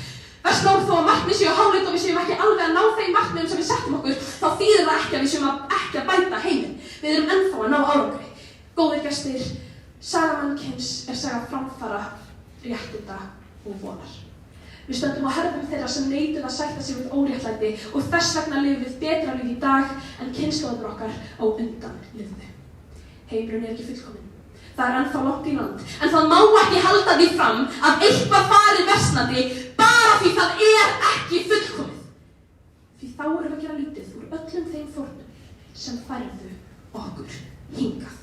S20: Versló, þó að markmið séu háleit og við séum ekki alveg að ná þeim markmiðum sem við settum okkur, þá þýðir það ekki að við séum ekki að bæta heiminn. Við erum ennþá að ná árangri. Góðir gestir, saga mannkyns er saga framfara, réttinda og vonar. Við stöndum á herðum þeirra sem neituðu að sætta sig við óréttlæti og þess vegna lifum við betra líf í dag en kynslóðir okkar á undan lifðu. Heimurinn er ekki fullkominn. Það er ennþá langt í land, en það má ekki halda því fram að eitthvað fari versnandi bara því það er ekki fullkomið. Því þá erum við að gera lítið úr öllum þeim fórnum sem færðu okkur hingað.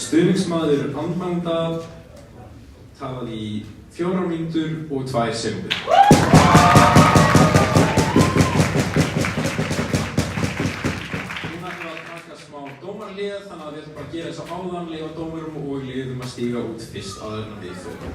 S2: Stuðningsmaður andmælanda talaði í 4 mínútur og 2 sekúndur. Núna ætlum við að taka smá dómarhlið, þannig að við ætlum bara að gera þess að áðan, leyfa dómurum og liðum að stíga út fyrst áður en við förum.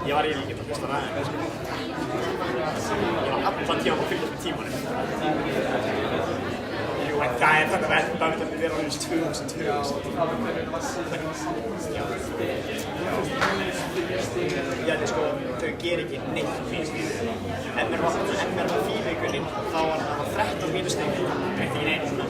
S3: Ég var eiginlega ekki að hlusta ræðin. Ég var allan tíma að fylgjast með tímanum. Jú, en það er þetta verðt að við vera alveg 2000. Já, sko, þau ger ekki neitt finnst mér. Ef mér var 4 vikunni, þá var það 13 mínustig. Það er ekki neitt svona.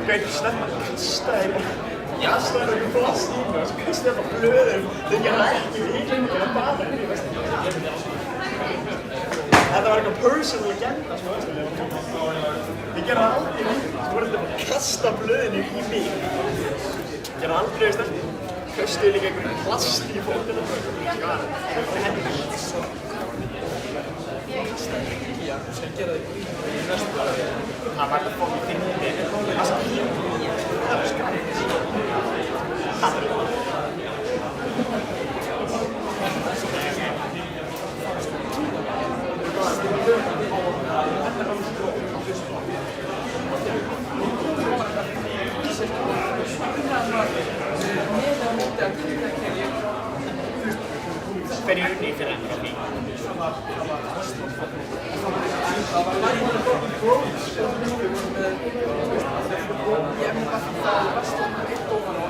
S3: Gauður snemma kastaði eitthvað plast í mig og svo kastaði eitthvað blöðum þegar ég hafði ekki líklingur að baða henni, veist þú? Þetta var eitthvað personal agenda, sko, veist þú? Ég gerði það aldrei lengur, þú voru þetta bara að kasta blöðinu í mig. Ég gerði það aldrei, veist þú? Kastaði líka einhverjum plast í fólkinu, sko, hvað var það? Þetta henni ekki. Já, sem gera það í næstu ári. Það var það fólk í þinni. Það var skrætt. Það var Hverju unni fyrir enn frá því? Það var lægir og bróðs og ég myndi að það var vestan eitt dómar og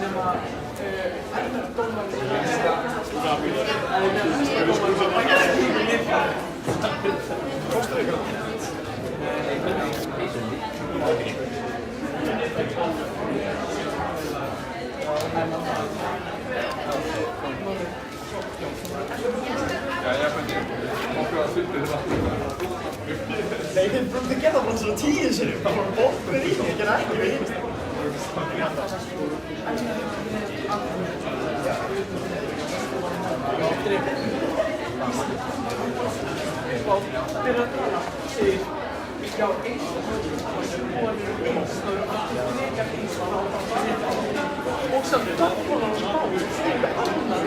S3: nema dómar kostar ykkur Nei, þið gerða bara svona 10 sinnum. Það var bóknir í því, ég gerði ekki við hinn. byrjar að tala, segir já, eins og það eru allir frekar eins og og samt það konar á spáð annar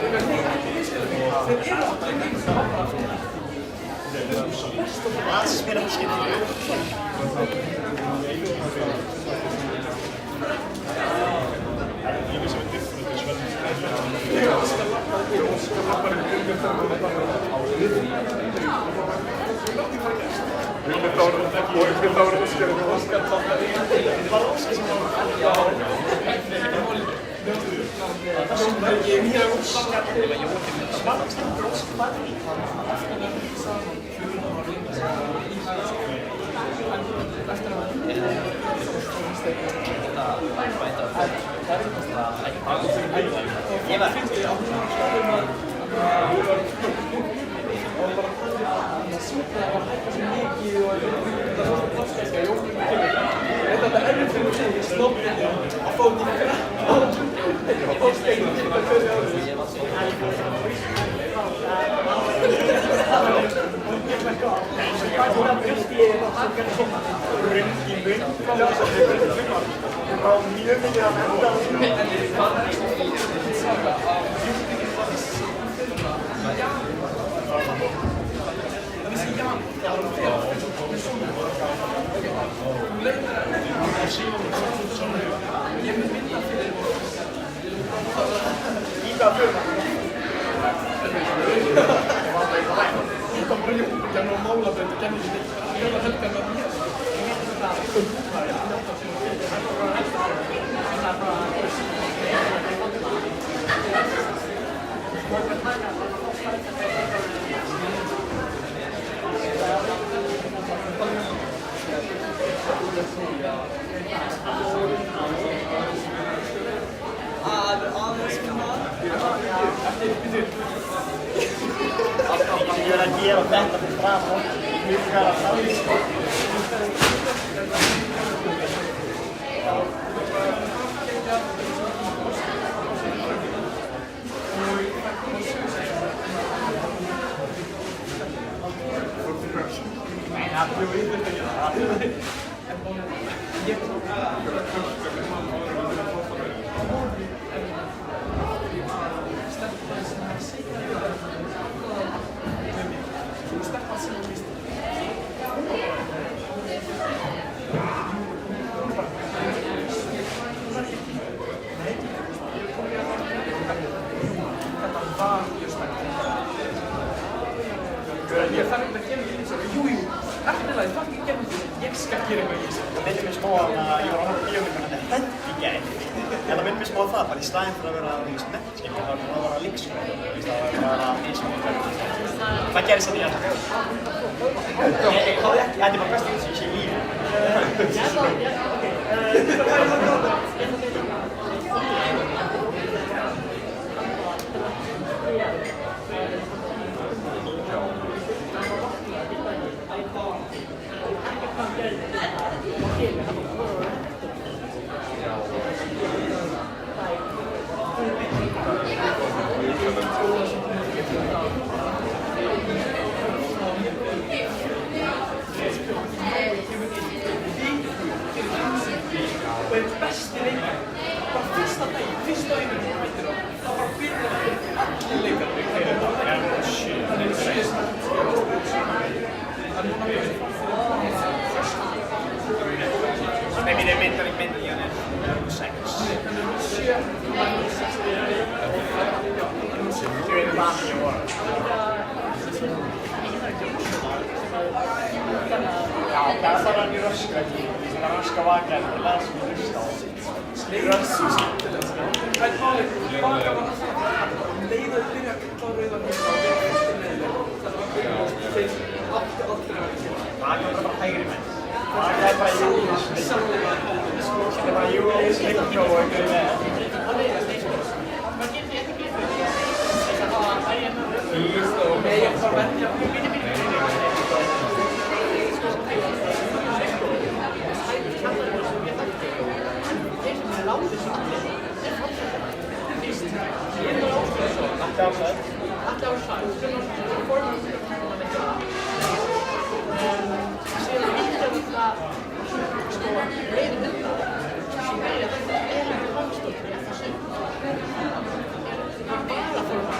S3: þeir ekki viðskilum þeir eru allir eins og það sem ekki skemmtileg Allt reyði mynda sem meira þetta er ekki hamstóttur í FSU. Það bara forma,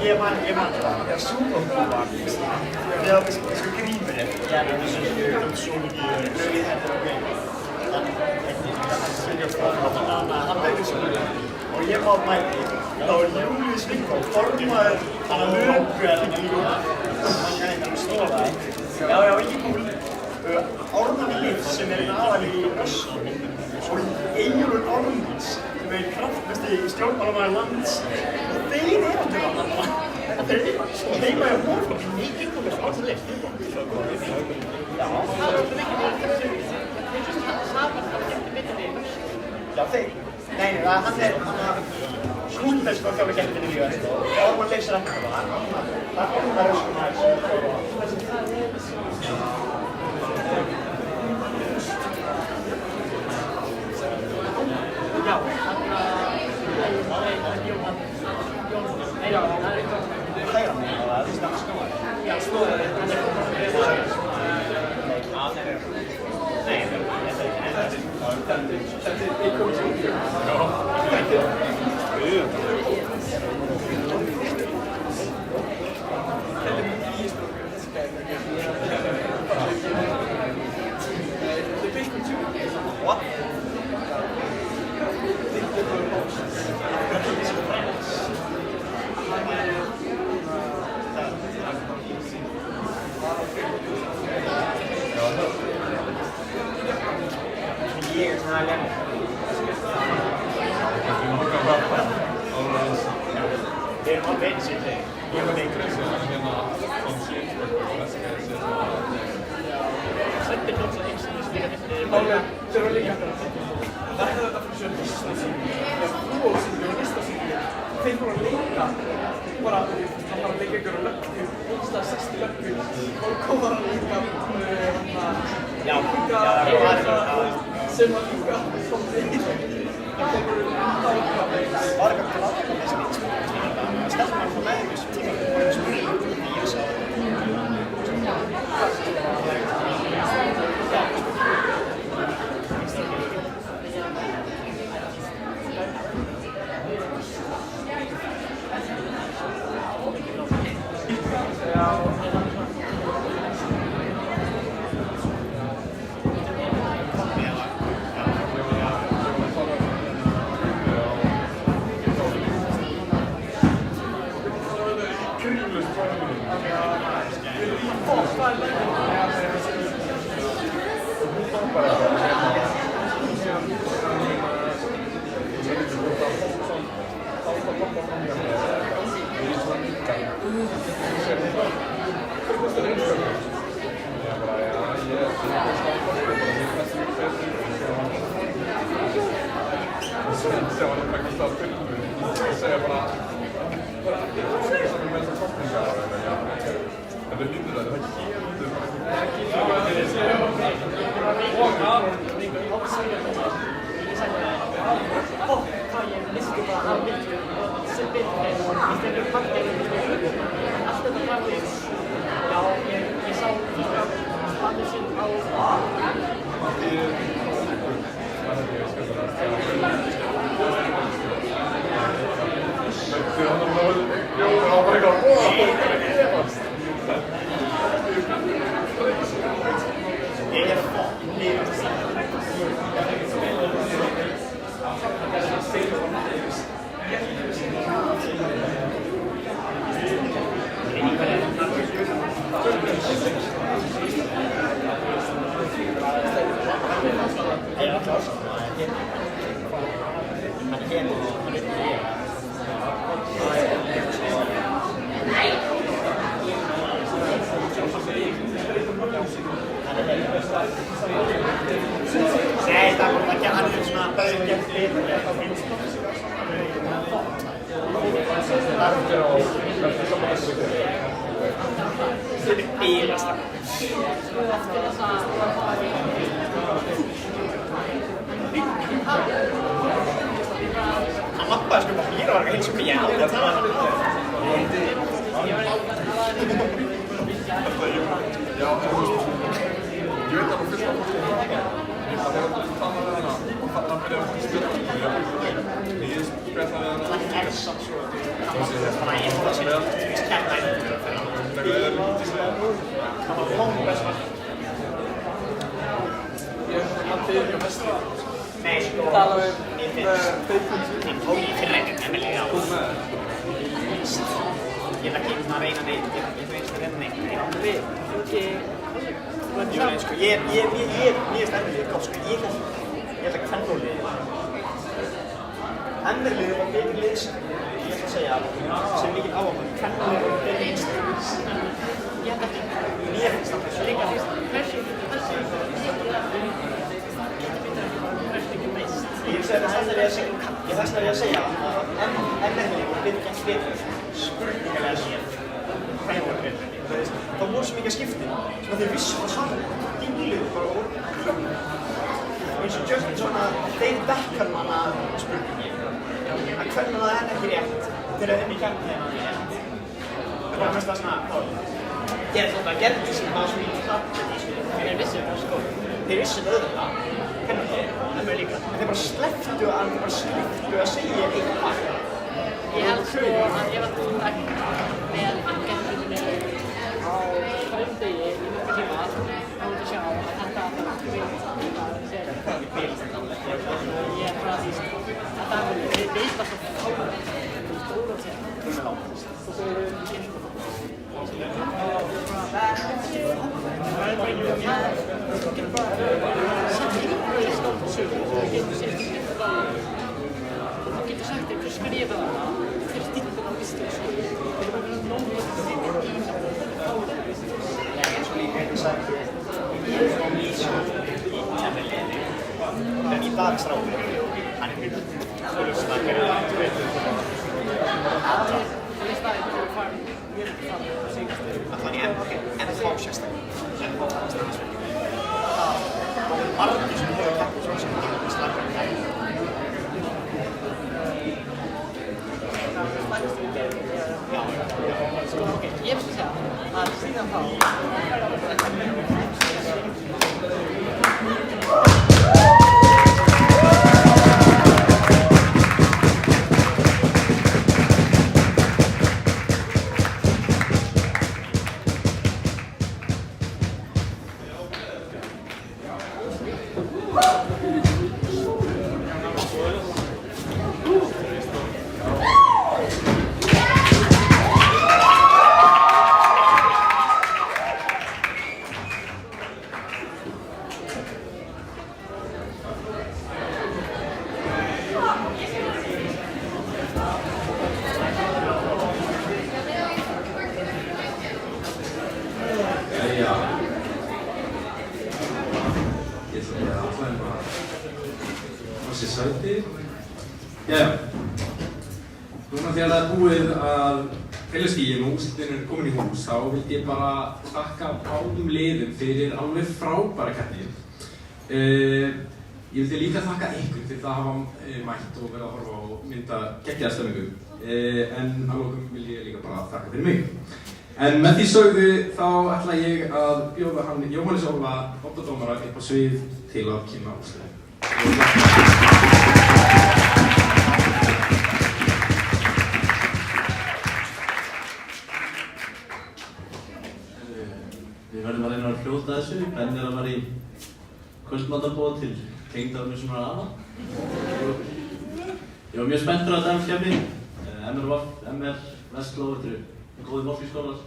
S3: Ég man þegar Súdóku var þegar þessu grímurinn svo mikið lögið hendur og greið hann verður svo og ég var mæti þá Július Viktor formaður hann að lögu eða líka stóða já, ekki kúl Ármann Líf sem einn aðalegi í Össur og Eyjólfur Ármanns sem kraftmesti stjórnmálamaður lands og þeir til hann og þeir heima í Hólflokk mikið komið allir leið já, það mikið já, þeir nei, hann Skúlfells var þjálfur gettinni í Össur og Ármann Leifs ekki það Ármann Já, What? Years and I left. They're not bad, so they were making it.
S19: Þeir voru að leika, bara að leika ykkur á löggu, einstað 60 löggu og koma að leika sem að líka kom þeir það voru
S3: Var ekki að klára þessi að stelpmann frá meðvísu tíma og spurði í þess að af miklu sem betur er. Þetta er partíð, allt þetta framvegis. Já, ég sá bannið sinn á... Ég er fucking liðast að segja. Nei, það kom ekki að hann svona bæði gegn litur á vinstri. Þetta er bílast það. Eftir þessa... Hann lappaði sko bara hér og var ekki sem ég aldrei að tala hann.
S2: Já, ég veit að hún fyrst að það er að tala við hana og hann byrjaði að spila og ég spila við hana.
S3: Það er samt svo þannig að ég það sem kemna í það var langbest
S2: Ég hafði ekki á vestra.
S3: Nei, sko
S2: Tala við
S3: Þinn fór í fyrir ekkert nefnilega á Ég ætla ekki að reyna neitt, ég veist að hérna neitt. Ég áttu við, Jú, nei, sko, ég er mjög stærnið góð, sko, ég ætla ekki að fennbólið. Ennverlið var betur liðsinn, ég ætla að segja, sem mikið áhuga. Fennbólið var betur liðsinn. Ég ætla ekki, mér finnst það þessu. Líka þessu Ég þess að ég að segja að ennverlið var betur gett betur, spurningalega séð, hvað var betur. Það voru svo mikið skipti sem að þeir vissu það saman, dingluðu bara og voru eins og Justin svona David Beckham-manna spurningi að hvernig það er ekki rétt þegar það er í kemni þegar það er rétt. Það var mest að svona, ég er svona að gerði því sem það var svo mikið klart með því þeir vissu það sko. Þeir vissu það auðvitað, hvernig þeir, en mér líka. En þeir bara slepptu að segja eitthvað. Ég held sko að ef að þú með gerðinni á hverjum degi í nokkuð tíma þá ert að sjá að þetta alltaf ekki vilt að segja hvað ekki vilt. Ég er frá því að það er veit að það fáður stóra og segja og svo eru við eins og það er bara þú getur bara samt einhverju stórt sögur og þú getur sett og þú getur sagt einhver skrifa það fyrir stílum á íslensku þeir eru bara nógu eins og líka eins og ég er frá Mísku nefnilegni en í dag strákur hann er mjög fölstakar allir staðir þú farin mjög fram á síðustu allan í MH sérstaklega MH staðansverkið það var margir sem hefur kæmt svona sem ekki slakar ég vil segja að síðan þá
S8: Núna þegar það er búið að félagskíin og úrslitin er komin í hús þá vildi ég bara þakka báðum liðum fyrir alveg frábæra keppni. Ég vildi líka þakka ykkur fyrir það að hafa mætt og verið að horfa og mynda geggjaða stemmingu. En að lokum vil ég líka bara þakka fyrir mig. En með því sögðu þá ætla ég að bjóða hann Jóhannes Óla, oddadómara, upp á svið til að kynna úrslitin.
S11: Við verðum að reyna að hljóta þessu. Ben að fara í kvöldmatarboð til tengdafinu sem afa. Ég var mjög spenntur að dæmiskeppni. MR Vestló, þetta eru góðir Mosfellsskólar.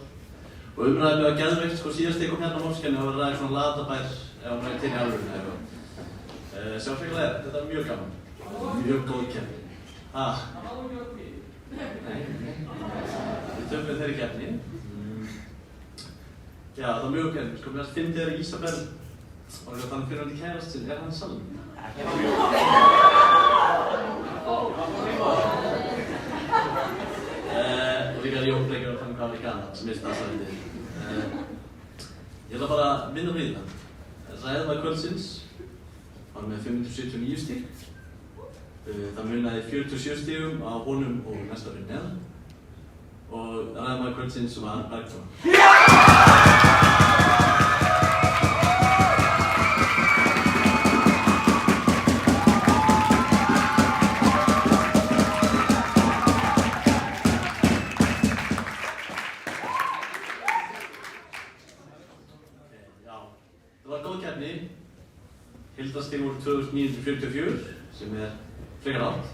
S11: Og umræðið var geðveikt, síðast ég kom hérna á Mosfellskenni og var ræðið svona latabær ef hann ræði til í alvörunni eitthvað. Sjálfsveiklega þetta var mjög gaman. Mjög góð keppni. Nei. Við töfum þeirri keppni. Já, það var mjög gaman. Mér fannst fyndið þegar Ísabel var þannig fyrir hann í kærast sinn. Hann í salnum? Og líka Jón Breykjur og fann hvað líka annað sem staðsæðið. Ég ætla bara að vinna við það. Ræðmaður kvöldsins var með 579 stig. Það munaði 47 stigum á honum og næsta fyrir neðan. Og ræðmaður kvöldsins var Bergþór. Heildastig voru 2944 sem frekar hátt.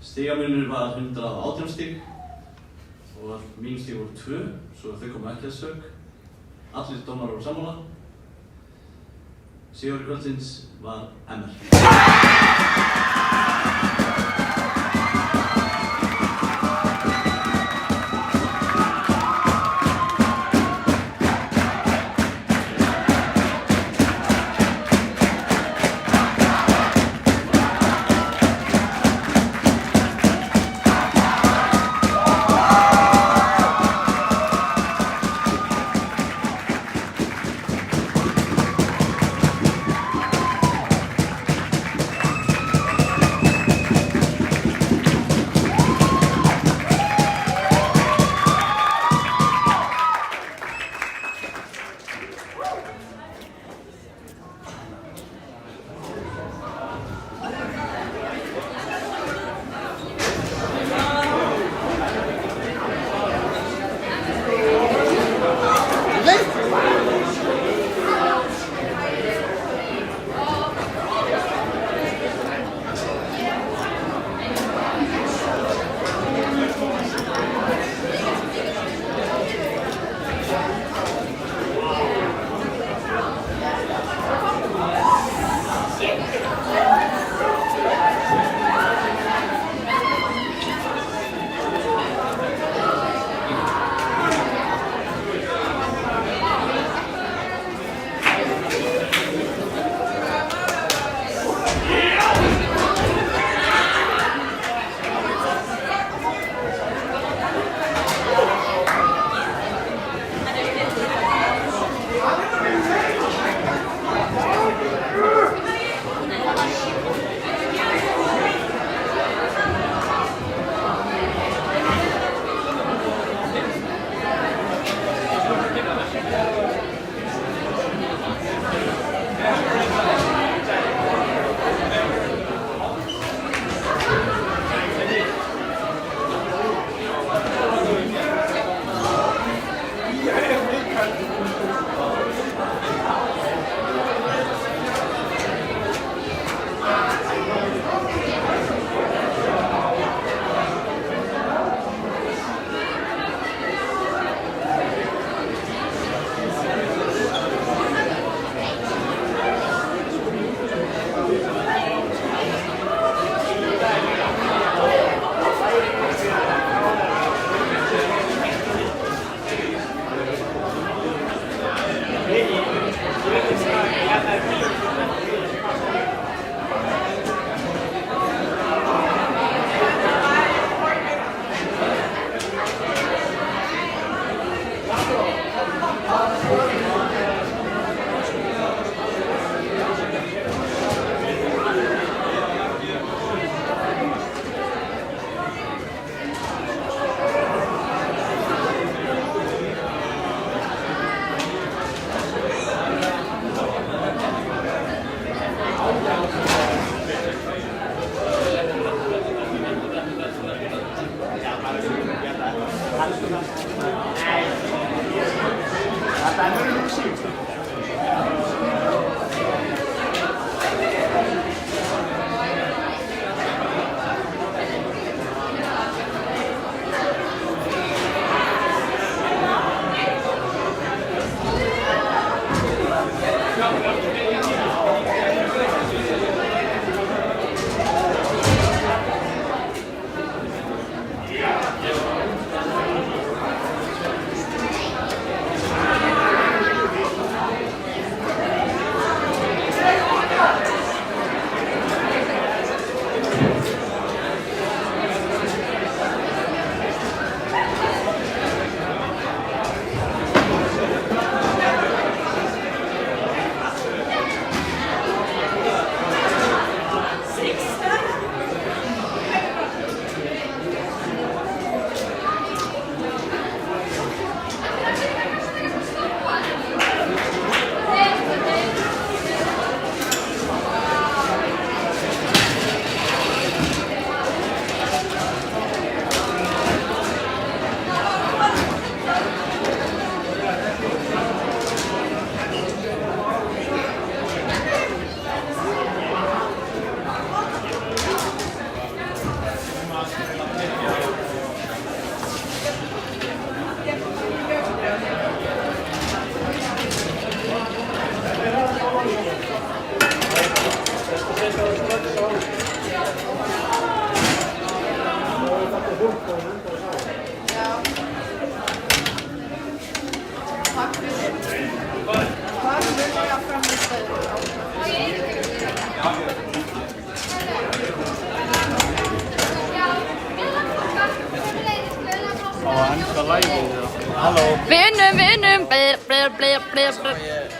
S11: Stigamunur var 118 stig og mín stig voru 2, svo þau komu ekki að sök. Allir dómarar voru sammála. Sigurvegari kvöldsins var MR.
S3: að enda lægið. Halló.
S1: Við unnum.
S3: Ég,